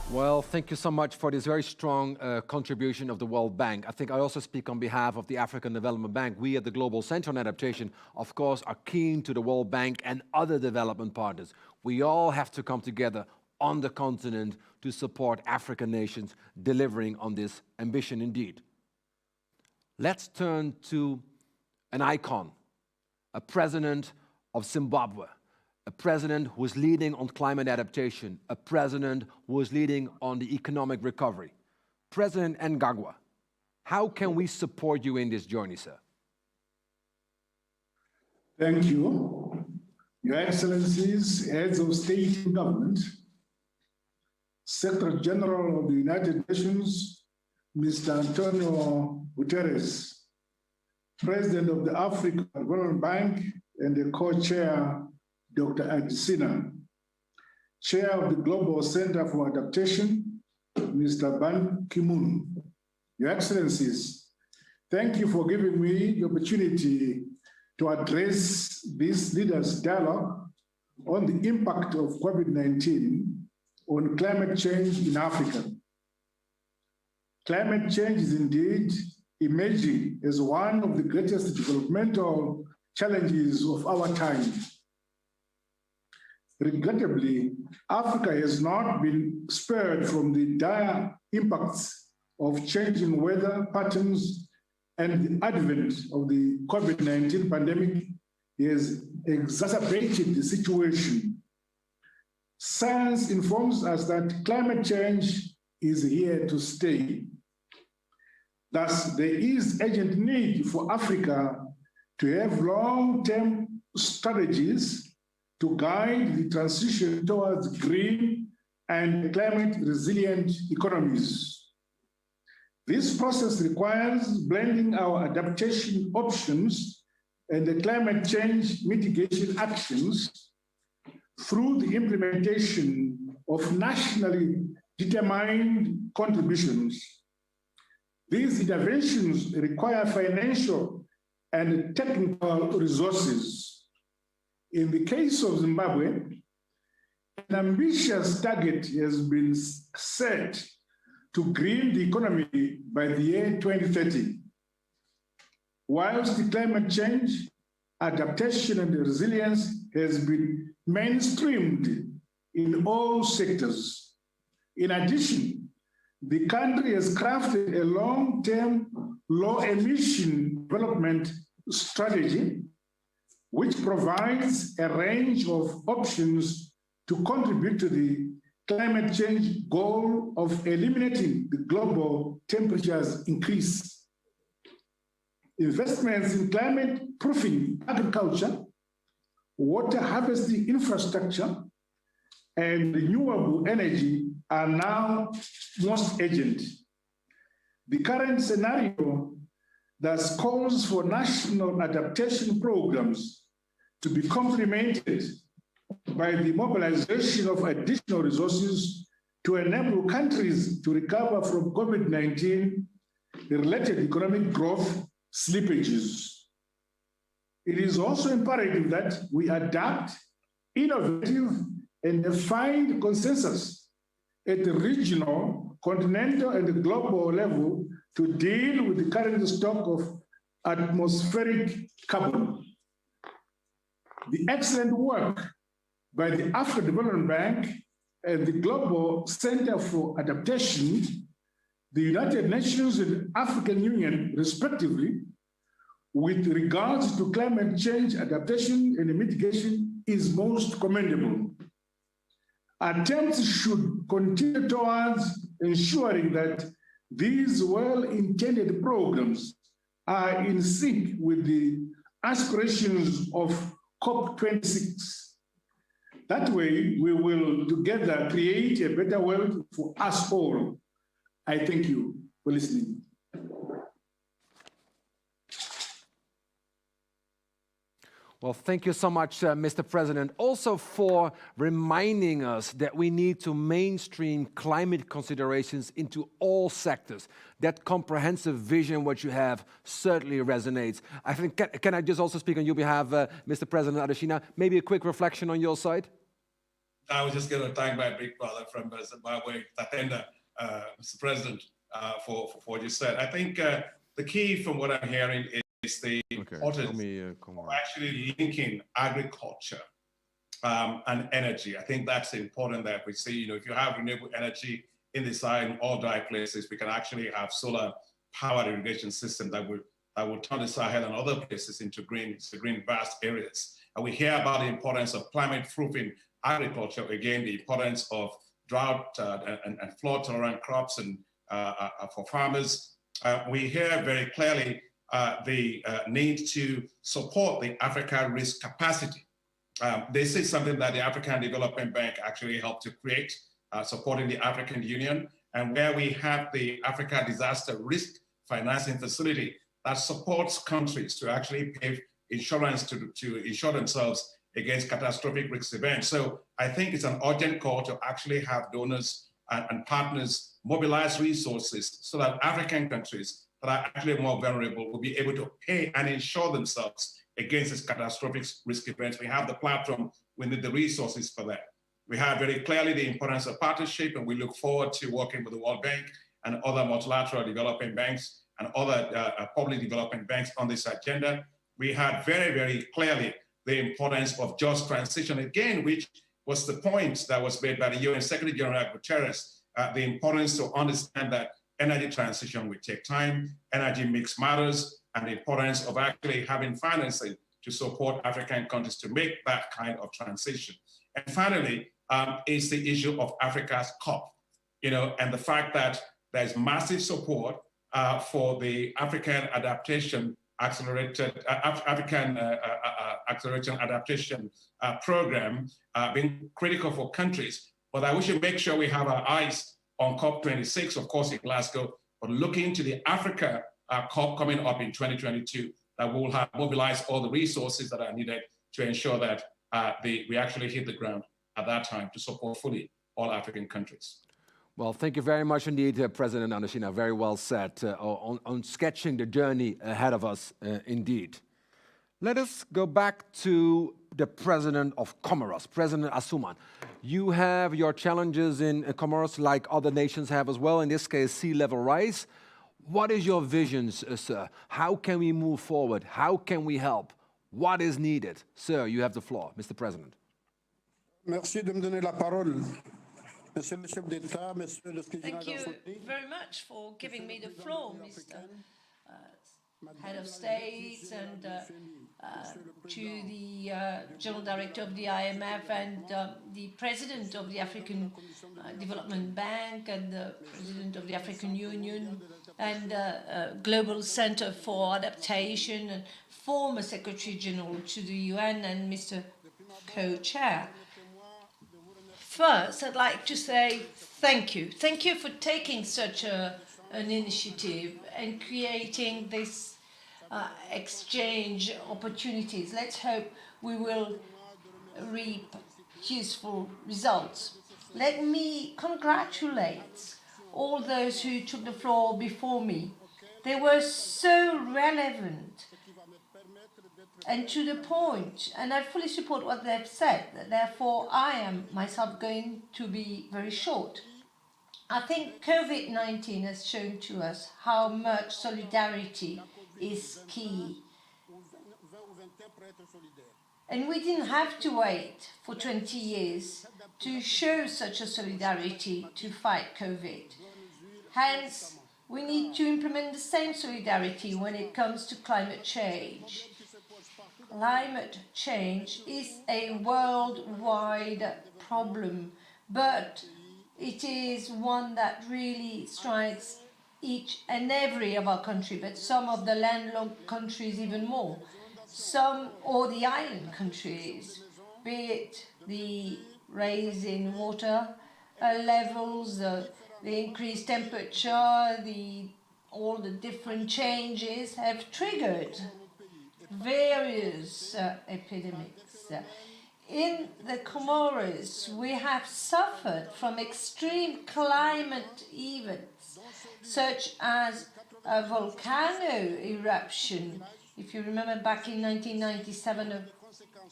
Well, thank you so much for this very strong contribution of the World Bank. I think I also speak on behalf of the African Development Bank. We at the Global Center on Adaptation, of course, are keen to the World Bank and other development partners. We all have to come together on the continent to support African nations delivering on this ambition indeed. Let's turn to an icon, a president of Zimbabwe, a president who is leading on climate adaptation, a president who is leading on the economic recovery. President Mnangagwa, how can we support you in this journey, sir? Thank you. Your Excellencies, heads of state and government, Secretary General of the United Nations, Mr. Antonio Guterres, President of the African Development Bank and the co-chair, Dr. Adesina, Chair of the Global Center for Adaptation, Mr. Ban Ki-moon. Your Excellencies, thank you for giving me the opportunity to address this leaders' dialogue on the impact of COVID-19 on climate change in Africa. Climate change is indeed emerging as one of the greatest developmental challenges of our time. Regrettably, Africa has not been spared from the dire impacts of changing weather patterns, and the advent of the COVID-19 pandemic has exacerbated the situation. Science informs us that climate change is here to stay. Thus, there is urgent need for Africa to have long-term strategies to guide the transition towards green and climate-resilient economies. This process requires blending our adaptation options and the climate change mitigation actions through the implementation of nationally determined contributions. These interventions require financial and technical resources. In the case of Zimbabwe, an ambitious target has been set to green the economy by the year 2030. Whilst the climate change, adaptation, and resilience has been mainstreamed in all sectors. In addition, the country has crafted a long-term, low-emission development strategy which provides a range of options to contribute to the climate change goal of eliminating the global temperatures increase. Investments in climate-proofing agriculture, water harvesting infrastructure, and renewable energy are now most urgent. The current scenario thus calls for national adaptation programs to be complemented by the mobilization of additional resources to enable countries to recover from COVID-19 related economic growth slippages. It is also imperative that we adapt innovative and find consensus at the regional, continental, and global level to deal with the current stock of atmospheric carbon. The excellent work by the African Development Bank and the Global Center for Adaptation, the United Nations and African Union, respectively, with regards to climate change adaptation and mitigation is most commendable. Attempts should continue towards ensuring that these well-intended programs are in sync with the aspirations of COP26. That way, we will together create a better world for us all. I thank you for listening. Well, thank you so much, Mr. President, also for reminding us that we need to mainstream climate considerations into all sectors. That comprehensive vision what you have certainly resonates. I think, can I just also speak on your behalf, Mr. President Adesina, maybe a quick reflection on your side? I was just going to thank my big brother from Zimbabwe, Tatenda, Mr. President, for what you said. I think the key from what I'm hearing is the importance of actually linking agriculture and energy. I think that's important that we see, if you have renewable energy in the side, in all dry places, we can actually have solar powered irrigation system that will turn the Sahel and other places into green vast areas. And we hear about the importance of climate proofing agriculture, again, the importance of drought and flood tolerant crops and for farmers. We hear very clearly the need to support the Africa risk capacity. This is something that the African Development Bank actually helped to create, supporting the African Union, and where we have the Africa Disaster Risk Financing Facility that supports countries to actually pay insurance to insure themselves against catastrophic risk events. So I think it's an urgent call to actually have donors and partners mobilize resources so that African countries that are actually more vulnerable will be able to pay and insure themselves against these catastrophic risk events. We have the platform, we need the resources for that. We have very clearly the importance of partnership, and we look forward to working with the World Bank and other multilateral development banks and other public development banks on this agenda. We had very, very clearly the importance of just transition, again, which was the point that was made by the UN Secretary General Guterres, the importance to understand that energy transition will take time, energy mix matters, and the importance of actually having financing to support African countries to make that kind of transition. And finally, is the issue of Africa's COP, and the fact that there's massive support for the African Adaptation African Acceleration Adaptation Program being critical for countries. But we should make sure we have our eyes on COP26, of course, in Glasgow, but looking to the Africa COP coming up in 2022, that will have mobilized all the resources that are needed to ensure that we actually hit the ground at that time to support fully all African countries. Well, thank you very much indeed, President Adesina. Very well said on sketching the journey ahead of us, indeed. Let us go back to the President of Comoros, President Asuman. You have your challenges in Comoros like other nations have as well, in this case, sea level rise. What is your vision, sir? How can we move forward? How can we help? What is needed? Sir, you have the floor, Mr. President. Merci de me donner la parole. Monsieur le chef d'État, Monsieur le Président. Thank you very much for giving me the floor, Mr. head of states and to the General Director of the IMF and the President of the African Development Bank and the President of the African Union and Global Center for Adaptation and former Secretary General to the UN and Mr. Co-Chair. First, I'd like to say thank you. Thank you for taking such an initiative and creating this exchange opportunities. Let's hope we will reap useful results. Let me congratulate all those who took the floor before me. They were so relevant and to the point, and I fully support what they've said. Therefore, I am myself going to be very short. I think COVID-19 has shown to us how much solidarity is key. And we didn't have to wait for 20 years to show such a solidarity to fight COVID. Hence, we need to implement the same solidarity when it comes to climate change. Climate change is a worldwide problem, but it is one that really strikes each and every of our country, but some of the landlocked countries even more. Some, or the island countries, be it the rise in water levels, the increased temperature, all the different changes have triggered various epidemics. In the Comoros, we have suffered from extreme climate events, such as a volcano eruption. If you remember, back in 1997,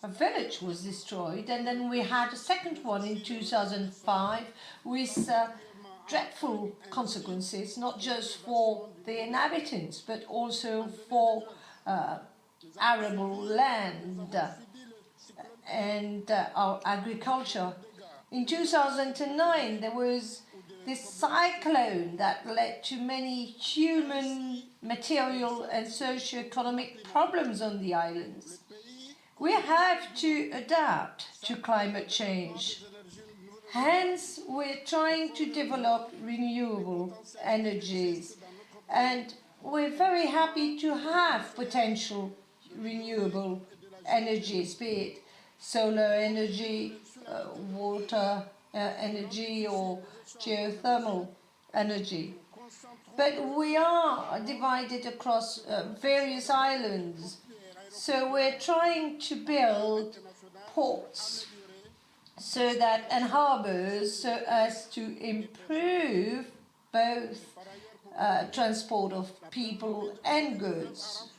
a village was destroyed, and then we had a second one in 2005 with dreadful consequences, not just for the inhabitants, but also for arable land and our agriculture. In 2009, there was this cyclone that led to many human, material and socio-economic problems on the islands. We have to adapt to climate change. Hence, we're trying to develop renewable energies, and we're very happy to have potential renewable energies, be it solar energy, water energy, or geothermal energy. But we are divided across various islands, so we're trying to build ports and harbors so as to improve both transport of people and goods.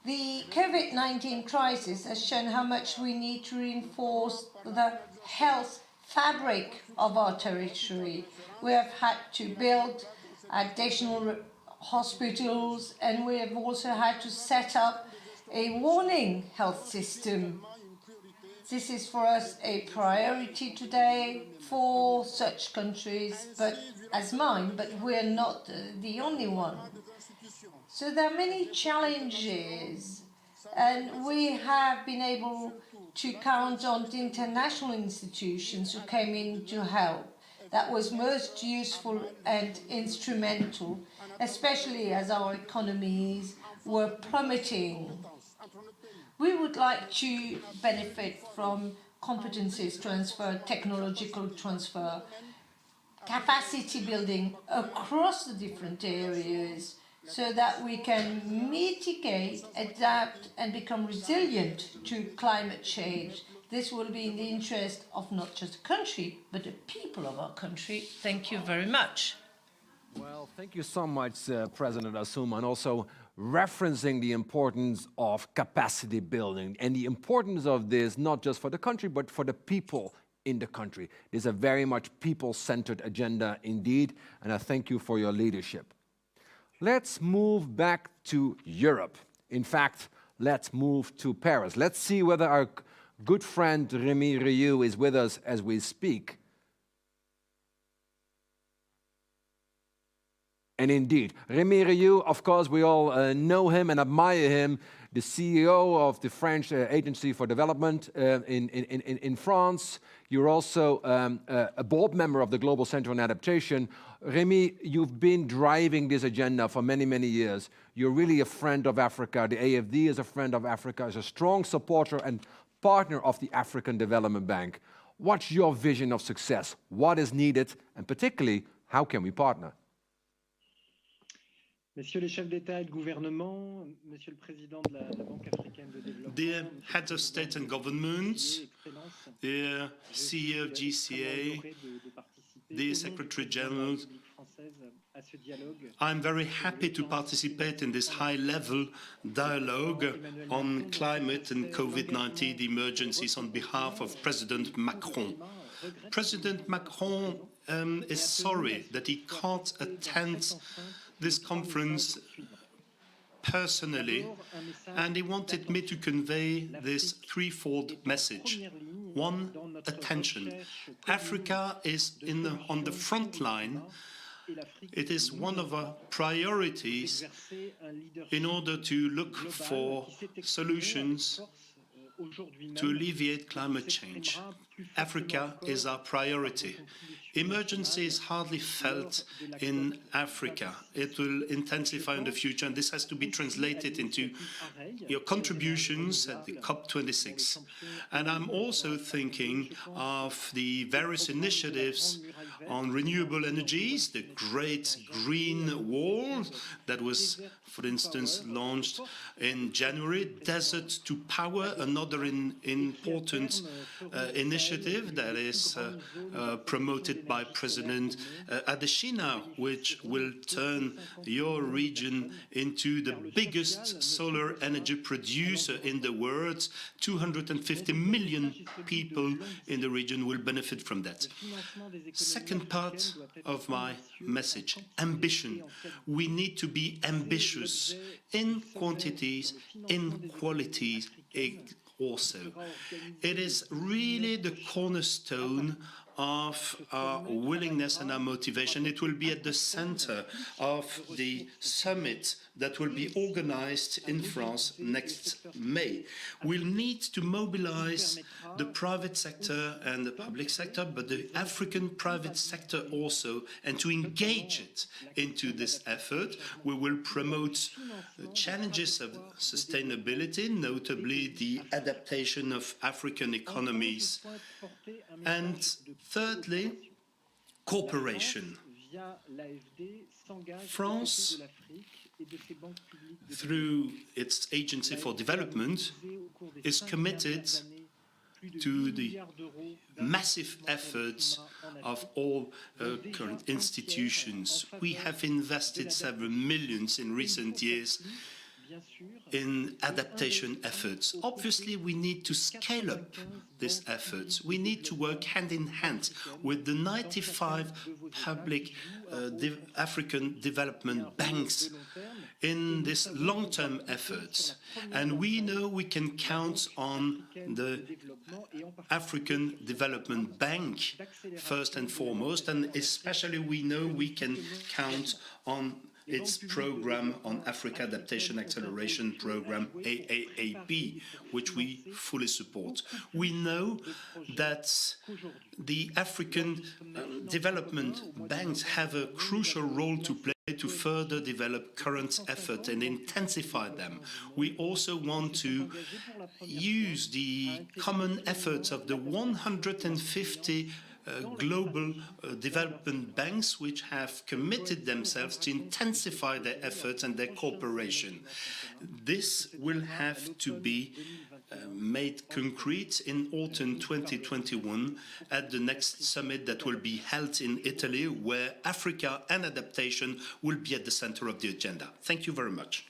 The COVID-19 crisis has shown how much we need to reinforce the health fabric of our territory. We have had to build additional hospitals, and we have also had to set up a warning health system. This is for us a priority today for such countries as mine, but we're not the only one. So there are many challenges, and we have been able to count on the international institutions who came in to help. That was most useful and instrumental, especially as our economies were plummeting. We would like to benefit from competencies transfer, technological transfer, capacity building across the different areas, so that we can mitigate, adapt, and become resilient to climate change. This will be in the interest of not just the country, but the people of our country. Thank you very much. Well, thank you so much, President Assouma, and also referencing the importance of capacity building and the importance of this not just for the country, but for the people in the country. It is a very much people-centered agenda indeed, and I thank you for your leadership. Let's move back to Europe. In fact, let's move to Paris. Let's see whether our good friend Rémi Rioux is with us as we speak. And indeed, Rémi Rioux, of course, we all know him and admire him, the CEO of the French Agency for Development in France. You're also a board member of the Global Center on Adaptation. Rémi, you've been driving this agenda for many, many years. You're really a friend of Africa. The AFD is a friend of Africa, is a strong supporter and partner of the African Development Bank. What's your vision of success? What is needed? And particularly, how can we partner? Messieurs les chefs d'État et de gouvernement, Monsieur le Président de la Banque africaine de développement, dear heads of state and government, dear CEO of GCA, dear Secretary General, I'm very happy to participate in this high-level dialogue on climate and COVID-19 emergencies on behalf of President Macron. President Macron is sorry that he can't attend this conference personally, and he wanted me to convey this threefold message. One, attention. Africa is on the front line. It is one of our priorities in order to look for solutions to alleviate climate change. Africa is our priority. Emergency is hardly felt in Africa. It will intensify in the future, and this has to be translated into your contributions at the COP26. And I'm also thinking of the various initiatives on renewable energies, the Great Green Wall that was, for instance, launched in January, Desert to Power, another important initiative that is promoted by President Adesina, which will turn your region into the biggest solar energy producer in the world. 250 million people in the region will benefit from that. Second part of my message, ambition. We need to be ambitious in quantities, in qualities also. It is really the cornerstone of our willingness and our motivation. It will be at the center of the summit that will be organized in France next May. We'll need to mobilize the private sector and the public sector, but the African private sector also, and to engage it into this effort. We will promote the challenges of sustainability, notably the adaptation of African economies. And thirdly, cooperation. France, through its Agency for Development, is committed to the massive efforts of all current institutions. We have invested several millions in recent years in adaptation efforts. Obviously, we need to scale up these efforts. We need to work hand in hand with the 95 public African development banks in this long-term efforts. And we know we can count on the African Development Bank first and foremost, and especially we know we can count on its program on Africa Adaptation Acceleration Program, AAAP, which we fully support. We know that the African development banks have a crucial role to play to further develop current effort and intensify them. We also want to use the common efforts of the 150 global development banks which have committed themselves to intensify their efforts and their cooperation. This will have to be made concrete in autumn 2021 at the next summit that will be held in Italy, where Africa and adaptation will be at the center of the agenda. Thank you very much.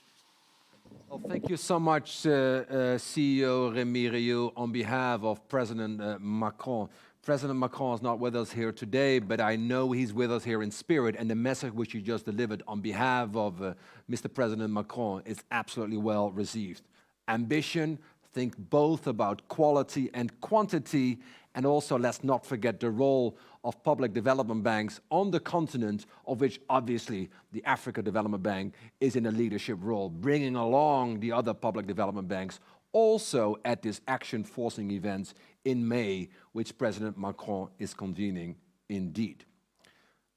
Well, thank you so much, CEO Rémi Rioux, on behalf of President Macron. President Macron is not with us here today, but I know he's with us here in spirit, and the message which you just delivered on behalf of Mr. President Macron is absolutely well received. Ambition, think both about quality and quantity, And also, let's not forget the role of public development banks on the continent, of which obviously the Africa Development Bank is in a leadership role, bringing along the other public development banks also at this action forcing event in May, which President Macron is convening indeed.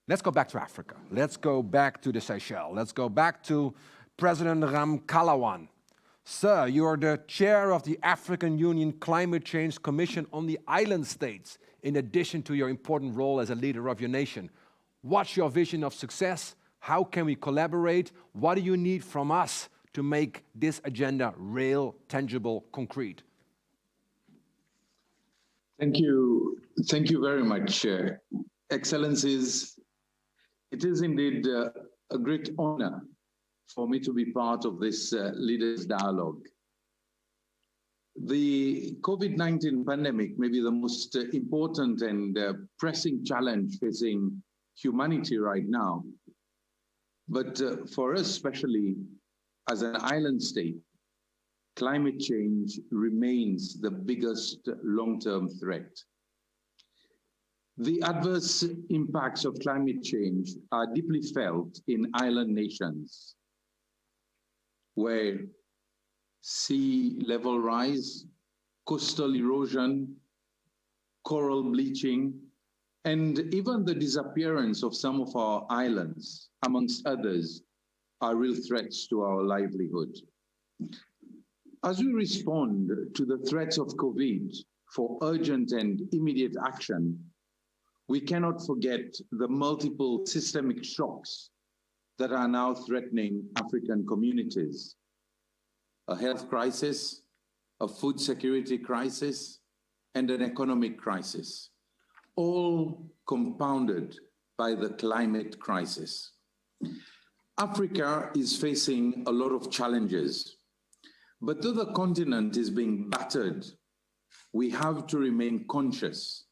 Let's go back to Africa. Let's go back to the Seychelles. Let's go back to President Ramkalawan. Sir, you are the chair of the African Union Climate Change Commission on the island states, in addition to your important role as a leader of your nation. What's your vision of success? How can we collaborate? What do you need from us to make this agenda real, tangible, concrete? Thank you. Thank you very much, Excellencies. It is indeed a great honor for me to be part of this leaders' dialogue. The COVID-19 pandemic may be the most important and pressing challenge facing humanity right now. But for us, especially as an island state, climate change remains the biggest long-term threat. The adverse impacts of climate change are deeply felt in island nations, where sea level rise, coastal erosion, coral bleaching, and even the disappearance of some of our islands, amongst others, are real threats to our livelihood. As we respond to the threats of COVID for urgent and immediate action, we cannot forget the multiple systemic shocks that are now threatening African communities. A health crisis, a food security crisis, and an economic crisis, all compounded by the climate crisis. Africa is facing a lot of challenges, but though the continent is being battered, we have to remain conscious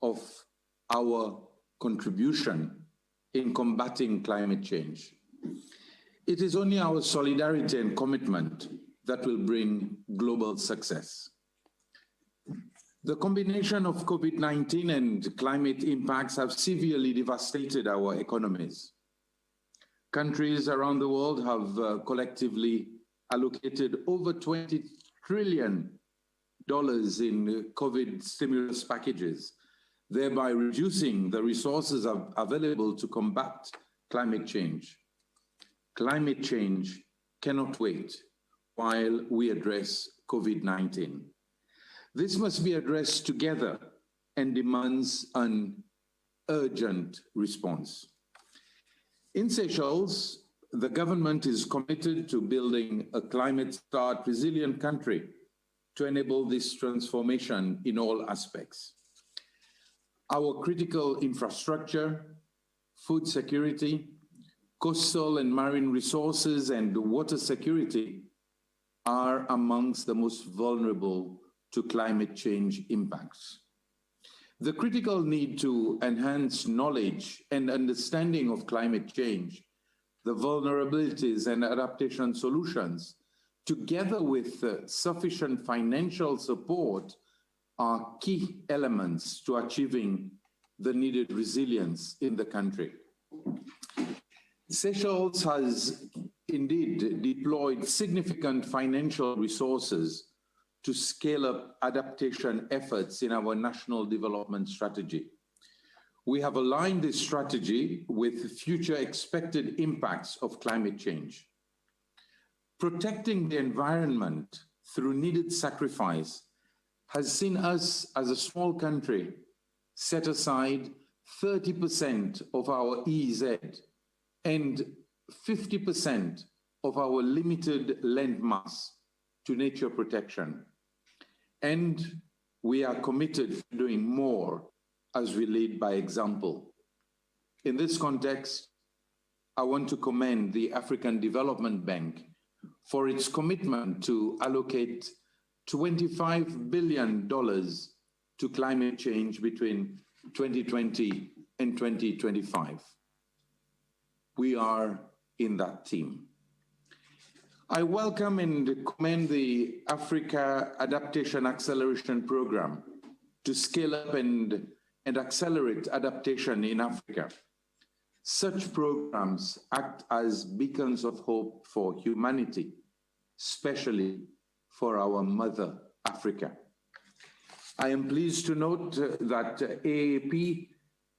of our contribution in combating climate change. It is only our solidarity and commitment that will bring global success. The combination of COVID-19 and climate impacts have severely devastated our economies. Countries around the world have collectively allocated over $20 trillion in COVID stimulus packages, thereby reducing the resources available to combat climate change. Climate change cannot wait while we address COVID-19. This must be addressed together and demands an urgent response. In Seychelles, the government is committed to building a climate-smart, resilient country to enable this transformation in all aspects. Our critical infrastructure, food security, coastal and marine resources, and water security are amongst the most vulnerable to climate change impacts. The critical need to enhance knowledge and understanding of climate change, the vulnerabilities and adaptation solutions, together with sufficient financial support, are key elements to achieving the needed resilience in the country. Seychelles has indeed deployed significant financial resources to scale up adaptation efforts in our national development strategy. We have aligned this strategy with future expected impacts of climate change. Protecting the environment through needed sacrifice has seen us as a small country set aside 30% of our EEZ and 50% of our limited land mass to nature protection. And we are committed to doing more as we lead by example. In this context, I want to commend the African Development Bank for its commitment to allocate $25 billion to climate change between 2020 and 2025. We are in that team. I welcome and commend the Africa Adaptation Acceleration Program to scale up and accelerate adaptation in Africa. Such programs act as beacons of hope for humanity, especially for our mother, Africa. I am pleased to note that AAP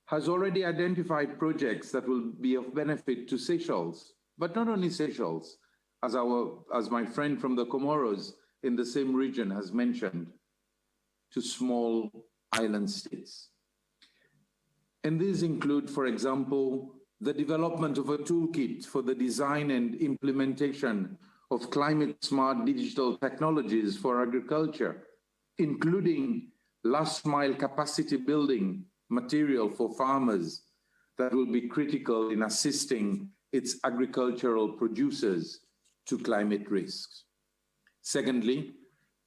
has already identified projects that will be of benefit to Seychelles, but not only Seychelles, as my friend from the Comoros in the same region has mentioned, to small island states. And these include, for example, the development of a toolkit for the design and implementation of climate-smart digital technologies for agriculture, including last-mile capacity building material for farmers that will be critical in assisting its agricultural producers to climate risks. Secondly,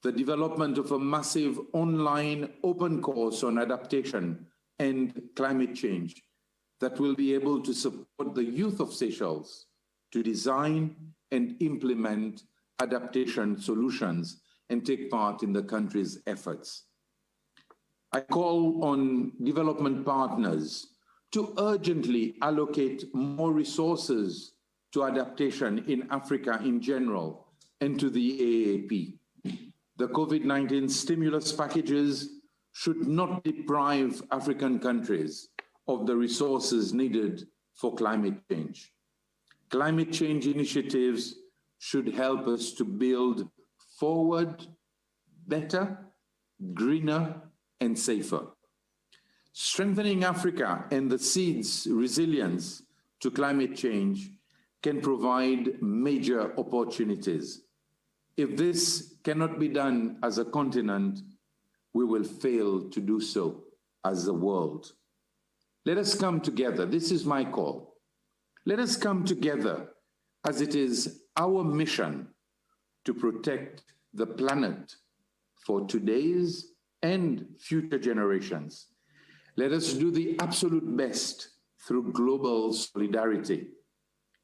the development of a massive online open course on adaptation and climate change that will be able to support the youth of Seychelles to design and implement adaptation solutions and take part in the country's efforts. I call on development partners to urgently allocate more resources to adaptation in Africa in general and to the AAP. The COVID-19 stimulus packages should not deprive African countries of the resources needed for climate change. Climate change initiatives should help us to build forward, better, greener, and safer. Strengthening Africa and the seed's resilience to climate change can provide major opportunities. If this cannot be done as a continent, we will fail to do so as a world. Let us come together. This is my call. Let us come together as it is our mission to protect the planet for today's and future generations. Let us do the absolute best through global solidarity.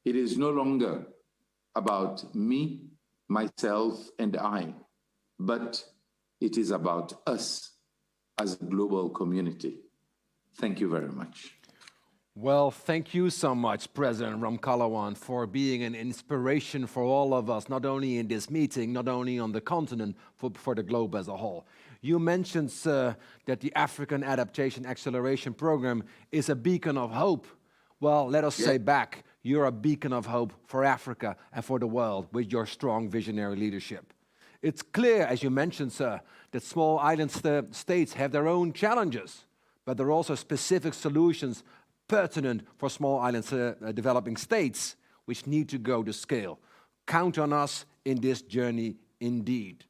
It is no longer about me, myself, and I, but it is about us as a global community. Thank you very much. Well, thank you so much, President Ramkalawan, for being an inspiration for all of us, not only in this meeting, not only on the continent, for the globe as a whole. You mentioned, sir, that the African Adaptation Acceleration Program is a beacon of hope. Well, let us say back, you're a beacon of hope for Africa and for the world with your strong visionary leadership. It's clear, as you mentioned, sir, that small island states have their own challenges, but there are also specific solutions pertinent for small island developing states, which need to go to scale. Count on us in this journey indeed.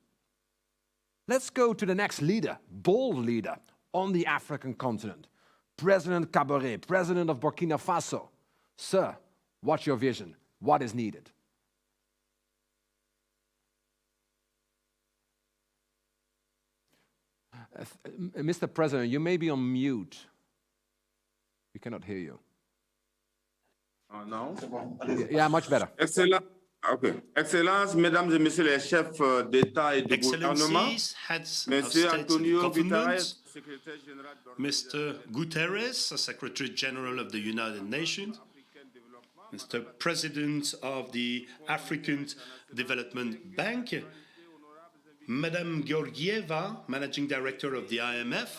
Let's go to the next leader, bold leader on the African continent, President Kabore, President of Burkina Faso. Sir, what's your vision? What is needed? Mr. President, you may be on mute. We cannot hear you. Now? Yeah, much better. Excellent. Okay. Excellences, Mesdames et Messieurs les chefs d'État et de gouvernement, Monsieur Antonio Guterres, Secretary General, Mr. Guterres, Secretary General of the United Nations, Mr. President of the African Development Bank, Madame Georgieva, Managing Director of the IMF,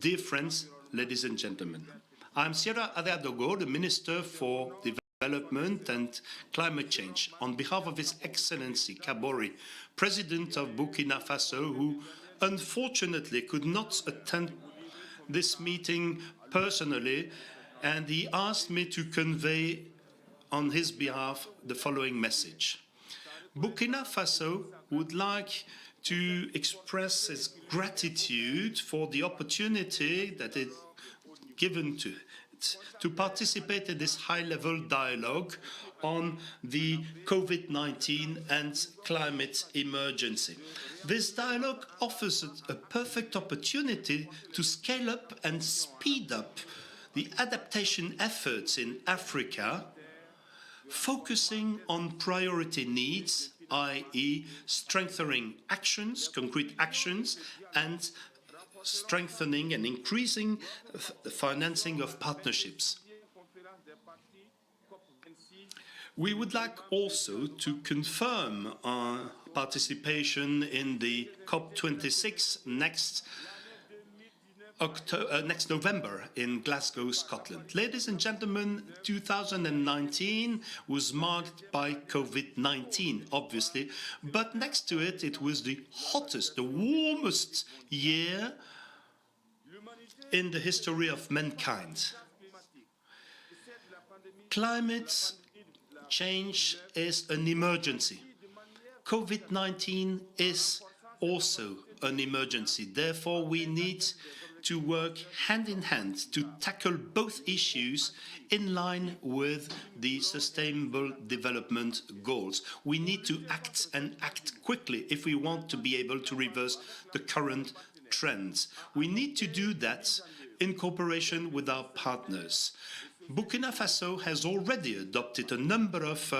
dear friends, ladies and gentlemen. I'm Sierra Adeadogo, the Minister for Development and Climate Change, on behalf of His Excellency Kabore, President of Burkina Faso, who unfortunately could not attend this meeting personally, and he asked me to convey on his behalf the following message. Burkina Faso would like to express its gratitude for the opportunity that is given to it to participate in this high-level dialogue on the COVID-19 and climate emergency. This dialogue offers a perfect opportunity to scale up and speed up the adaptation efforts in Africa, focusing on priority needs, i.e. strengthening actions, concrete actions, and strengthening and increasing the financing of partnerships. We would like also to confirm our participation in the COP26 next November in Glasgow, Scotland. Ladies and gentlemen, 2019 was marked by COVID-19, obviously, but next to it, it was the hottest, the warmest year in the history of mankind. Climate change is an emergency. COVID-19 is also an emergency. Therefore, we need to work hand in hand to tackle both issues in line with the Sustainable Development Goals. We need to act and act quickly if we want to be able to reverse the current trends. We need to do that in cooperation with our partners. Burkina Faso has already adopted a number of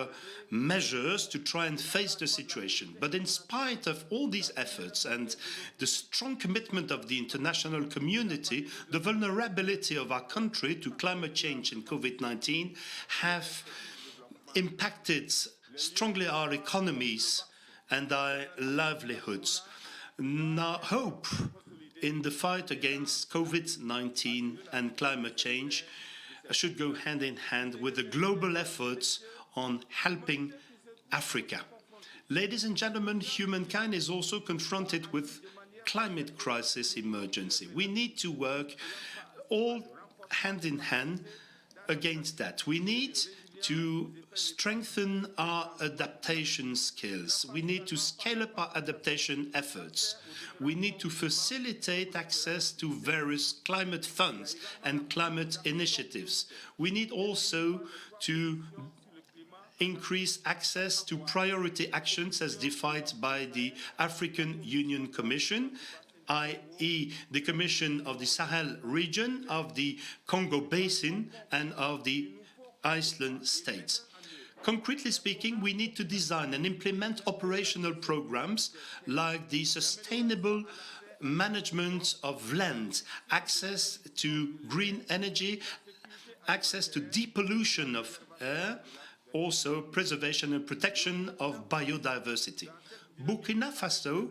measures to try and face the situation. But in spite of all these efforts and the strong commitment of the international community, the vulnerability of our country to climate change and COVID-19 have impacted strongly our economies and our livelihoods. Now, hope in the fight against COVID-19 and climate change should go hand in hand with the global efforts on helping Africa. Ladies and gentlemen, humankind is also confronted with climate crisis emergency. We need to work all hand in hand against that. We need to strengthen our adaptation skills. We need to scale up our adaptation efforts. We need to facilitate access to various climate funds and climate initiatives. We need also to increase access to priority actions as defined by the African Union Commission, i.e. the Commission of the Sahel region, of the Congo Basin, and of the Iceland states. Concretely speaking, we need to design and implement operational programs like the sustainable management of land, access to green energy, access to depollution of air, also preservation and protection of biodiversity. Burkina Faso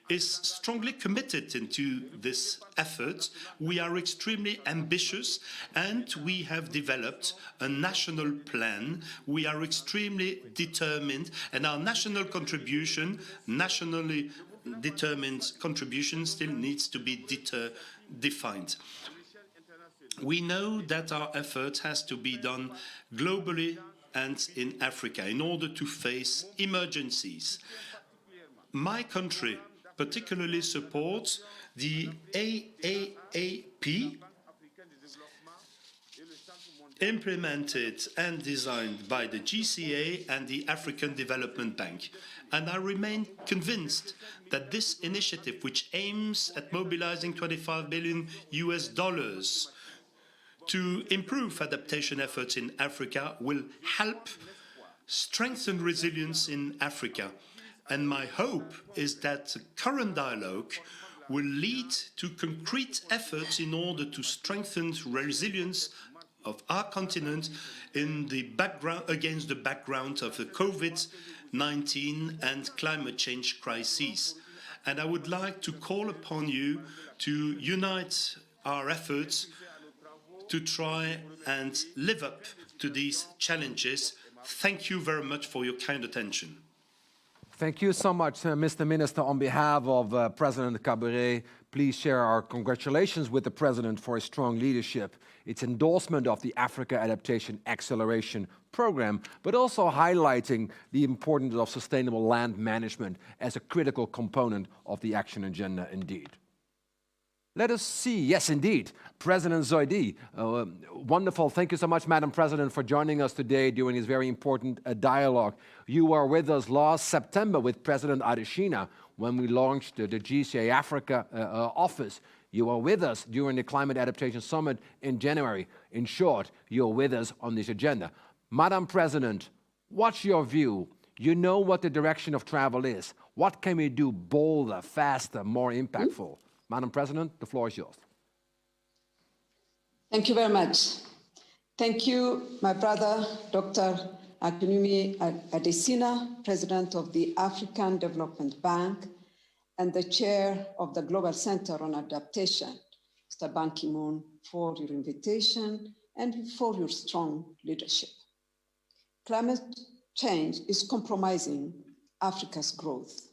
is strongly committed into this effort. We are extremely ambitious and we have developed a national plan. We are extremely determined, and our national contribution, nationally determined contribution, still needs to be defined. We know that our effort has to be done globally and in Africa in order to face emergencies. My country particularly supports the AAAP, implemented and designed by the GCA and the African Development Bank. And I remain convinced that this initiative, which aims at mobilizing $25 billion to improve adaptation efforts in Africa, will help strengthen resilience in Africa. And my hope is that the current dialogue will lead to concrete efforts in order to strengthen resilience of our continent in the background, against the background of the COVID-19 and climate change crises. And I would like to call upon you to unite our efforts to try and live up to these challenges. Thank you very much for your kind attention. Thank you so much, Mr. Minister. On behalf of President Kabore, please share our congratulations with the President for his strong leadership, its endorsement of the Africa Adaptation Acceleration Program, but also highlighting the importance of sustainable land management as a critical component of the action agenda indeed. Let us see, yes, indeed, President Zoidi. Wonderful. Thank you so much, Madam President, for joining us today during this very important dialogue. You were with us last September with President Adesina when we launched the GCA Africa office. You were with us during the Climate Adaptation Summit in January. In short, you're with us on this agenda. Madam President, what's your view? You know what the direction of travel is. What can we do bolder, faster, more impactful? Madam President, the floor is yours. Thank you very much. Thank you, my brother, Dr. Akinwumi Adesina, President of the African Development Bank and the Chair of the Global Center on Adaptation, Mr. Ban Ki-moon, for your invitation and for your strong leadership. Climate change is compromising Africa's growth.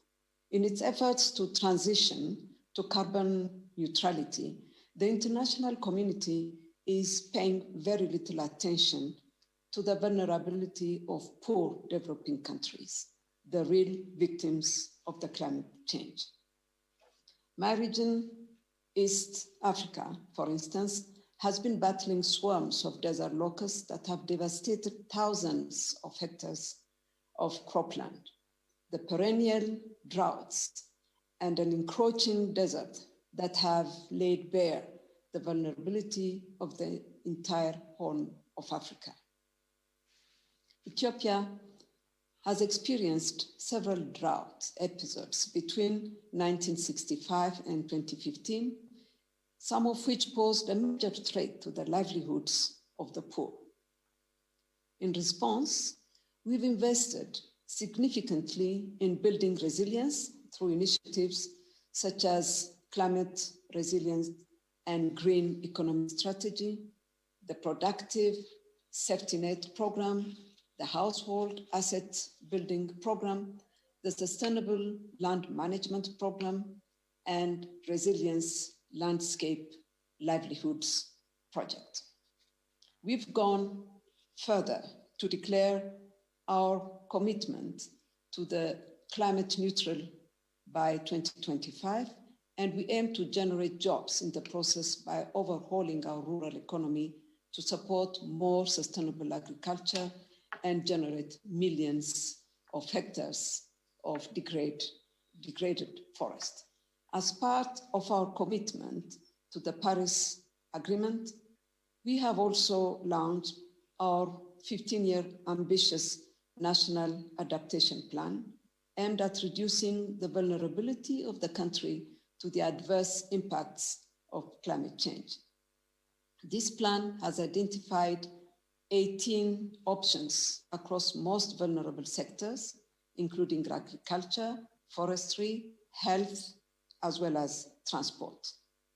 In its efforts to transition to carbon neutrality, the international community is paying very little attention to the vulnerability of poor developing countries, the real victims of the climate change. My region, East Africa, for instance, has been battling swarms of desert locusts that have devastated thousands of hectares of cropland. The perennial droughts and an encroaching desert that have laid bare the vulnerability of the entire Horn of Africa. Ethiopia has experienced several drought episodes between 1965 and 2015, some of which posed a major threat to the livelihoods of the poor. In response, we've invested significantly in building resilience through initiatives such as climate resilience and green economy strategy, the productive safety net program, the household asset building program, the sustainable land management program, and resilience landscape livelihoods project. We've gone further to declare our commitment to the climate neutral by 2025, and we aim to generate jobs in the process by overhauling our rural economy to support more sustainable agriculture and generate millions of hectares of degraded forest. As part of our commitment to the Paris Agreement, we have also launched our 15-year ambitious national adaptation plan aimed at reducing the vulnerability of the country to the adverse impacts of climate change. This plan has identified 18 options across most vulnerable sectors, including agriculture, forestry, health, as well as transport.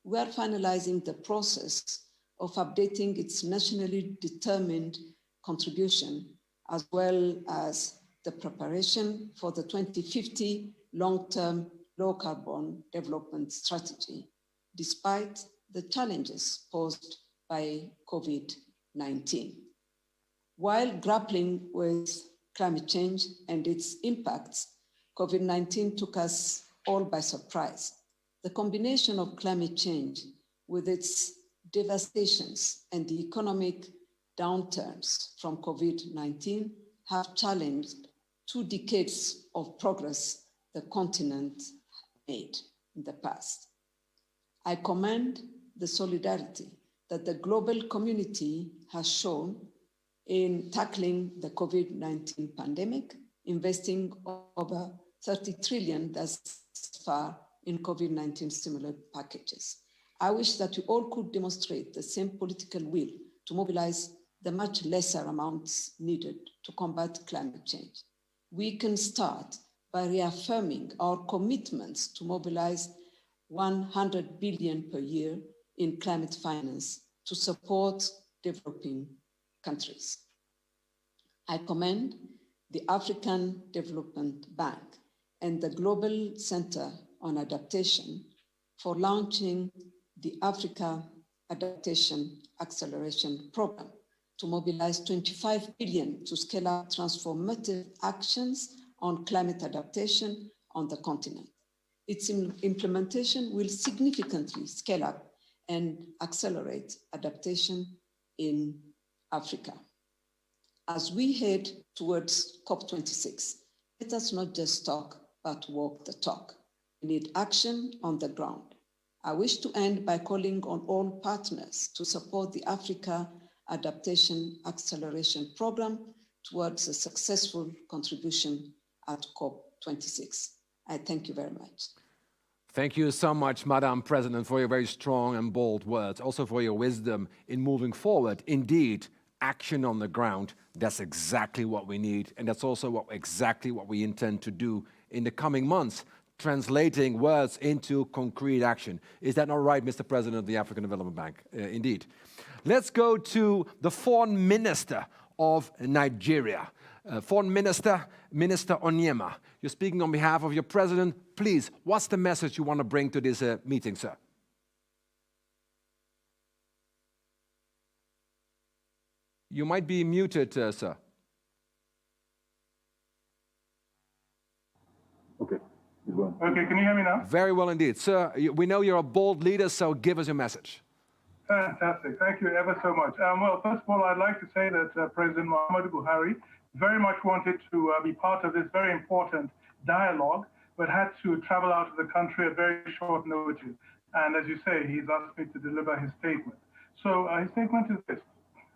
We are finalizing the process of updating its nationally determined contribution, as well as the preparation for the 2050 long-term low-carbon development strategy, despite the challenges posed by COVID-19. While grappling with climate change and its impacts, COVID-19 took us all by surprise. The combination of climate change with its devastations and the economic downturns from COVID-19 have challenged 2 decades of progress the continent made in the past. I commend the solidarity that the global community has shown in tackling the COVID-19 pandemic, investing over 30 trillion thus far in COVID-19 stimulus packages. I wish that we all could demonstrate the same political will to mobilize the much lesser amounts needed to combat climate change. We can start by reaffirming our commitments to mobilize 100 billion per year in climate finance to support developing countries. I commend the African Development Bank and the Global Center on Adaptation for launching the Africa Adaptation Acceleration Program to mobilize 25 billion to scale up transformative actions on climate adaptation on the continent. Its implementation will significantly scale up and accelerate adaptation in Africa. As we head towards COP26, let us not just talk, but walk the talk. We need action on the ground. I wish to end by calling on all partners to support the Africa Adaptation Acceleration Program towards a successful contribution at COP26. I thank you very much. Thank you so much, Madam President, for your very strong and bold words, also for your wisdom in moving forward. Indeed, action on the ground, that's exactly what we need, and that's also exactly what we intend to do in the coming months, translating words into concrete action. Is that not right, Mr. President of the African Development Bank? Indeed. Let's go to the Foreign Minister of Nigeria. Foreign Minister, Minister Onyema. You're speaking on behalf of your president. Please, what's the message you want to bring to this meeting, sir? You might be muted, sir. Okay. Okay, can you hear me now? Very well indeed. Sir, we know you're a bold leader, so give us your message. Fantastic. Thank you ever so much. Well, first of all, I'd like to say that President Muhammadu Buhari very much wanted to be part of this very important dialogue, but had to travel out of the country at very short notice. And as you say, he's asked me to deliver his statement. So his statement is this.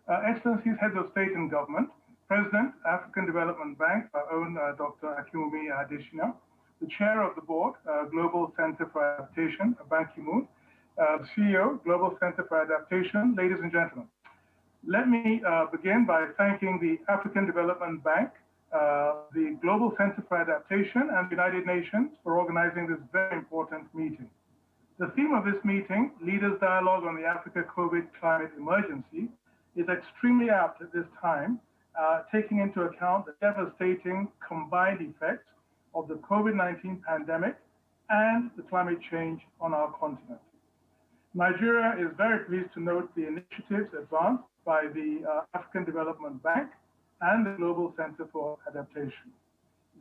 Excellencies, heads of state and government, President, African Development Bank, our own Dr. Akufu Adesina, the chair of the board, Global Center for Adaptation, Ban Ki-moon, CEO, Global Center for Adaptation, ladies and gentlemen. Let me begin by thanking the African Development Bank, the Global Center for Adaptation, and the United Nations for organizing this very important meeting. The theme of this meeting, Leaders' Dialogue on the Africa COVID Climate Emergency, is extremely apt at this time, taking into account the devastating combined effects of the COVID-19 pandemic and the climate change on our continent. Nigeria is very pleased to note the initiatives advanced by the African Development Bank and the Global Center for Adaptation.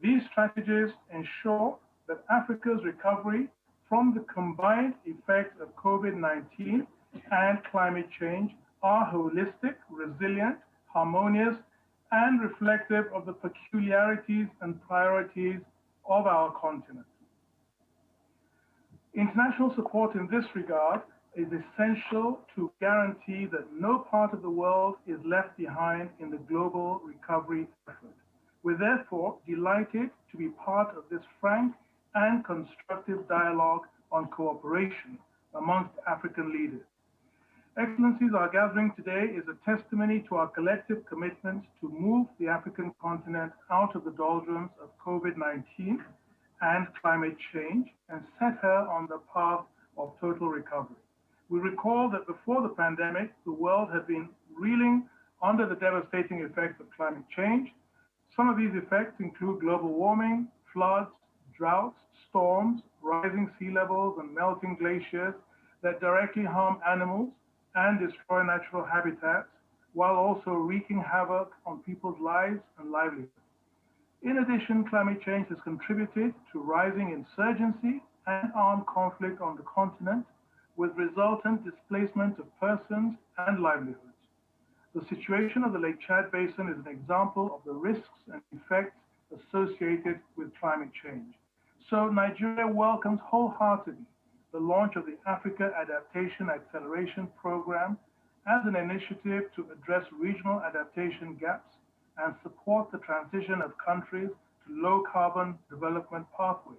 These strategies ensure that Africa's recovery from the combined effects of COVID-19 and climate change are holistic, resilient, harmonious, and reflective of the peculiarities and priorities of our continent. International support in this regard is essential to guarantee that no part of the world is left behind in the global recovery effort. We're therefore delighted to be part of this frank and constructive dialogue on cooperation amongst African leaders. Excellencies, our gathering today is a testimony to our collective commitment to move the African continent out of the doldrums of COVID-19 and climate change and set her on the path of total recovery. We recall that before the pandemic, the world had been reeling under the devastating effects of climate change. Some of these effects include global warming, floods, droughts, storms, rising sea levels, and melting glaciers that directly harm animals and destroy natural habitats, while also wreaking havoc on people's lives and livelihoods. In addition, climate change has contributed to rising insurgency and armed conflict on the continent, with resultant displacement of persons and livelihoods. The situation of the Lake Chad Basin is an example of the risks and effects associated with climate change. So Nigeria welcomes wholeheartedly the launch of the Africa Adaptation Acceleration Program as an initiative to address regional adaptation gaps and support the transition of countries to low-carbon development pathways.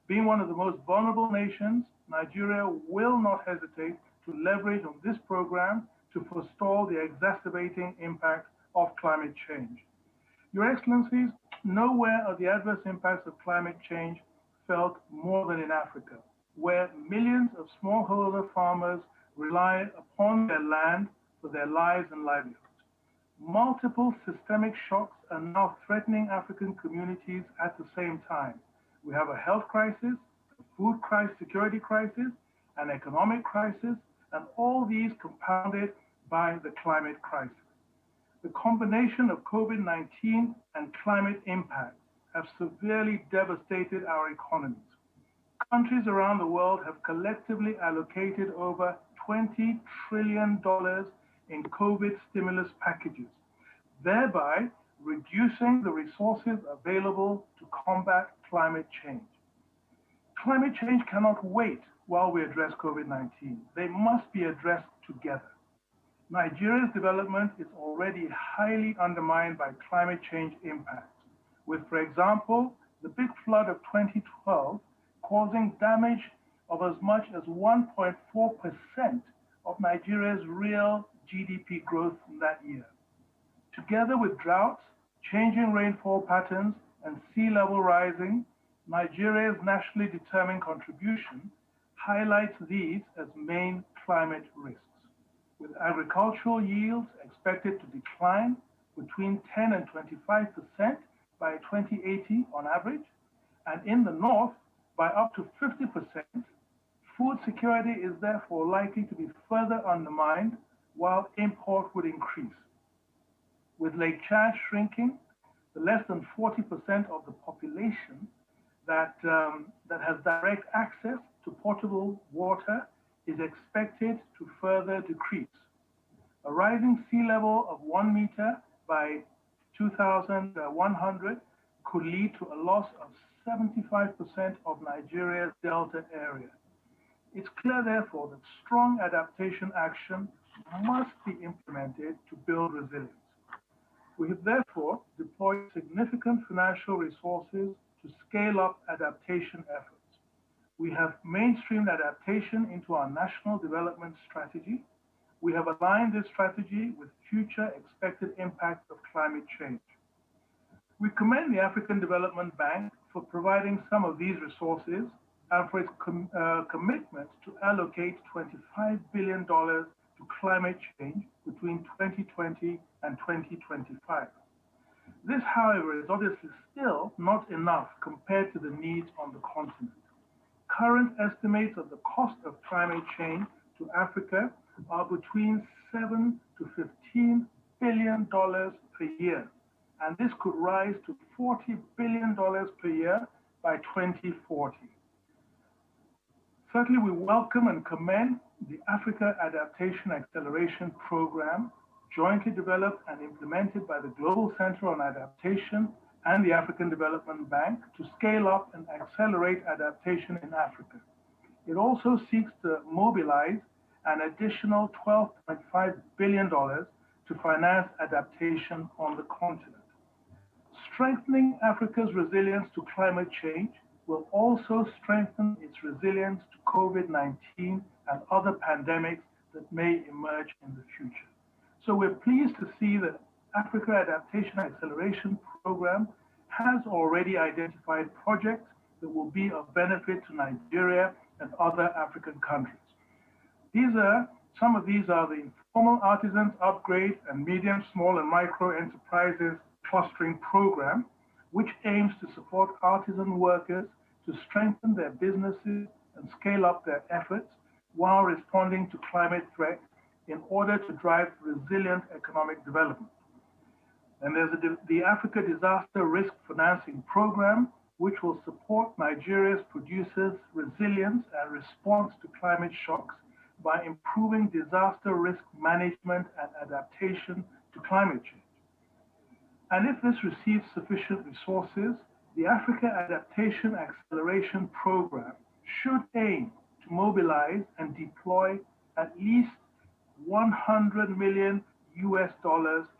Being one of the most vulnerable nations, Nigeria will not hesitate to leverage on this program to forestall the exacerbating impact of climate change. Your Excellencies, nowhere are the adverse impacts of climate change felt more than in Africa, where millions of smallholder farmers rely upon their land for their lives and livelihoods. Multiple systemic shocks are now threatening African communities at the same time. We have a health crisis, a food crisis, security crisis, an economic crisis, and all these compounded by the climate crisis. The combination of COVID-19 and climate impacts have severely devastated our economies. Countries around the world have collectively allocated over $20 trillion in COVID stimulus packages, thereby reducing the resources available to combat climate change. Climate change cannot wait while we address COVID-19. They must be addressed together. Nigeria's development is already highly undermined by climate change impacts, with, for example, the big flood of 2012 causing damage of as much as 1.4% of Nigeria's real GDP growth in that year. Together with droughts, changing rainfall patterns, and sea level rising, Nigeria's nationally determined contribution highlights these as main climate risks, with agricultural yields expected to decline between 10 and 25% by 2080 on average, and in the north by up to 50%. Food security is therefore likely to be further undermined, while import would increase. With Lake Chad shrinking, the less than 40% of the population that has direct access to potable water is expected to further decrease. A rising sea level of 1 meter by 2100 could lead to a loss of 75% of Nigeria's delta area. It's clear, therefore, that strong adaptation action must be implemented to build resilience. We have therefore deployed significant financial resources to scale up adaptation efforts. We have mainstreamed adaptation into our national development strategy. We have aligned this strategy with future expected impacts of climate change. We commend the African Development Bank for providing some of these resources and for its commitment to allocate $25 billion to climate change between 2020 and 2025. This, however, is obviously still not enough compared to the needs on the continent. Current estimates of the cost of climate change to Africa are between $7 to $15 billion per year, and this could rise to $40 billion per year by 2040. Certainly, we welcome and commend the Africa Adaptation Acceleration Program, jointly developed and implemented by the Global Center on Adaptation and the African Development Bank to scale up and accelerate adaptation in Africa. It also seeks to mobilize an additional $12.5 billion to finance adaptation on the continent. Strengthening Africa's resilience to climate change will also strengthen its resilience to COVID-19 and other pandemics that may emerge in the future. So we're pleased to see that Africa Adaptation Acceleration Program has already identified projects that will be of benefit to Nigeria and other African countries. Some of these are the Informal Artisans Upgrade and Medium, Small and Micro Enterprises Clustering Program, which aims to support artisan workers to strengthen their businesses and scale up their efforts while responding to climate threats in order to drive resilient economic development. And there's the Africa Disaster Risk Financing Program, which will support Nigeria's producers' resilience and response to climate shocks by improving disaster risk management and adaptation to climate change. And if this receives sufficient resources, the Africa Adaptation Acceleration Program should aim to mobilize and deploy at least $100 million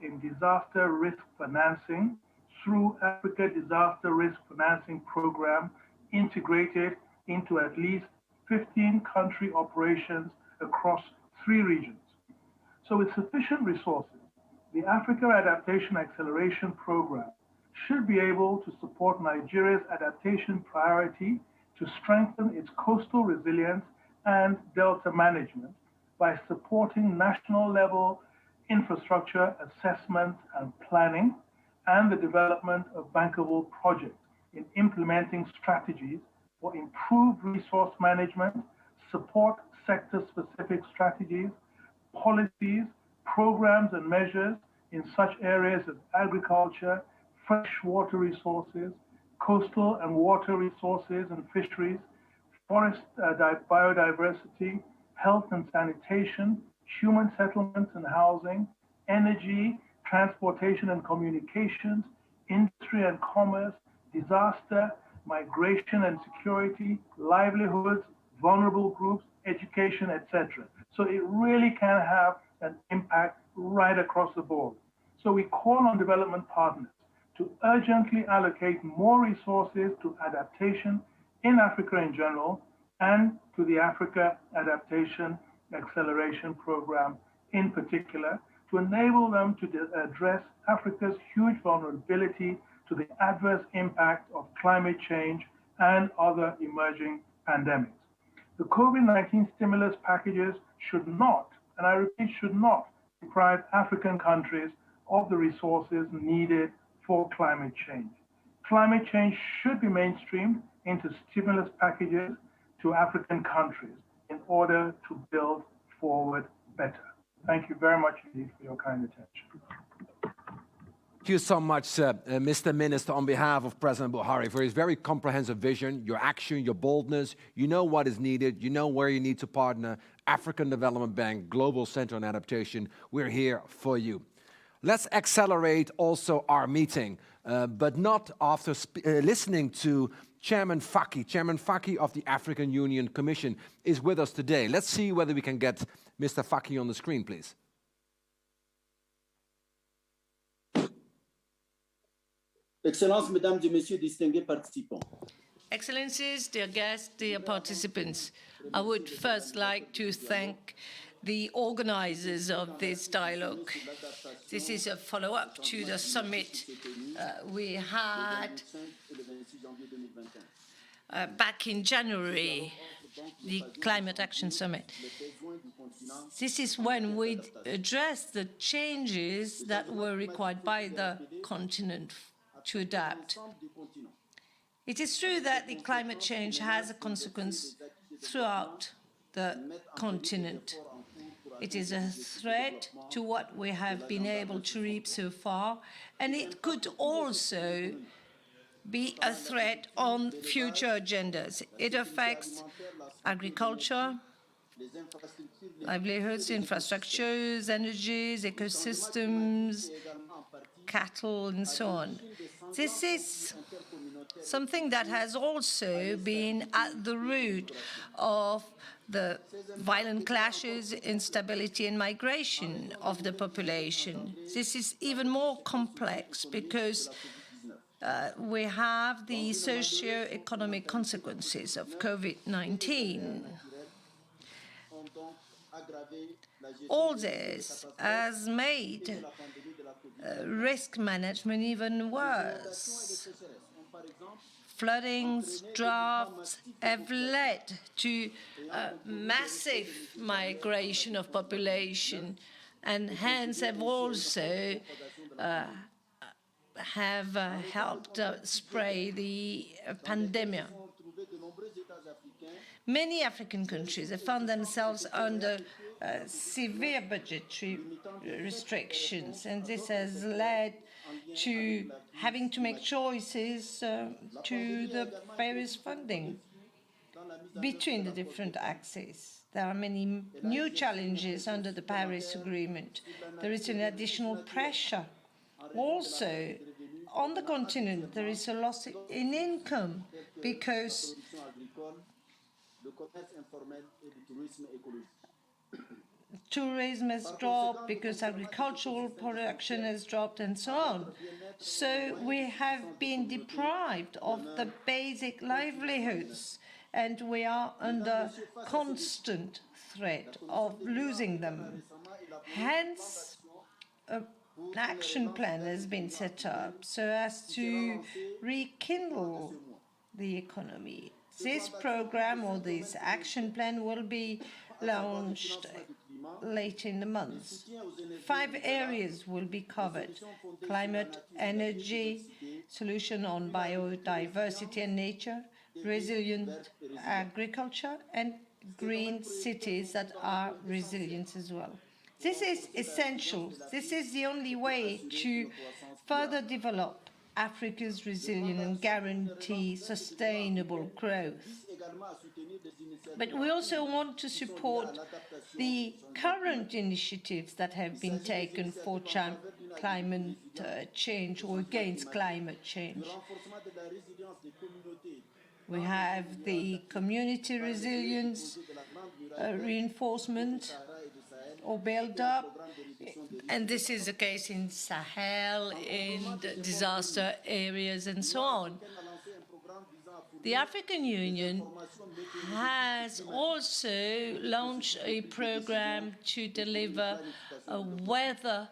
in disaster risk financing through Africa Disaster Risk Financing Program integrated into at least 15 country operations across 3 regions. So with sufficient resources, the Africa Adaptation Acceleration Program should be able to support Nigeria's adaptation priority to strengthen its coastal resilience and delta management by supporting national level infrastructure assessment and planning and the development of bankable projects in implementing strategies for improved resource management, support sector-specific strategies, policies, programs and measures in such areas as agriculture, freshwater resources, coastal and water resources and fisheries, forest biodiversity, health and sanitation, human settlements and housing, energy, transportation and communications, industry and commerce, disaster, migration and security, livelihoods, vulnerable groups, education, etc. So it really can have an impact right across the board. So we call on development partners to urgently allocate more resources to adaptation in Africa in general and to the Africa Adaptation Acceleration Program in particular, to enable them to address Africa's huge vulnerability to the adverse impact of climate change and other emerging pandemics. The COVID-19 stimulus packages should not, and I repeat, should not, deprive African countries of the resources needed for climate change. Climate change should be mainstreamed into stimulus packages to African countries in order to build forward better. Thank you very much indeed for your kind attention. Thank you so much, Mr. Minister, on behalf of President Buhari, for his very comprehensive vision, your action, your boldness. You know what is needed. You know where you need to partner. African Development Bank, Global Center on Adaptation, we're here for you. Let's accelerate also our meeting, but not after listening to Chairman Faki. Chairman Faki of the African Union Commission is with us today. Let's see whether we can get Mr. Faki on the screen, please. Excellences, Mesdames et Messieurs, distingués participants. Excellencies, dear guests, dear participants, I would first like to thank the organizers of this dialogue. This is a follow-up to the summit we had back in January, the Climate Action Summit. This is when we addressed the changes that were required by the continent to adapt. It is true that the climate change has a consequence throughout the continent. It is a threat to what we have been able to reap so far, and it could also be a threat on future agendas. It affects agriculture, livelihoods, infrastructures, energies, ecosystems, cattle, and so on. This is something that has also been at the root of the violent clashes, instability, and migration of the population. This is even more complex because we have the socio-economic consequences of COVID-19. All this has made risk management even worse. Floodings, droughts have led to a massive migration of population, and hence have also helped spray the pandemic. Many African countries have found themselves under severe budgetary restrictions, and this has led to having to make choices to the various funding between the different axes. There are many new challenges under the Paris Agreement. There is an additional pressure. Also, on the continent, there is a loss in income because tourism has dropped, because agricultural production has dropped, and so on. So we have been deprived of the basic livelihoods, and we are under constant threat of losing them. Hence, an action plan has been set up so as to rekindle the economy. This program, or this action plan, will be launched later in the month. 5 areas will be covered: climate, energy, solution on biodiversity and nature, resilient agriculture, and green cities that are resilient as well. This is essential. This is the only way to further develop Africa's resilience and guarantee sustainable growth. But we also want to support the current initiatives that have been taken for climate change or against climate change. We have the community resilience reinforcement or build up, and this is the case in Sahel, in disaster areas, and so on. The African Union has also launched a program to deliver weather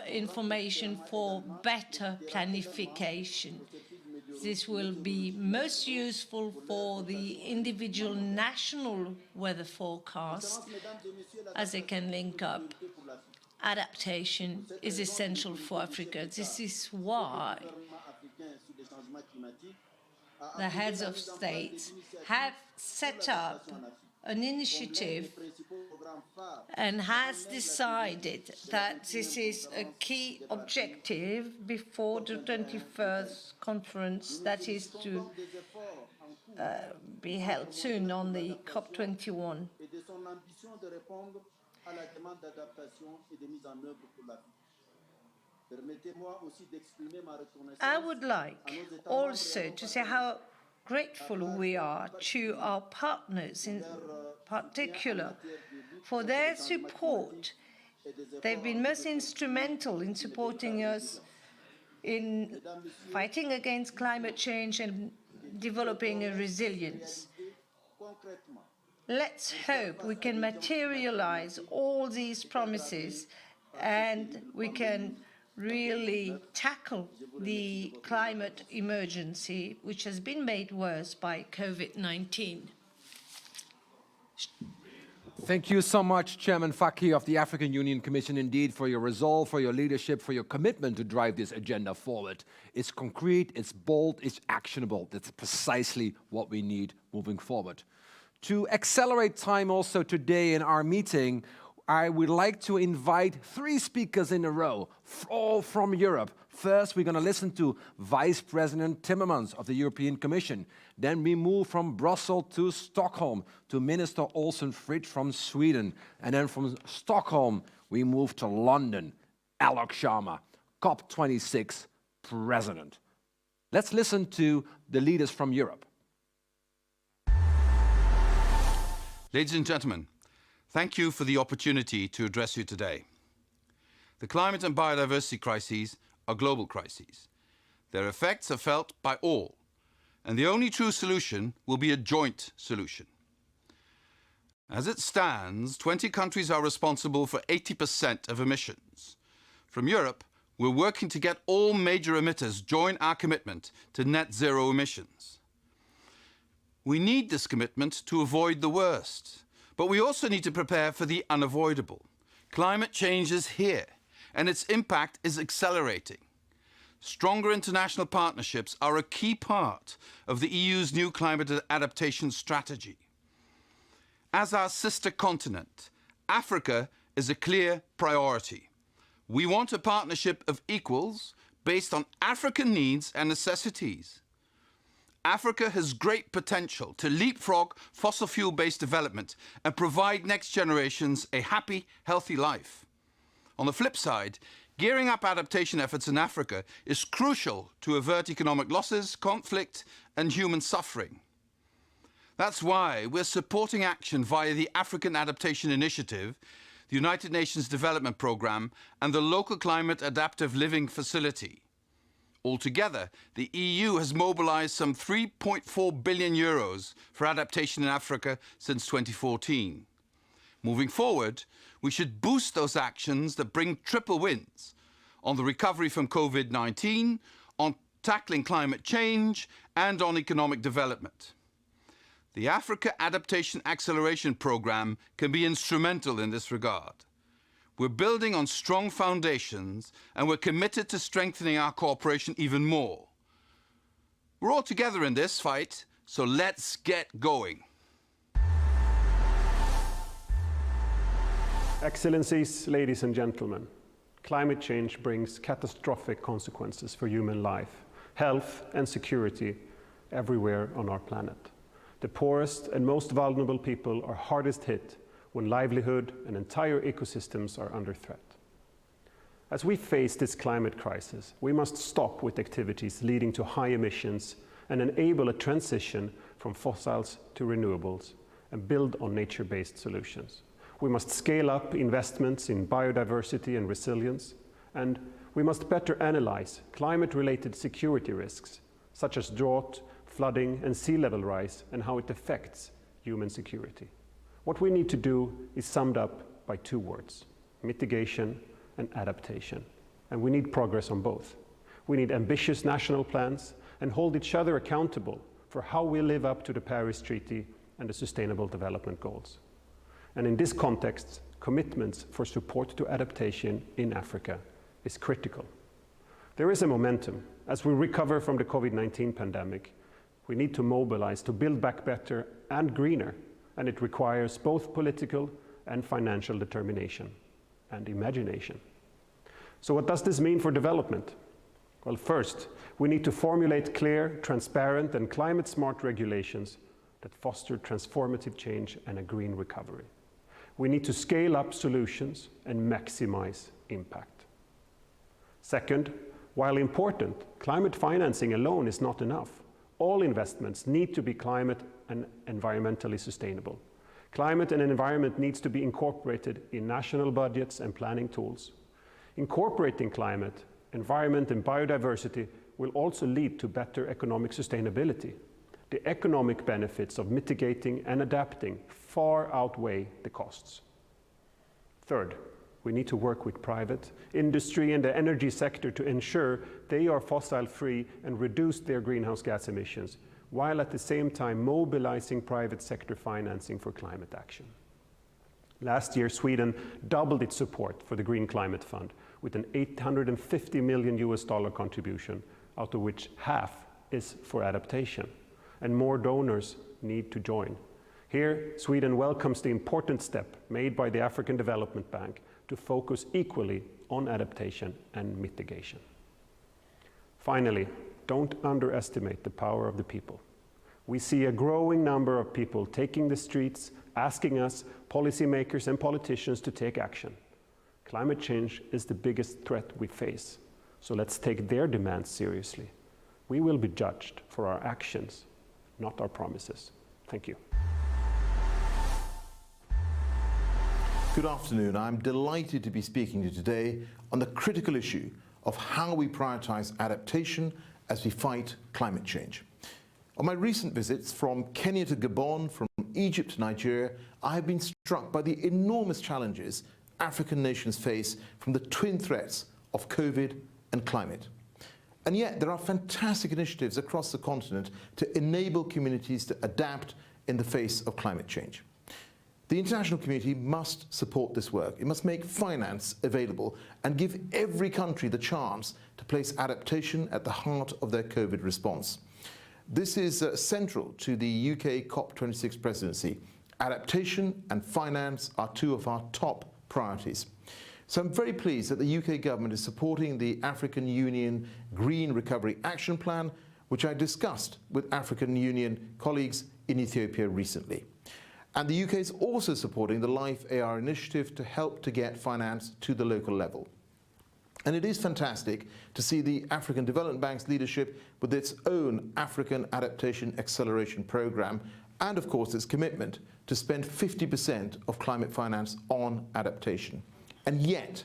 information for better planification. This will be most useful for the individual national weather forecast, as they can link up. Adaptation is essential for Africa. This is why the heads of state have set up an initiative and has decided that this is a key objective before the 21st conference that is to be held soon on the COP21. I would like also to say how grateful we are to our partners, in particular, for their support. They've been most instrumental in supporting us in fighting against climate change and developing a resilience. Let's hope we can materialize all these promises and we can really tackle the climate emergency, which has been made worse by COVID-19. Thank you so much, Chairman Faki of the African Union Commission, indeed, for your resolve, for your leadership, for your commitment to drive this agenda forward. It's concrete, it's bold, it's actionable. That's precisely what we need moving forward. To accelerate time also today in our meeting, I would like to invite 3 speakers in a row, all from Europe. First, we're going to listen to Vice President Timmermans of the European Commission. Then we move from Brussels to Stockholm to Minister Olsen Frid from Sweden. And then from Stockholm, we move to London, Alok Sharma, COP26 President. Let's listen to the leaders from Europe. Ladies and gentlemen, thank you for the opportunity to address you today. The climate and biodiversity crises are global crises. Their effects are felt by all, and the only true solution will be a joint solution. As it stands, 20 countries are responsible for 80% of emissions. From Europe, we're working to get all major emitters join our commitment to net zero emissions. We need this commitment to avoid the worst. But we also need to prepare for the unavoidable. Climate change is here, and its impact is accelerating. Stronger international partnerships are a key part of the EU's new climate adaptation strategy. As our sister continent, Africa is a clear priority. We want a partnership of equals based on African needs and necessities. Africa has great potential to leapfrog fossil fuel-based development and provide next generations a happy, healthy life. On the flip side, gearing up adaptation efforts in Africa is crucial to avert economic losses, conflict, and human suffering. That's why we're supporting action via the African Adaptation Initiative, the United Nations Development Programme, and the Local Climate Adaptive Living Facility. Altogether, the EU has mobilized some 3.4 billion euros for adaptation in Africa since 2014. Moving forward, we should boost those actions that bring triple wins on the recovery from COVID-19, on tackling climate change, and on economic development. The Africa Adaptation Acceleration Programme can be instrumental in this regard. We're building on strong foundations, and we're committed to strengthening our cooperation even more. We're all together in this fight, so let's get going. Excellencies, ladies and gentlemen, climate change brings catastrophic consequences for human life, health, and security everywhere on our planet. The poorest and most vulnerable people are hardest hit when livelihood and entire ecosystems are under threat. As we face this climate crisis, we must stop with activities leading to high emissions and enable a transition from fossils to renewables and build on nature-based solutions. We must scale up investments in biodiversity and resilience, and we must better analyze climate-related security risks, such as drought, flooding and sea level rise and how it affects human security. What we need to do is summed up by 2 words: mitigation and adaptation. And we need progress on both. We need ambitious national plans and hold each other accountable for how we live up to the Paris Treaty and the Sustainable Development Goals. And in this context, commitments for support to adaptation in Africa is critical. There is a momentum. As we recover from the COVID-19 pandemic, we need to mobilize to build back better and greener, and it requires both political and financial determination and imagination. So what does this mean for development? Well, first, we need to formulate clear, transparent, and climate-smart regulations that foster transformative change and a green recovery. We need to scale up solutions and maximize impact. Second, while important, climate financing alone is not enough. All investments need to be climate and environmentally sustainable. Climate and environment needs to be incorporated in national budgets and planning tools. Incorporating climate, environment, and biodiversity will also lead to better economic sustainability. The economic benefits of mitigating and adapting far outweigh the costs. Third, we need to work with private industry and the energy sector to ensure they are fossil-free and reduce their greenhouse gas emissions, while at the same time mobilizing private sector financing for climate action. Last year, Sweden doubled its support for the Green Climate Fund with an $850 million contribution, out of which half is for adaptation. And more donors need to join. Here, Sweden welcomes the important step made by the African Development Bank to focus equally on adaptation and mitigation. Finally, don't underestimate the power of the people. We see a growing number of people taking the streets, asking us, policymakers and politicians, to take action. Climate change is the biggest threat we face, so let's take their demands seriously. We will be judged for our actions, not our promises. Thank you. Good afternoon. I'm delighted to be speaking to you today on the critical issue of how we prioritize adaptation as we fight climate change. On my recent visits from Kenya to Gabon, from Egypt to Nigeria, I have been struck by the enormous challenges African nations face from the twin threats of COVID and climate. And yet there are fantastic initiatives across the continent to enable communities to adapt in the face of climate change. The international community must support this work. It must make finance available and give every country the chance to place adaptation at the heart of their COVID response. This is central to the UK COP26 presidency. Adaptation and finance are 2 of our top priorities. So I'm very pleased that the UK government is supporting the African Union Green Recovery Action Plan, which I discussed with African Union colleagues in Ethiopia recently. And the UK is also supporting the Life AR initiative to help to get finance to the local level. And it is fantastic to see the African Development Bank's leadership with its own African Adaptation Acceleration Programme, and of course its commitment to spend 50% of climate finance on adaptation. And yet,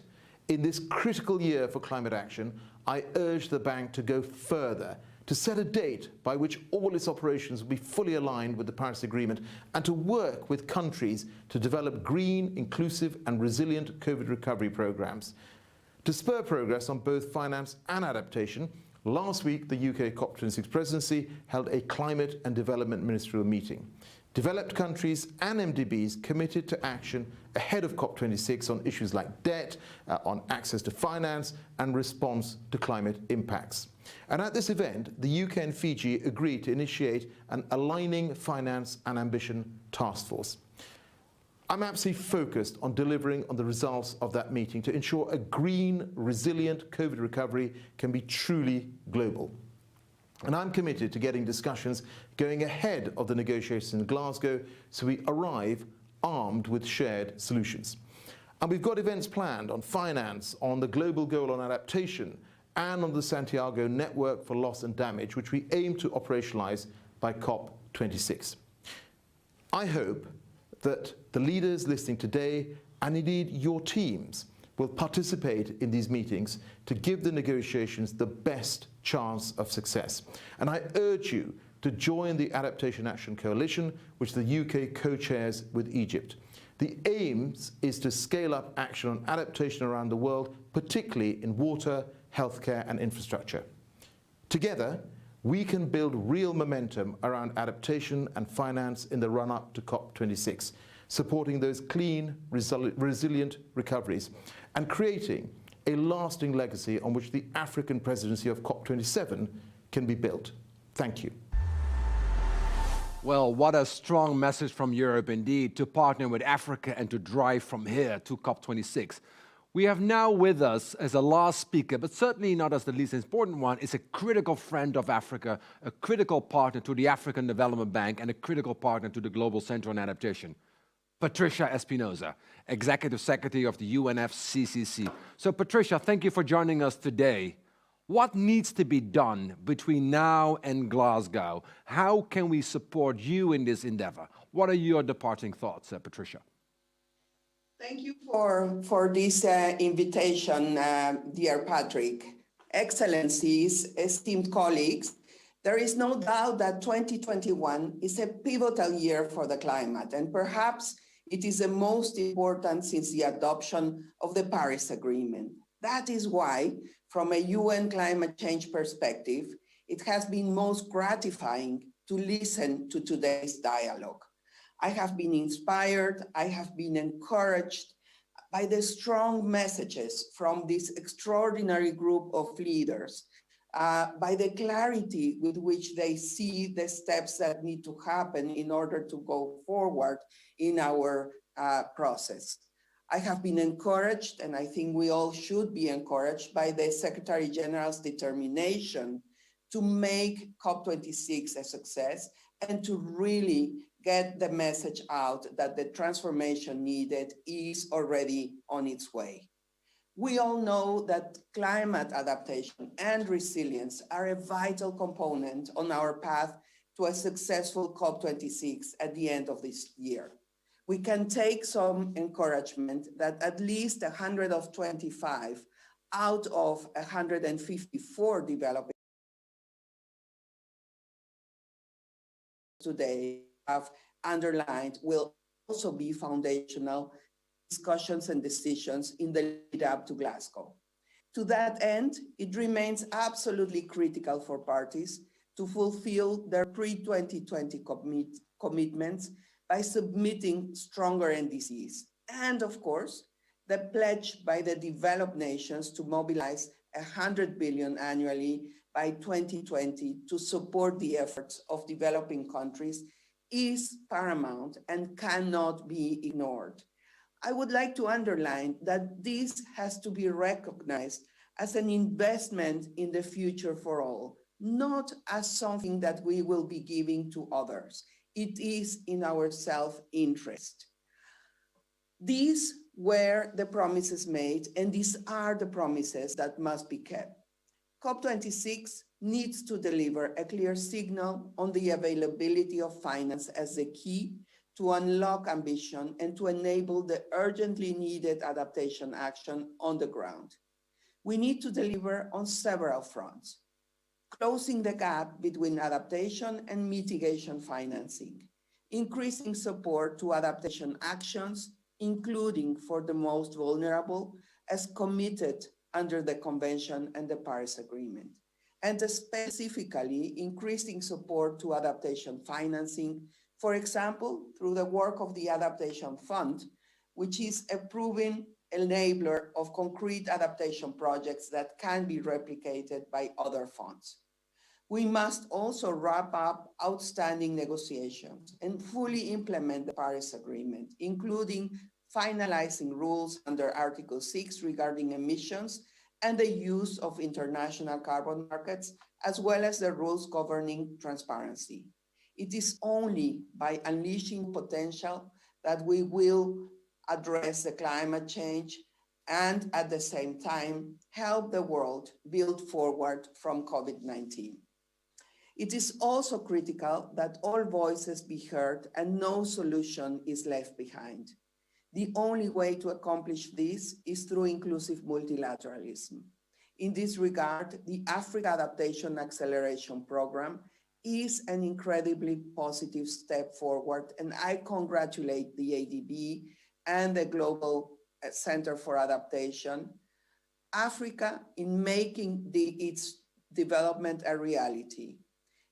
in this critical year for climate action, I urge the bank to go further, to set a date by which all its operations will be fully aligned with the Paris Agreement, and to work with countries to develop green, inclusive and resilient COVID recovery programs. To spur progress on both finance and adaptation, last week the UK COP26 presidency held a climate and development ministerial meeting. Developed countries and MDBs committed to action ahead of COP26 on issues like debt, on access to finance and response to climate impacts. And at this event, the UK and Fiji agreed to initiate an Aligning Finance and Ambition task force. I'm absolutely focused on delivering on the results of that meeting to ensure a green, resilient COVID recovery can be truly global. And I'm committed to getting discussions going ahead of the negotiations in Glasgow so we arrive armed with shared solutions. And we've got events planned on finance, on the global goal on adaptation, and on the Santiago Network for Loss and Damage, which we aim to operationalize by COP26. I hope that the leaders listening today, and indeed your teams, will participate in these meetings to give the negotiations the best chance of success. And I urge you to join the Adaptation Action Coalition, which the UK co-chairs with Egypt. The aim is to scale up action on adaptation around the world, particularly in water, healthcare and infrastructure. Together, we can build real momentum around adaptation and finance in the run-up to COP26, supporting those clean, resilient recoveries and creating a lasting legacy on which the African presidency of COP27 can be built. Thank you. Well, what a strong message from Europe indeed, to partner with Africa and to drive from here to COP26. We have now with us as a last speaker, but certainly not as the least important one, is a critical friend of Africa, a critical partner to the African Development Bank and a critical partner to the Global Center on Adaptation. Patricia Espinosa, Executive Secretary of the UNFCCC. So Patricia, thank you for joining us today. What needs to be done between now and Glasgow? How can we support you in this endeavor? What are your departing thoughts, Patricia? Thank you for this invitation, dear Patrick. Excellencies, esteemed colleagues, there is no doubt that 2021 is a pivotal year for the climate, and perhaps it is the most important since the adoption of the Paris Agreement. That is why, from a UN climate change perspective, it has been most gratifying to listen to today's dialogue. I have been inspired, I have been encouraged by the strong messages from this extraordinary group of leaders, by the clarity with which they see the steps that need to happen in order to go forward in our process. I have been encouraged, and I think we all should be encouraged, by the Secretary General's determination to make COP26 a success and to really get the message out that the transformation needed is already on its way. We all know that climate adaptation and resilience are a vital component on our path to a successful COP26 at the end of this year. We can take some encouragement that at least 125 out of 154 developing today have underlined will also be foundational discussions and decisions in the lead up to Glasgow. To that end, it remains absolutely critical for parties to fulfill their pre-2020 commitments by submitting stronger NDCs. And of course, the pledge by the developed nations to mobilize 100 billion annually by 2020 to support the efforts of developing countries is paramount and cannot be ignored. I would like to underline that this has to be recognized as an investment in the future for all, not as something that we will be giving to others. It is in our self-interest. These were the promises made, and these are the promises that must be kept. COP26 needs to deliver a clear signal on the availability of finance as the key to unlock ambition and to enable the urgently needed adaptation action on the ground. We need to deliver on several fronts: closing the gap between adaptation and mitigation financing, increasing support to adaptation actions, including for the most vulnerable, as committed under the Convention and the Paris Agreement, and specifically increasing support to adaptation financing, for example, through the work of the Adaptation Fund, which is a proven enabler of concrete adaptation projects that can be replicated by other funds. We must also wrap up outstanding negotiations and fully implement the Paris Agreement, including finalizing rules under Article 6 regarding emissions and the use of international carbon markets, as well as the rules governing transparency. It is only by unleashing potential that we will address the climate change and at the same time help the world build forward from COVID-19. It is also critical that all voices be heard and no solution is left behind. The only way to accomplish this is through inclusive multilateralism. In this regard, the Africa Adaptation Acceleration Program is an incredibly positive step forward. And I congratulate the ADB and the Global Center for Adaptation, Africa, in making its development a reality.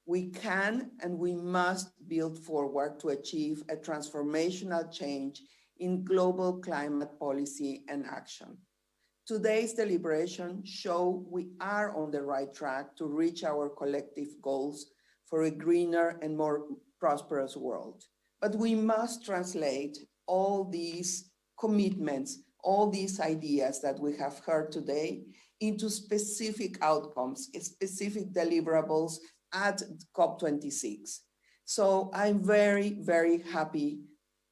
We can and we must build forward to achieve a transformational change in global climate policy and action. Today's deliberations show we are on the right track to reach our collective goals for a greener and more prosperous world. But we must translate all these commitments, all these ideas that we have heard today into specific outcomes, specific deliverables at COP26. So I'm very, very happy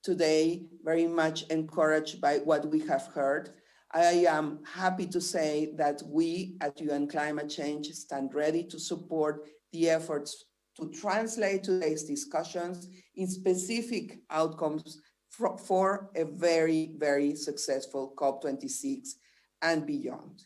today, very much encouraged by what we have heard. I am happy to say that we at UN Climate Change stand ready to support the efforts to translate today's discussions in specific outcomes for a very, very successful COP26 and beyond.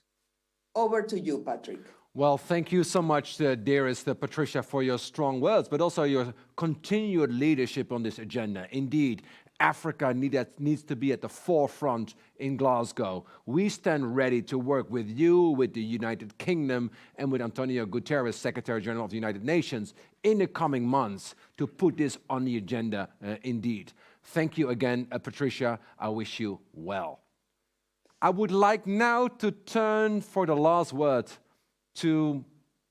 Over to you, Patrick. Well, thank you so much, dearest Patricia, for your strong words, but also your continued leadership on this agenda. Indeed, Africa needs to be at the forefront in Glasgow. We stand ready to work with you, with the United Kingdom, and with Antonio Guterres, Secretary General of the United Nations, in the coming months to put this on the agenda indeed. Thank you again, Patricia. I wish you well. I would like now to turn for the last word to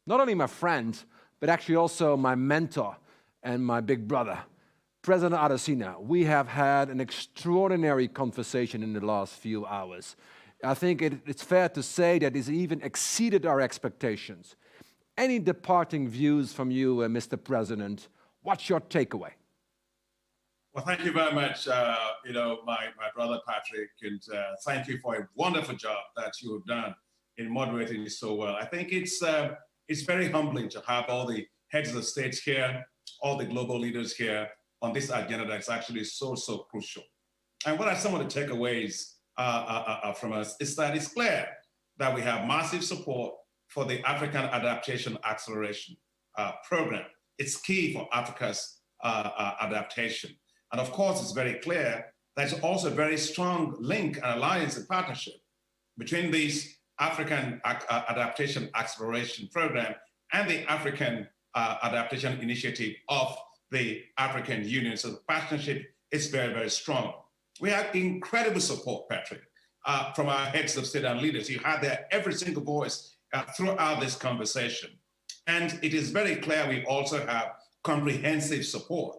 not only my friend, but actually also my mentor and my big brother, President Adesina. We have had an extraordinary conversation in the last few hours. I think it's fair to say that it's even exceeded our expectations. Any departing views from you, Mr. President? What's your takeaway? Well, thank you very much, my brother Patrick, and thank you for a wonderful job that you have done in moderating it so well. I think it's very humbling to have all the heads of the states here, all the global leaders here on this agenda that's actually so crucial. And what are some of the takeaways from us is that it's clear that we have massive support for the African Adaptation Acceleration Program. It's key for Africa's adaptation. And of course, it's very clear there's also a very strong link and alliance and partnership between these African Adaptation Acceleration Program and the African Adaptation Initiative of the African Union. So the partnership is very, very strong. We have incredible support, Patrick, from our heads of state and leaders. You had their every single voice throughout this conversation. And it is very clear we also have comprehensive support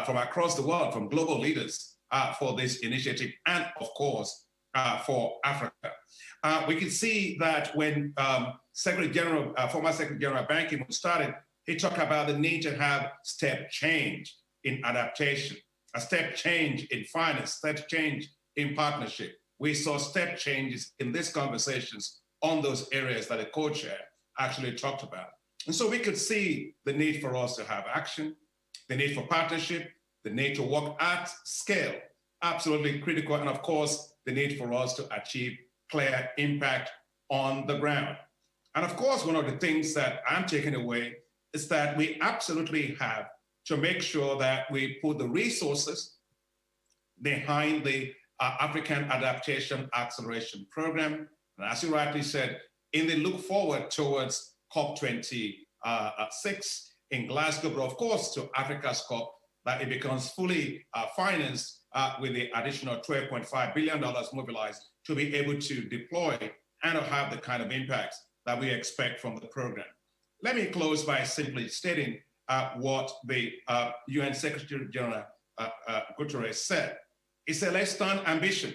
from across the world, from global leaders for this initiative, and of course, for Africa. We can see that when former Secretary General Ban Ki-moon started, he talked about the need to have step change in adaptation, a step change in finance, step change in partnership. We saw step changes in these conversations on those areas that the co-chair actually talked about. And so we could see the need for us to have action, the need for partnership, the need to work at scale, absolutely critical, and of course, the need for us to achieve clear impact on the ground. And of course, one of the things that I'm taking away is that we absolutely have to make sure that we put the resources behind the African Adaptation Acceleration Program. And as you rightly said, in the look forward towards COP26 in Glasgow, but of course to Africa's COP, that it becomes fully financed with the additional $12.5 billion mobilized to be able to deploy and to have the kind of impact that we expect from the program. Let me close by simply stating what the UN Secretary General Guterres said. He said, let's turn ambition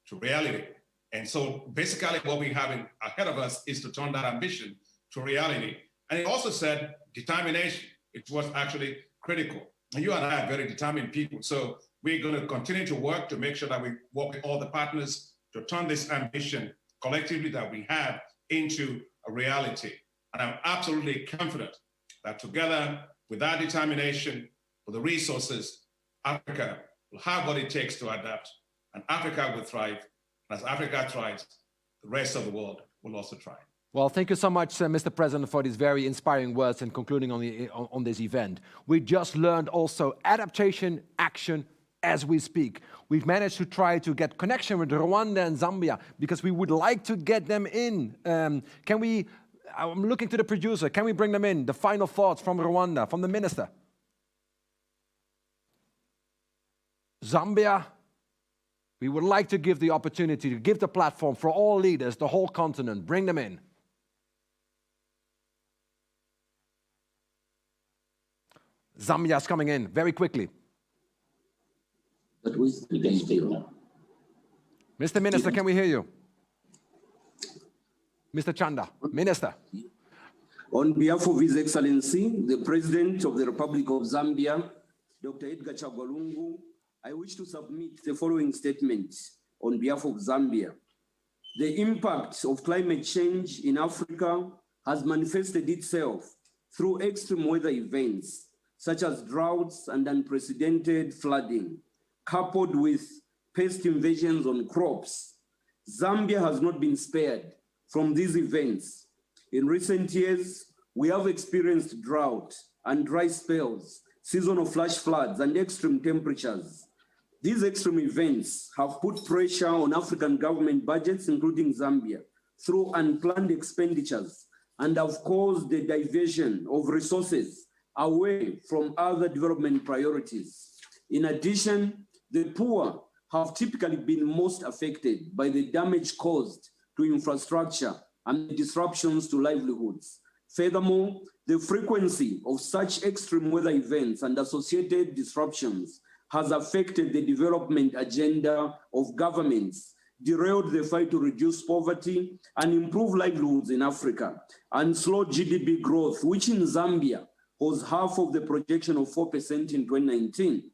to reality. And so basically what we have ahead of us is to turn that ambition to reality. And he also said determination. It was actually critical. And you and I are very determined people. So we're going to continue to work to make sure that we work with all the partners to turn this ambition collectively that we have into a reality. And I'm absolutely confident that together with that determination, with the resources, Africa will have what it takes to adapt, and Africa will thrive. And as Africa thrives, the rest of the world will also thrive. Well, thank you so much, Mr. President, for these very inspiring words and concluding on this event. We just learned also adaptation, action, as we speak. We've managed to try to get connection with Rwanda and Zambia because we would like to get them in. I'm looking to the producer, can we bring them in? The final thoughts from Rwanda, from the minister. Zambia, we would like to give the opportunity to give the platform for all leaders, the whole continent, bring them in. Zambia's coming in very quickly. But we can speak now. Mr. Minister, can we hear you? Mr. Chanda, Minister. On behalf of His Excellency, the President of the Republic of Zambia, Dr. Edgar Chagwalungu, I wish to submit the following statement on behalf of Zambia. The impact of climate change in Africa has manifested itself through extreme weather events, such as droughts and unprecedented flooding, coupled with pest invasions on crops. Zambia has not been spared from these events. In recent years, we have experienced drought and dry spells, seasonal flash floods, and extreme temperatures. These extreme events have put pressure on African government budgets, including Zambia, through unplanned expenditures, and have caused the diversion of resources away from other development priorities. In addition, the poor have typically been most affected by the damage caused to infrastructure and disruptions to livelihoods. Furthermore, the frequency of such extreme weather events and associated disruptions has affected the development agenda of governments, derailed the fight to reduce poverty and improve livelihoods in Africa, and slowed GDP growth, which in Zambia was half of the projection of 4% in 2019.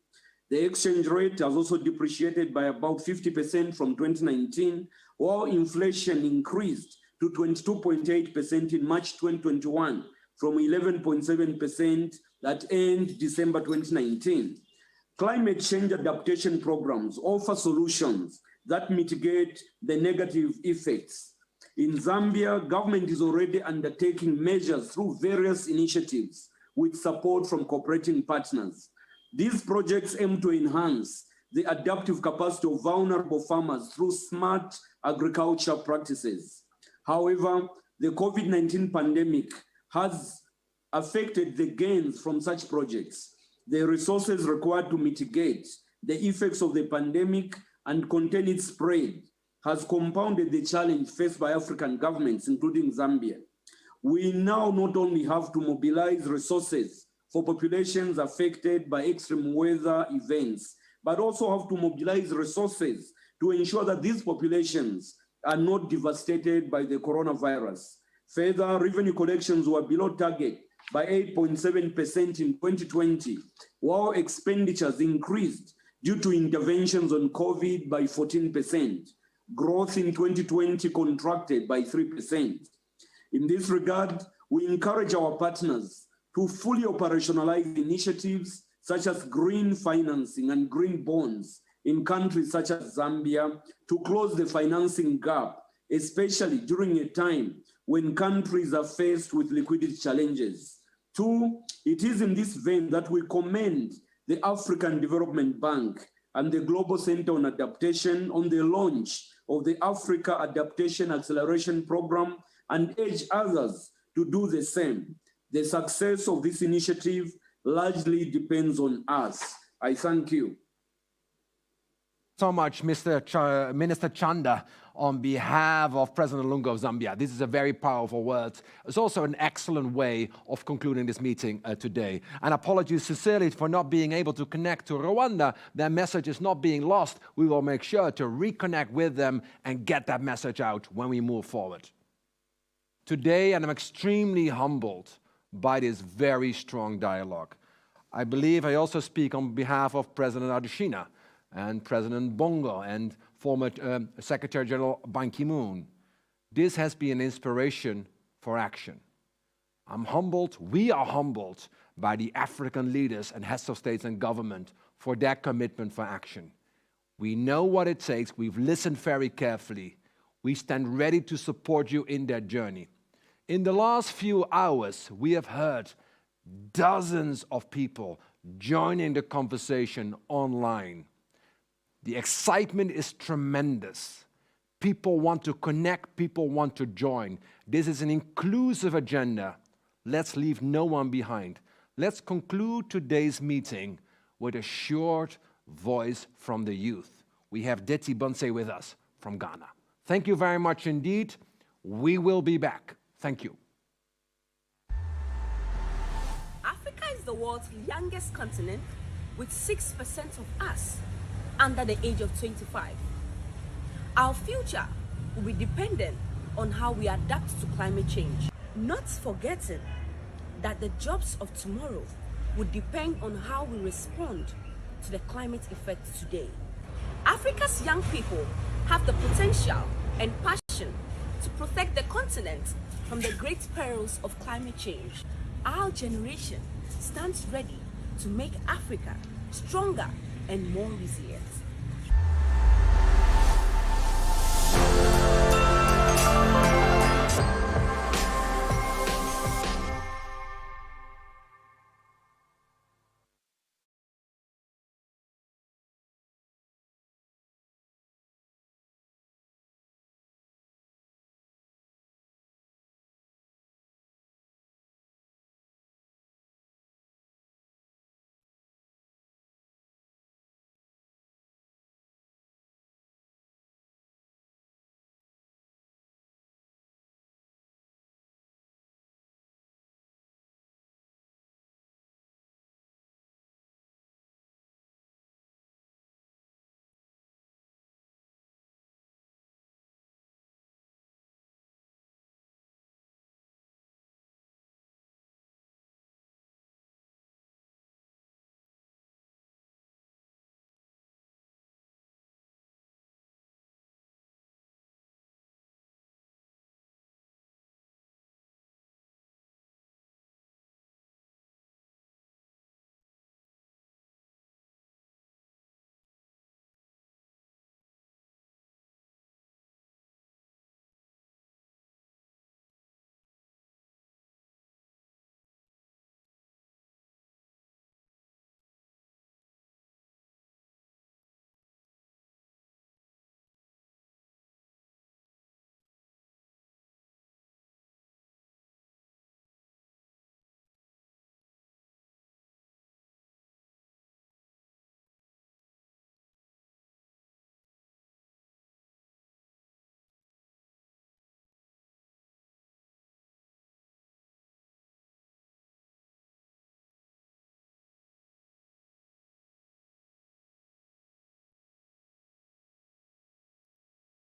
The exchange rate has also depreciated by about 50% from 2019, while inflation increased to 22.8% in March 2021 from 11.7% at end December 2019. Climate change adaptation programs offer solutions that mitigate the negative effects. In Zambia, government is already undertaking measures through various initiatives with support from cooperating partners. These projects aim to enhance the adaptive capacity of vulnerable farmers through smart agriculture practices. However, the COVID-19 pandemic has affected the gains from such projects. The resources required to mitigate the effects of the pandemic and contain its spread has compounded the challenge faced by African governments, including Zambia. We now not only have to mobilize resources for populations affected by extreme weather events, but also have to mobilize resources to ensure that these populations are not devastated by the coronavirus. Further, revenue collections were below target by 8.7% in 2020, while expenditures increased due to interventions on COVID by 14%. Growth in 2020 contracted by 3%. In this regard, we encourage our partners to fully operationalize initiatives such as green financing and green bonds in countries such as Zambia to close the financing gap, especially during a time when countries are faced with liquidity challenges. Two, it is in this vein that we commend the African Development Bank and the Global Center on Adaptation on the launch of the Africa Adaptation Acceleration Program and urge others to do the same. The success of this initiative largely depends on us. I thank you. So much, Minister Chanda, on behalf of President Lungu of Zambia. This is a very powerful word. It's also an excellent way of concluding this meeting today. And apologies sincerely for not being able to connect to Rwanda. Their message is not being lost. We will make sure to reconnect with them and get that message out when we move forward. Today, and I'm extremely humbled by this very strong dialogue. I believe I also speak on behalf of President Adesina and President Bongo and former Secretary General Ban Ki-moon. This has been an inspiration for action. I'm humbled, we are humbled by the African leaders and heads of states and government for their commitment for action. We know what it takes, we've listened very carefully. We stand ready to support you in that journey. In the last few hours, we have heard dozens of people joining the conversation online. The excitement is tremendous. People want to connect, people want to join. This is an inclusive agenda. Let's leave no one behind. Let's conclude today's meeting with a short voice from the youth. We have Deti Bonse with us from Ghana. Thank you very much indeed. We will be back. Thank you. Africa is the world's youngest continent, with 6% of us under the age of 25. Our future will be dependent on how we adapt to climate change, not forgetting that the jobs of tomorrow will depend on how we respond to the climate effects today. Africa's young people have the potential and passion to protect the continent from the great perils of climate change. Our generation stands ready to make Africa stronger and more resilient.